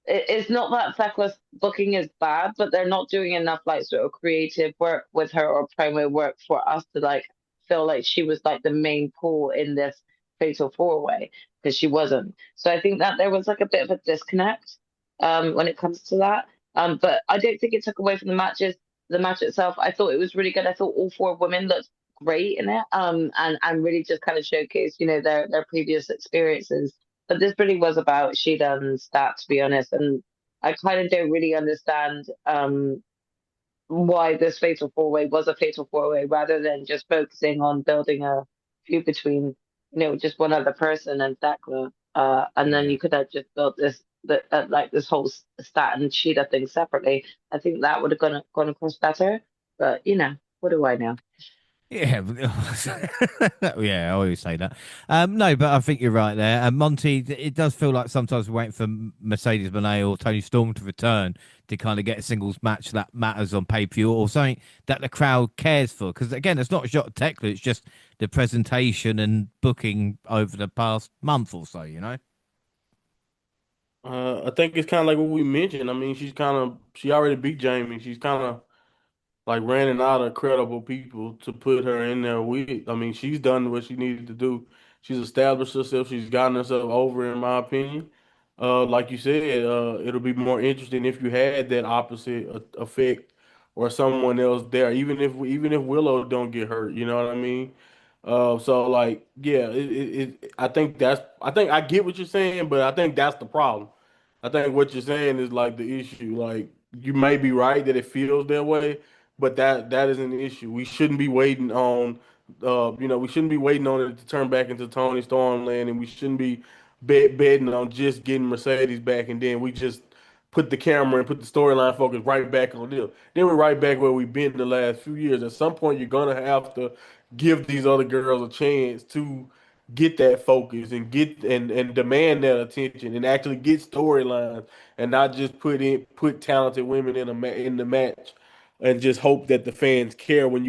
it's not that Thekla's booking is bad, but they're not doing enough like sort of creative work with her or promo work for us to like feel like she was like the main pull in this fatal 4-way, because she wasn't. So I think that there was like a bit of a disconnect when it comes to that. But I don't think it took away from the matches. The match itself, I thought it was really good. I thought all 4 women looked great in it. And really just kind of showcased, their previous experiences. But this really was about Shida and Stat, to be honest. And I kind of don't really understand why this fatal four way was a fatal four way rather than just focusing on building a feud between, just one other person and Thekla. And then Yeah. you could have just built like this whole stat and Cheetah thing separately. I think that would have gone across better. But what do I know? Yeah, yeah, I always say that. No, but I think you're right there. And Monty, it does feel like sometimes we're waiting for Mercedes Moné or Tony Storm to return to kind of get a singles match that matters on pay-per-view or something that the crowd cares for. Because again, it's not a shot at Tekla, it's just the presentation and booking over the past month or so, you know? I think it's kind of like what we mentioned. I mean, she already beat Jamie. She's kind of like running out of credible people to put her in there with. I mean, she's done what she needed to do. She's established herself. She's gotten herself over, in my opinion. Like you said, it'll be more interesting if you had that opposite effect or someone else there, even if Willow don't get hurt. You know what I mean? So like, yeah, I think I get what you're saying, but I think that's the problem. I think what you're saying is like the issue. Like you may be right that it feels that way, but that is an issue. We shouldn't be waiting on, we shouldn't be waiting on it to turn back into Tony Storm land, and we shouldn't be betting on just getting Mercedes back, and then we just put the camera and put the storyline focus right back on them. Then we're right back where we've been the last few years. At some point, you're gonna have to give these other girls a chance to get that focus and get and demand that attention and actually get storylines and not just put talented women in the match and just hope that the fans care when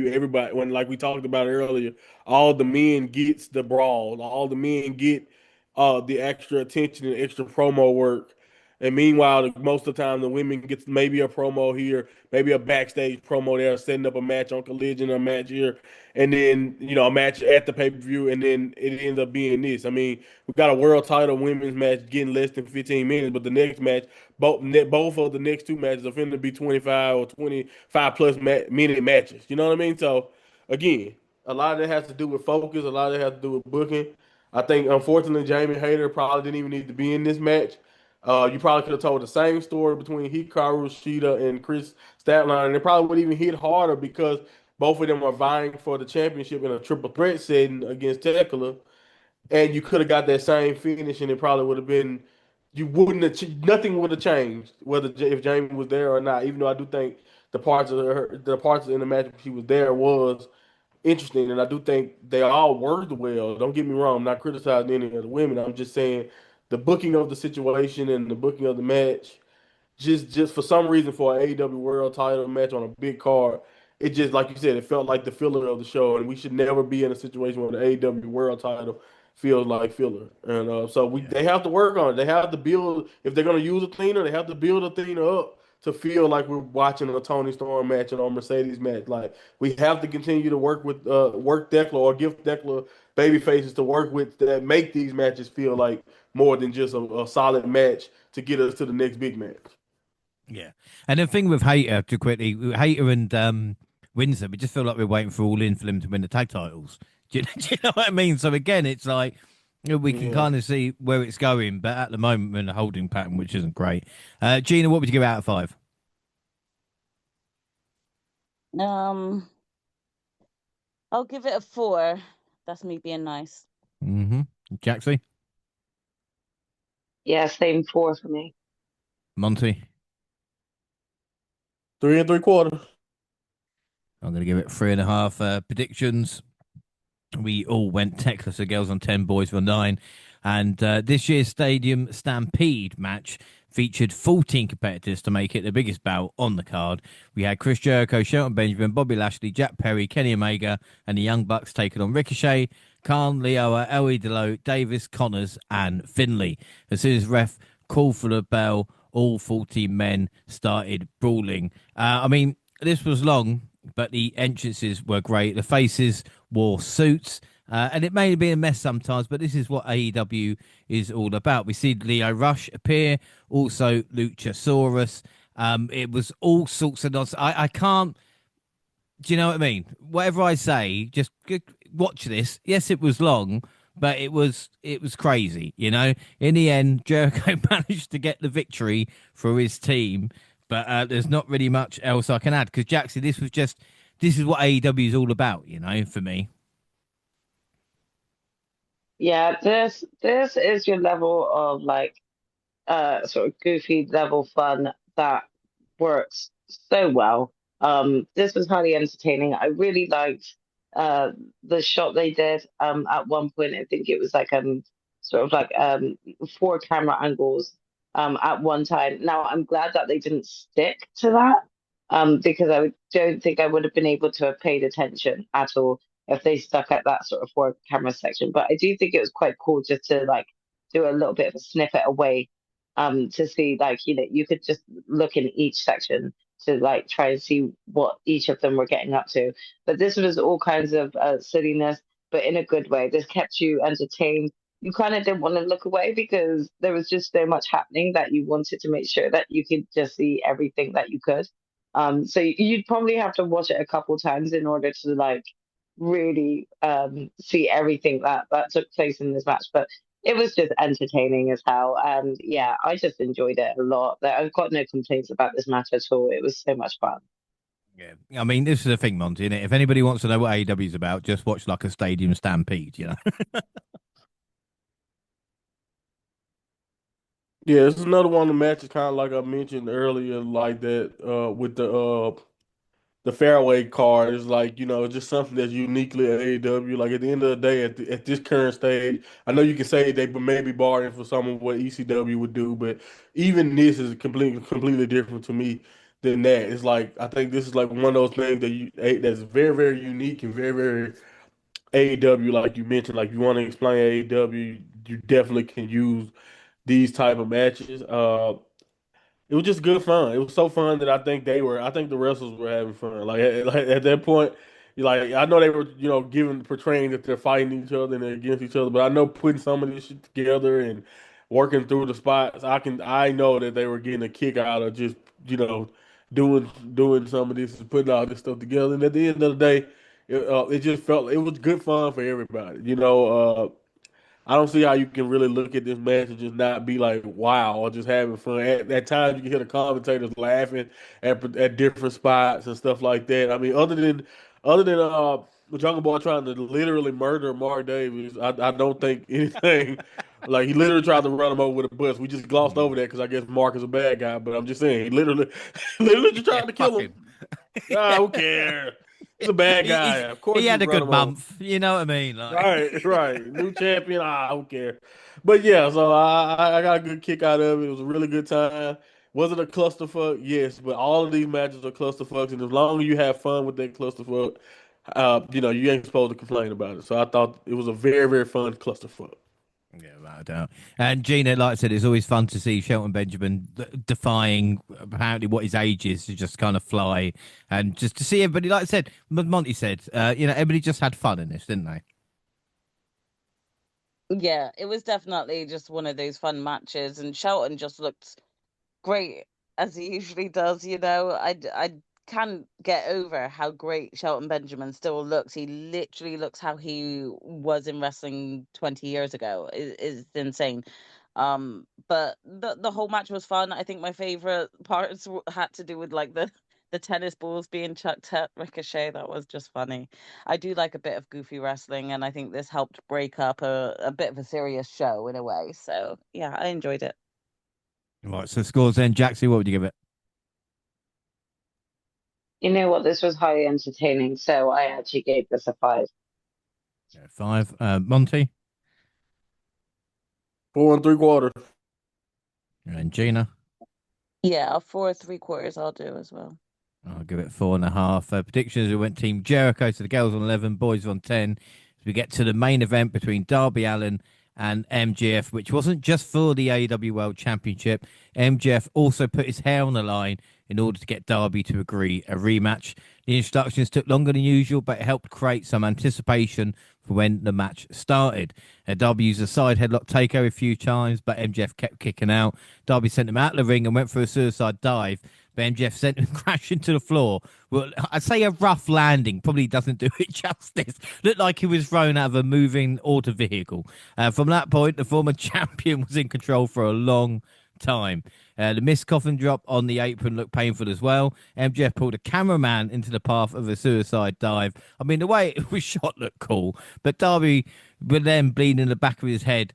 like we talked about earlier, all the men gets the brawl, all the men get the extra attention and extra promo work. And meanwhile, most of the time, the women gets maybe a promo here, maybe a backstage promo there, setting up a match on Collision, a match here, and then a match at the pay per view, and then it ends up being this. I mean, we got a world title women's match getting less than 15 minutes, but the next match, both of the next two matches are going to be 25 or 25 plus minute matches. You know what I mean? So again, a lot of that has to do with focus. A lot of it has to do with booking. I think unfortunately Jamie Hayter probably didn't even need to be in this match. You probably could have told the same story between Hikaru Shida and Chris Statline, and it probably would even hit harder because both of them are vying for the championship in a triple threat setting against Tekla, and you could have got that same finish, and it probably would have been. You wouldn't have. Nothing would have changed whether if Jamie was there or not. Even though I do think the parts in the match she was there was interesting, and I do think they all worked well. Don't get me wrong. I'm not criticizing any of the women. I'm just saying the booking of the situation and the booking of the match just for some reason for an AEW World Title match on a big card, it just like you said, it felt like the filler of the show, and we should never be in a situation where the AEW World Title feels like filler. And so Yeah. they have to work on it. They have to build if they're going to use a cleaner, they have to build a cleaner up to feel like we're watching a Tony Storm match and a Mercedes match. Like we have to continue to work Thekla or give Thekla baby faces to work with that make these matches feel like more than just a solid match to get us to the next big match. Yeah. And the thing with Hater, to quickly, Hater and Windsor, we just feel like we're waiting for All In for them to win the tag titles. Do you know what I mean? So again, it's like we can Yeah. kind of see where it's going, but at the moment we're in a holding pattern, which isn't great. Gina, what would you give out of 5? Um, I'll give it a 4. That's me being nice. Mm-hmm. Jaxie? Yeah, same four for me. Monty? 3 3/4. I'm going to give it 3.5. Predictions. We all went Tekla, so girls on 10, boys on 9. And this year's Stadium Stampede match featured 14 competitors to make it the biggest bout on the card. We had Chris Jericho, Shelton Benjamin, Bobby Lashley, Jack Perry, Kenny Omega, and the Young Bucks taking on Ricochet, Khan, Lioa, Aewdon, Davis, Connors, and Finlay. As soon as ref called for the bell, all 14 men started brawling. I mean, this was long, but the entrances were great. The faces wore suits. And it may be a mess sometimes, but this is what AEW is all about. We see Leo Rush appear, also Luchasaurus. It was all sorts of nonsense. I can't. Do you know what I mean? Whatever I say, just watch this. Yes, it was long, but it was crazy. You know, in the end, Jericho managed to get the victory for his team But there's not really much else I can add because Jaxie, this is what AEW is all about, for me. Yeah, this is your level of like sort of goofy level fun that works so well. This was highly entertaining. I really liked the shot they did at one point. I think it was like sort of like four camera angles at one time. Now I'm glad that they didn't stick to that because don't think I would have been able to have paid attention at all if they stuck at that sort of four camera section. But I do think it was quite cool just to like do a little bit of a snippet away to see like you could just look in each section to like try and see what each of them were getting up to. But this was all kinds of silliness, but in a good way. This kept you entertained. You kind of didn't want to look away because there was just so much happening that you wanted to make sure that you could just see everything that you could. So you'd probably have to watch it a couple times in order to like really see everything that took place in this match. But it was just entertaining as hell. And yeah, I just enjoyed it a lot. I've got no complaints about this match at all. It was so much fun. Yeah, I mean, this is the thing, Monty, innit? If anybody wants to know what AEW is about, just watch like a stadium stampede, Yeah, it's another one of the matches, kind of like I mentioned earlier, like that with the fairway card is like, it's just something that's uniquely AEW. Like at the end of the day, at this current stage, I know you can say they may be barring for some of what ECW would do, but even this is completely different to me than that. It's like I think this is like one of those things that's very, very unique and very, very AEW. Like you mentioned, like you want to explain AEW, you definitely can use these type of matches. It was just good fun. It was so fun that I think the wrestlers were having fun. Like at that point, like I know they were, portraying that they're fighting each other and they're against each other, but I know putting some of this shit together and working through the spots, I know that they were getting a kick out of just, you know, doing some of this and putting all this stuff together. And at the end of the day, it just felt it was good fun for everybody. I don't see how you can really look at this match and just not be like, wow, or just having fun. At times, you can hear the commentators laughing at different spots and stuff like that. I mean, other than the Jungle Boy trying to literally murder Mark Davis, I don't think anything like he literally tried to run him over with a bus. We just glossed over that because I guess Mark is a bad guy, but I'm just saying he literally, literally just Yeah, tried to fuck kill him. him. Who cares? He's a bad guy. Of course, He you had a run good him over. month, you know what I mean? Like, Right, right. New champion. I don't care. But yeah, so I got a good kick out of it. It was a really good time. Was it a clusterfuck? Yes, but all of these matches are clusterfucks, and as long as you have fun with that clusterfuck, you ain't supposed to complain about it. So I thought it was a very, very fun clusterfuck. yeah, without a doubt. And Gina, like I said, it's always fun to see Shelton Benjamin defying apparently what his age is to just kind of fly and just to see everybody. Like I said, Monty said, everybody just had fun in this, didn't they? Yeah, it was definitely just one of those fun matches, and Shelton just looked great as he usually does. I can't get over how great Shelton Benjamin still looks. He literally looks how he was in wrestling 20 years ago. It's insane. But the whole match was fun. I think my favorite parts had to do with like the tennis balls being chucked at Ricochet. That was just funny. I do like a bit of goofy wrestling, and I think this helped break up a bit of a serious show in a way. So yeah, I enjoyed it. Right. So scores then, Jaxie, what would you give it? You know what? This was highly entertaining, so I actually gave this a 5. Yeah, 5. Monty 4 3/4. and Gina. Yeah, a 4 3/4 I'll do as well. I'll give it 4.5. Predictions: we went Team Jericho, so the girls on 11, boys on 10. As we get to the main event between Darby Allin and MJF, which wasn't just for the AEW World Championship. MJF also put his hair on the line in order to get Darby to agree a rematch. The instructions took longer than usual, but it helped create some anticipation for when the match started. Darby used a side headlock takeover a few times, but MJF kept kicking out. Darby sent him out of the ring and went for a suicide dive. But MJF sent him crashing to the floor. Well, I'd say a rough landing probably doesn't do it justice. Looked like he was thrown out of a moving auto vehicle. From that point, the former champion was in control for a long time. The missed coffin drop on the apron looked painful as well. MJF pulled a cameraman into the path of a suicide dive. I mean, the way it was shot looked cool, but Darby with them bleeding in the back of his head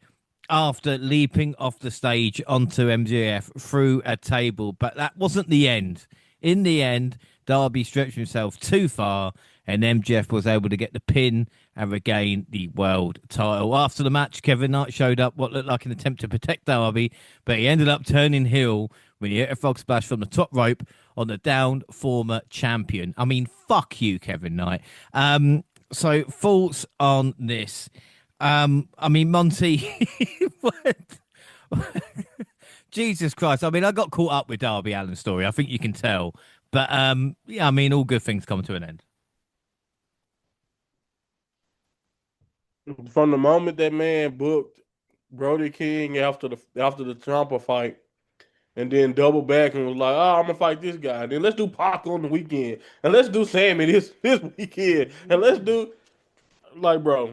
after leaping off the stage onto MJF through a table. But that wasn't the end. In the end, Darby stretched himself too far, and MJF was able to get the pin and regain the world title. After the match, Kevin Knight showed up what looked like an attempt to protect Darby, but he ended up turning heel when he hit a frog splash from the top rope on the downed former champion. I mean, fuck you, Kevin Knight. So thoughts on this? I mean, Monty, what? Jesus Christ. I mean, I got caught up with Darby Allin's story. I think you can tell. But, yeah, I mean, all good things come to an end. From the moment that man booked Brody King after the Ciampa fight, and then double back and was like, "Oh, I'm gonna fight this guy. Then let's do Pac on the weekend, and let's do Sammy this weekend, and let's do like, bro,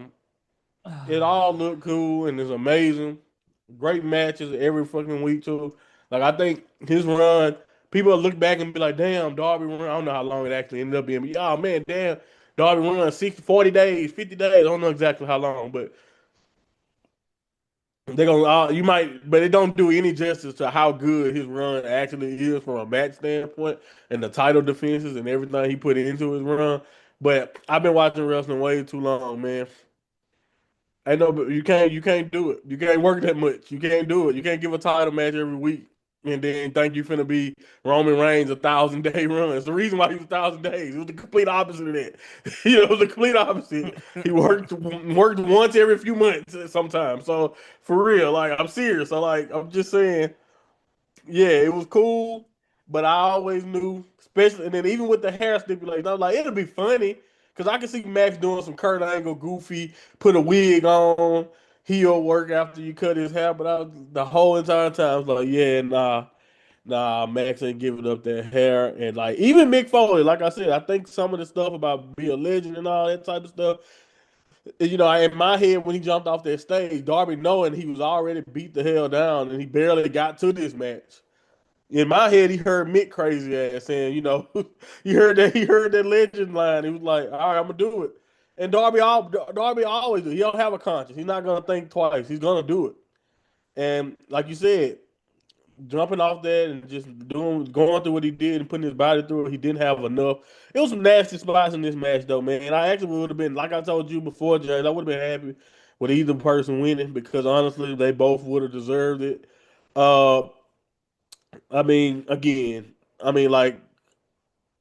it all looked cool and it's amazing. Great matches every fucking week too. Like I think his run, people will look back and be like, damn, Darby run. I don't know how long it actually ended up being, but oh man, damn, Darby run 60, 40 days, 50 days. I don't know exactly how long, but they're gonna you might, but it don't do any justice to how good his run actually is from a match standpoint and the title defenses and everything he put into his run. But I've been watching wrestling way too long, man. I know, but you can't do it. You can't work that much. You can't do it. You can't give a title match every week and then think you're finna be Roman Reigns 1,000 day run. It's the reason why he was 1,000 days. It was the complete opposite of that. It was the complete opposite. He worked once every few months sometimes. So for real, like I'm serious. So like I'm just saying, yeah, it was cool, but I always knew, especially, and then even with the hair stipulation, I was like, it'll be funny because I can see Max doing some Kurt Angle goofy, put a wig on, heel work after you cut his hair. But the whole entire time, I was like, yeah, nah, Max ain't giving up that hair. And like, even Mick Foley, like I said, I think some of the stuff about be a legend and all that type of stuff, in my head when he jumped off that stage, Darby knowing he was already beat the hell down and he barely got to this match. In my head, he heard Mick crazy ass saying, he heard that legend line. He was like, "All right, I'm gonna do it." And Darby always do. He don't have a conscience. He's not gonna think twice. He's gonna do it. And like you said, jumping off that and just going through what he did and putting his body through it, he didn't have enough. It was some nasty spots in this match though, man. And I actually would have been, like I told you before, James, I would have been happy with either person winning because honestly, they both would have deserved it. Uh, I mean, again, like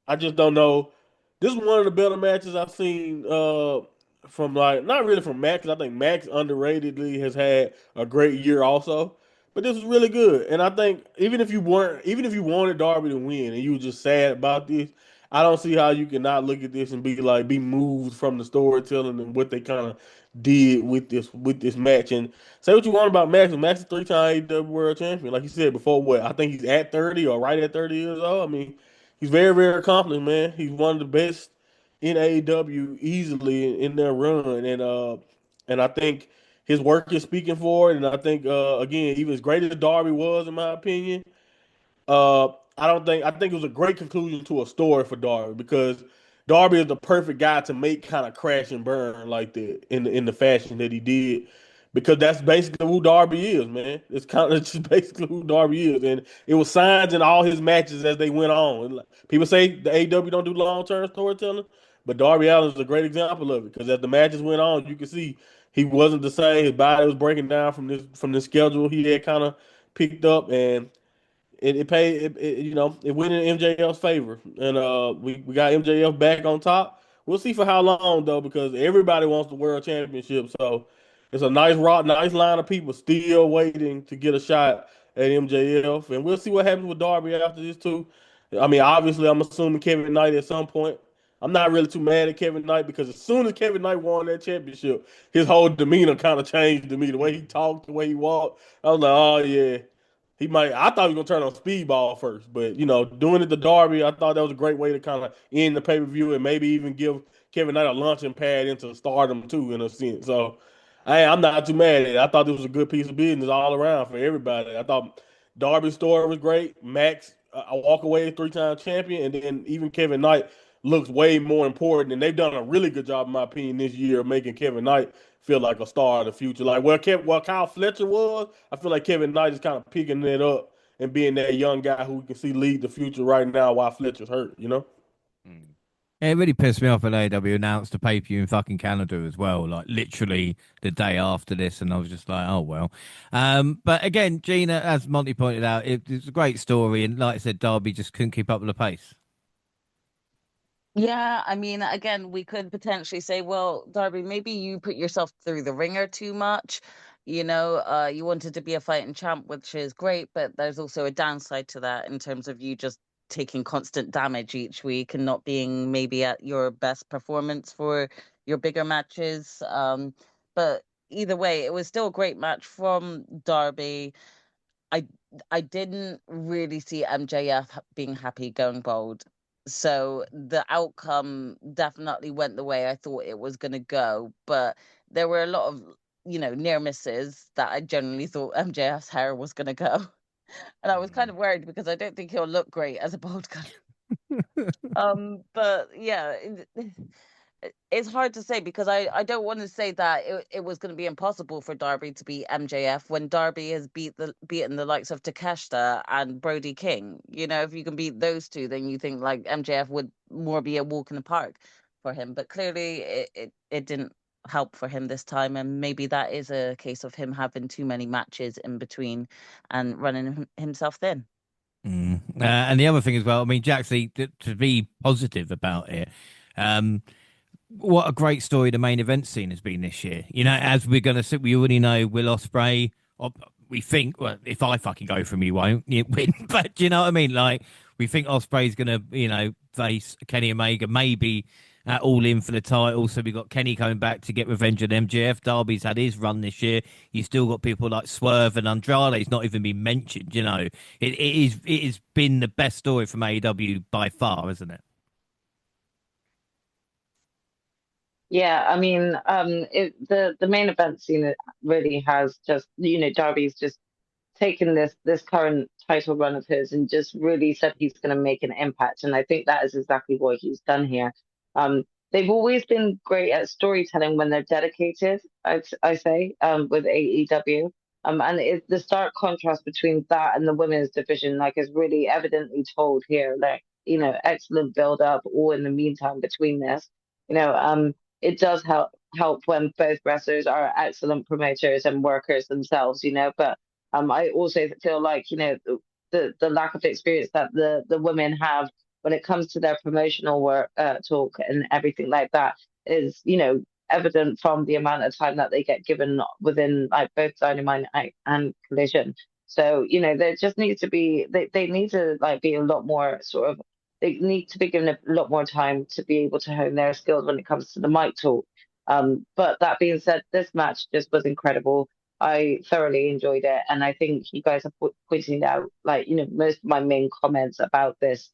I just don't know. This is one of the better matches I've seen from like not really from Max. I think Max underratedly has had a great year also. But this was really good. And I think even if you wanted Darby to win and you were just sad about this, I don't see how you can not look at this and be moved from the storytelling and what they kind of did with this match. And say what you want about Max. Max is 3-time AEW World Champion. Like you said before, what I think he's at 30 or right at 30 years old. I mean, he's very, very accomplished, man. He's one of the best in AEW easily in their run, and I think his work is speaking for it. And I think again, even as great as Darby was, in my opinion, I think it was a great conclusion to a story for Darby because Darby is the perfect guy to make kind of crash and burn like that in the fashion that he did. Because that's basically who Darby is, man. It's kind of just basically who Darby is, and it was signs in all his matches as they went on. And like, people say the AEW don't do long-term storytelling, but Darby Allin is a great example of it. Because as the matches went on, you could see he wasn't the same. His body was breaking down from the schedule he had kind of picked up, and it paid it went in MJF's favor, and we got MJF back on top. We'll see for how long though, because everybody wants the world championship. So it's a nice line of people still waiting to get a shot at MJF, and we'll see what happens with Darby after this too. I mean, obviously, I'm assuming Kevin Knight at some point. I'm not really too mad at Kevin Knight because as soon as Kevin Knight won that championship, his whole demeanor kind of changed to me. The way he talked, the way he walked, I was like, oh yeah, he might. I thought he was gonna turn on speedball first, but doing it to Darby, I thought that was a great way to kind of end the pay per view and maybe even give Kevin Knight a launching pad into stardom too, in a sense. So I'm not too mad at it. I thought this was a good piece of business all around for everybody. I thought Darby's story was great. Max, a walk away 3-time champion, and then even Kevin Knight looks way more important. And they've done a really good job, in my opinion, this year of making Kevin Knight feel like a star of the future. Like where Kyle Fletcher was, I feel like Kevin Knight is kind of picking it up and being that young guy who we can see lead the future right now while Fletcher's hurt. You know. Mm. It really pissed me off when AEW announced the pay-per-view in fucking Canada as well, like literally the day after this, and I was just like, oh well. But again, Gina, as Monty pointed out, it's a great story, and like I said, Darby just couldn't keep up with the pace. Yeah, I mean, again, we could potentially say, well, Darby, maybe you put yourself through the ringer too much. You wanted to be a fighting champ, which is great, but there's also a downside to that in terms of you just taking constant damage each week and not being maybe at your best performance for your bigger matches. But either way, it was still a great match from Darby. I I didn't really see MJF being happy going bold. So the outcome definitely went the way I thought it was going to go, but there were a lot of, near misses that I generally thought MJF's hair was going to go. And I was kind of worried because I don't think he'll look great as a bald guy. But yeah, it's hard to say because I don't want to say that it was going to be impossible for Darby to beat MJF when Darby has beaten the likes of Takeshita and Brody King. If you can beat those two, then you think like MJF would more be a walk in the park for him. But clearly it didn't help for him this time, and maybe that is a case of him having too many matches in between and running himself thin. And the other thing as well, I mean, Jaxie, to be positive about it, what a great story the main event scene has been this year. As we're going to see, we already know Will Ospreay. We think, well, if I fucking go for him, he won't win. But do you know what I mean? Like, we think Ospreay's going to, face Kenny Omega, maybe all in for the title. So we got Kenny coming back to get revenge on MJF. Darby's had his run this year. You still got people like Swerve and Andrade. He's not even been mentioned. It has been the best story from AEW by far, isn't it? Yeah, I mean, the main event scene really has just, Darby's just taken this current title run of his and just really said he's going to make an impact, and I think that is exactly what he's done here. They've always been great at storytelling when they're dedicated, I say, with AEW. And the stark contrast between that and the women's division, like, is really evidently told here. Like, excellent build up, all in the meantime between this. It does help when both wrestlers are excellent promoters and workers themselves, but I also feel like, the lack of experience that the women have when it comes to their promotional work, talk and everything like that is, evident from the amount of time that they get given within like both Dynamite and Collision. So, there just needs to be, they need to like be a lot more sort of, they need to be given a lot more time to be able to hone their skills when it comes to the mic talk. But that being said, this match just was incredible. I thoroughly enjoyed it, and I think you guys have pointed out, like, most of my main comments about this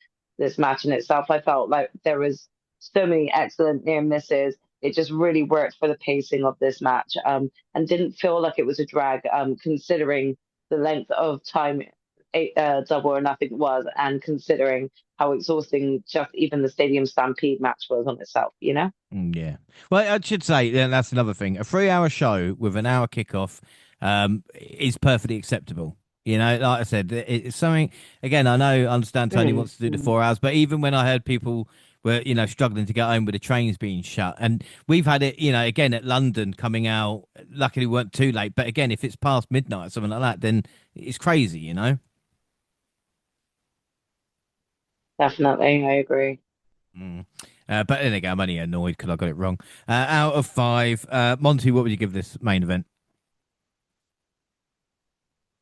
match in itself. I felt like there was so many excellent near misses. It just really worked for the pacing of this match, and didn't feel like it was a drag, considering the length of time Double or Nothing was, and considering how exhausting just even the Stadium Stampede match was on itself. Yeah. Well, I should say, yeah, that's another thing. A 3-hour show with an hour kickoff is perfectly acceptable. Like I said, it's something, again, I understand Tony wants to do the 4 hours, but even when I heard people were, struggling to get home with the trains being shut, and we've had it, again, at London coming out, luckily we weren't too late, but again, if it's past midnight or something like that, then it's crazy. Definitely, I agree. But then again, I'm only annoyed because I got it wrong. Out of 5, Monty, what would you give this main event?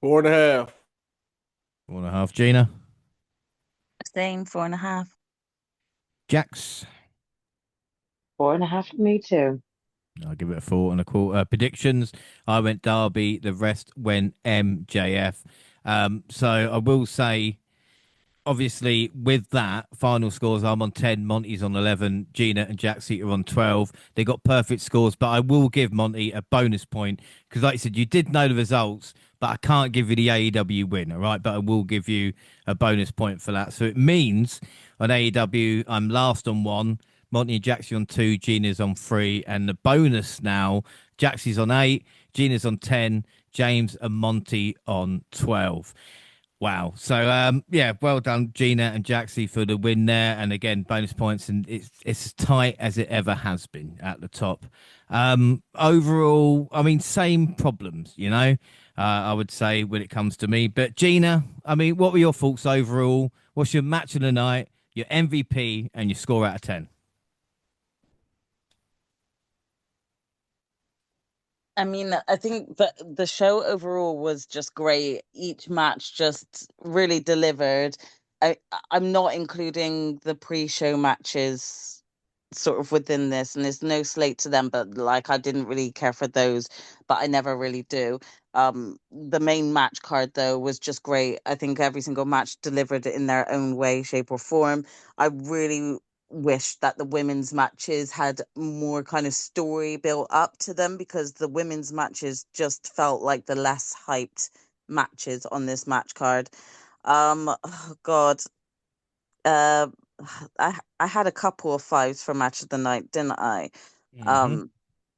4.5. 4.5. Gina? Same, 4.5. Jax? 4.5 for me too. I'll give it a 4.25. Predictions: I went Derby, the rest went MJF. So I will say, obviously, with that, final scores, I'm on 10, Monty's on 11, Gina and Jaxie are on 12. They got perfect scores, but I will give Monty a bonus point because, like I said, you did know the results, but I can't give you the AEW win, all right? But I will give you a bonus point for that. So it means on AEW, I'm last on 1, Monty and Jaxie on 2, Gina's on 3, and the bonus now, Jaxie's on 8, Gina's on 10, James and Monty on 12. Wow. So yeah, well done, Gina and Jaxie, for the win there. And again, bonus points, and it's as tight as it ever has been at the top. Overall, I mean, same problems, I would say when it comes to me. But Gina, I mean, what were your thoughts overall? What's your match of the night, your MVP, and your score out of 10? I mean, I think the show overall was just great. Each match just really delivered. I'm not including the pre-show matches sort of within this, and there's no slate to them, but like I didn't really care for those, but I never really do. The main match card though was just great. I think every single match delivered in their own way, shape, or form. I really wish that the women's matches had more kind of story built up to them, because the women's matches just felt like the less hyped matches on this match card. Oh God, uh, I had a couple of fives for match of the night, didn't I? Mm-hmm. Um,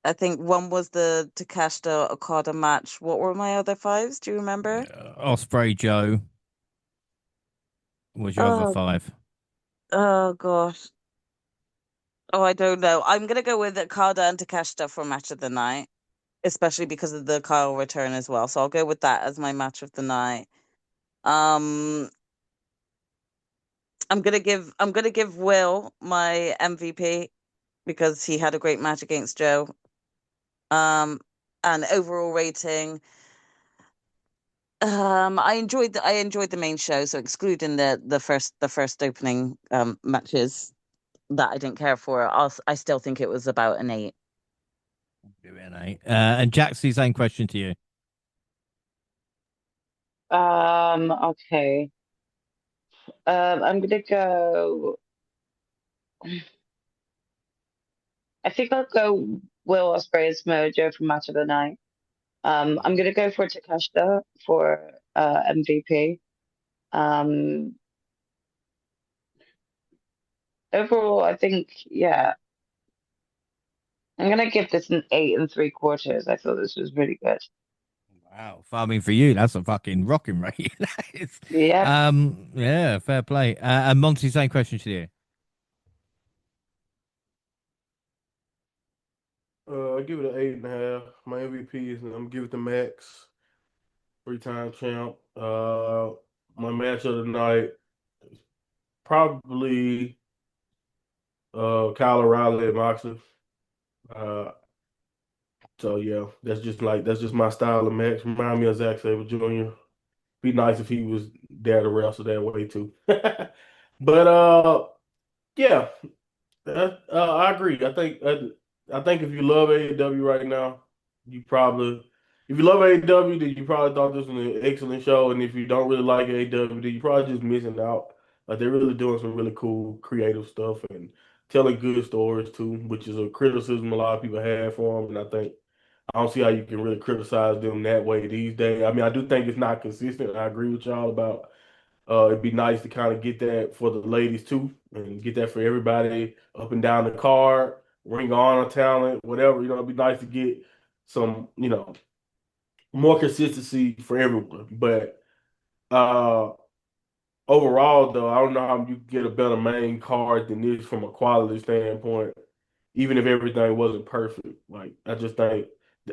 I think one was the Takeshita Okada match. What were my other fives? Do you remember? Osprey Joe was your other Oh, 5. oh gosh. Oh, I don't know. I'm gonna go with Okada and Takeshita for match of the night, especially because of the Kyle return as well. So I'll go with that as my match of the night. Um, I'm gonna give Will my MVP because he had a great match against Joe. Um, and overall rating, I enjoyed the main show, so excluding the first opening matches that I didn't care for, I still think it was about an 8. And Jaxie, same question to you. Okay. I'm gonna go. I think I'll go Will Ospreay's Mojo for match of the night. I'm gonna go for Takeshita for MVP. Um, Overall, I think, yeah, I'm gonna give this an 8 3/4. I thought this was really good. Wow, farming for you. That's a fucking rocking rate. That is. Yep. Yeah, fair play. And Monty, same question to you. I give it an 8.5. My MVP is I'm gonna give it to Max, 3-time champ. My match of the night is probably Kyle O'Reilly and Moxley. Uh, so yeah, that's just my style of match. Remind me of Zack Sabre Jr. Be nice if he was there to wrestle that way too. But yeah, I agree. I think if you love AEW right now, you probably if you love AEW, then you probably thought this was an excellent show. And if you don't really like AEW, then you're probably just missing out. Like they're really doing some really cool, creative stuff and telling good stories too, which is a criticism a lot of people have for them. And I don't see how you can really criticize them that way these days. I mean, I do think it's not consistent. I agree with y'all about it'd be nice to kind of get that for the ladies too, and get that for everybody up and down the card, Ring of Honor talent, whatever. It'd be nice to get some, more consistency for everyone. But uh overall, though, I don't know how you get a better main card than this from a quality standpoint, even if everything wasn't perfect. Like I just think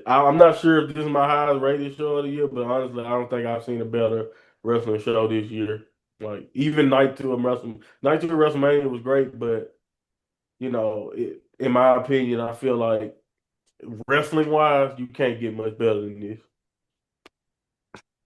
I'm not sure if this is my highest rated show of the year, but honestly, I don't think I've seen a better wrestling show this year. Like even night two of WrestleMania was great, but in my opinion, I feel like wrestling wise, you can't get much better than this.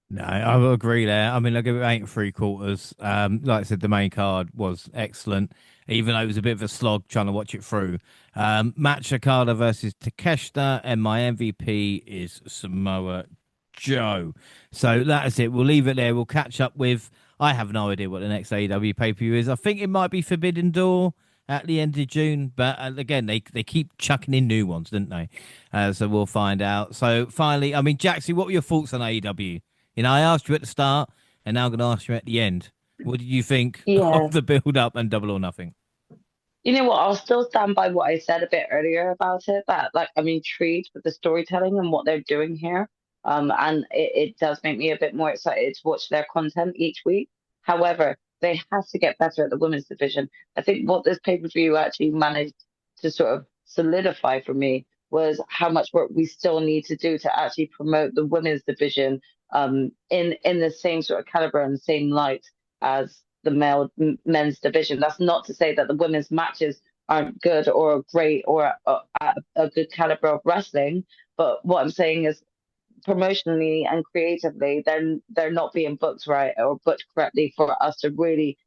No, I will agree there. I mean, I give it 8 3/4. Like I said, the main card was excellent, even though it was a bit of a slog trying to watch it through. Match Okada versus Takeshita, and my MVP is Samoa Joe. So that is it. We'll leave it there. We'll catch up with I have no idea what the next AEW pay-per-view is. I think it might be Forbidden Door at the end of June, but again, they keep chucking in new ones, don't they? So we'll find out. So finally, I mean, Jaxie, what were your thoughts on AEW? I asked you at the start, and now I'm going to ask you at the end. What did you think Yeah. of the build-up and Double or Nothing? You know what? I'll still stand by what I said a bit earlier about it. That like I'm intrigued with the storytelling and what they're doing here. And it does make me a bit more excited to watch their content each week. However, they have to get better at the women's division. I think what this pay-per-view actually managed to sort of solidify for me was how much work we still need to do to actually promote the women's division in the same sort of caliber and same light as the men's division. That's not to say that the women's matches aren't good or great or at a good caliber of wrestling, but what I'm saying is promotionally and creatively, they're not being booked right or booked correctly for us to really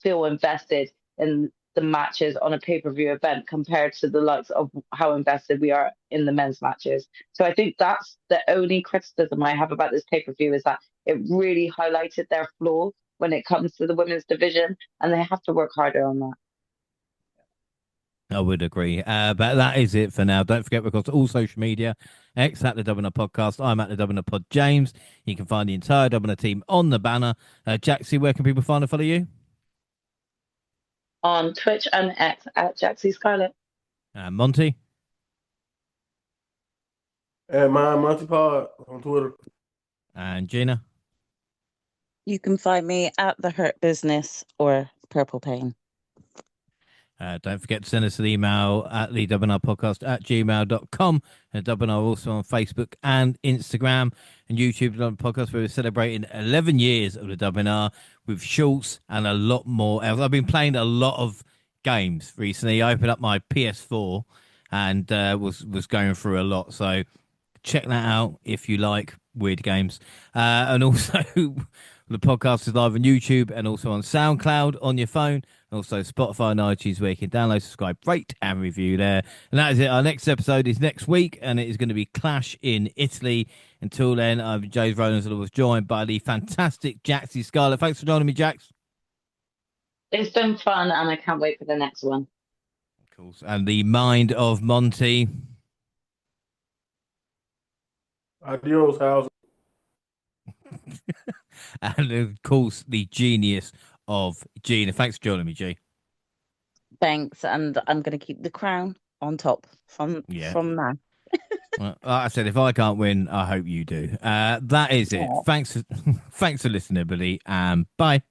feel invested in the matches on a pay-per-view event compared to the likes of how invested we are in the men's matches. So I think that's the only criticism I have about this pay-per-view is that it really highlighted their flaws when it comes to the women's division, and they have to work harder on that. I would agree. But that is it for now. Don't forget, we've got all social media. X at the WNR Podcast. I'm at the WNR Pod James. You can find the entire WNR team on the banner. Jaxie, where can people find and follow you? On Twitch and X at Jaxie Scarlett. Monty? At Monty Pod on Twitter. And Gina? You can find me at The Hurt Business or Purple Pain. Don't forget to send us an email at the WNR Podcast at gmail.com. And WNR also on Facebook and Instagram and YouTube podcast where we're celebrating 11 years of the WNR with shorts and a lot more else. I've been playing a lot of games recently. I opened up my PS4 and was going through a lot. So check that out if you like weird games. And also the podcast is live on YouTube and also on SoundCloud on your phone. Also Spotify and iTunes where you can download, subscribe, rate and review there. And that is it. Our next episode is next week and it is going to be Clash in Italy. Until then, I'm James Rowlands and I was joined by the fantastic Jaxie Scarlett. Thanks for joining me, Jax. It's been fun and I can't wait for the next one. Of course. And the mind of Monty. Adios, house. And of course, the genius of Gina. Thanks for joining me, G. Thanks, and I'm going to keep the crown on top from now. Well, like I said, if I can't win, I hope you do. That is it. Aww. Thanks for listening, everybody, and bye.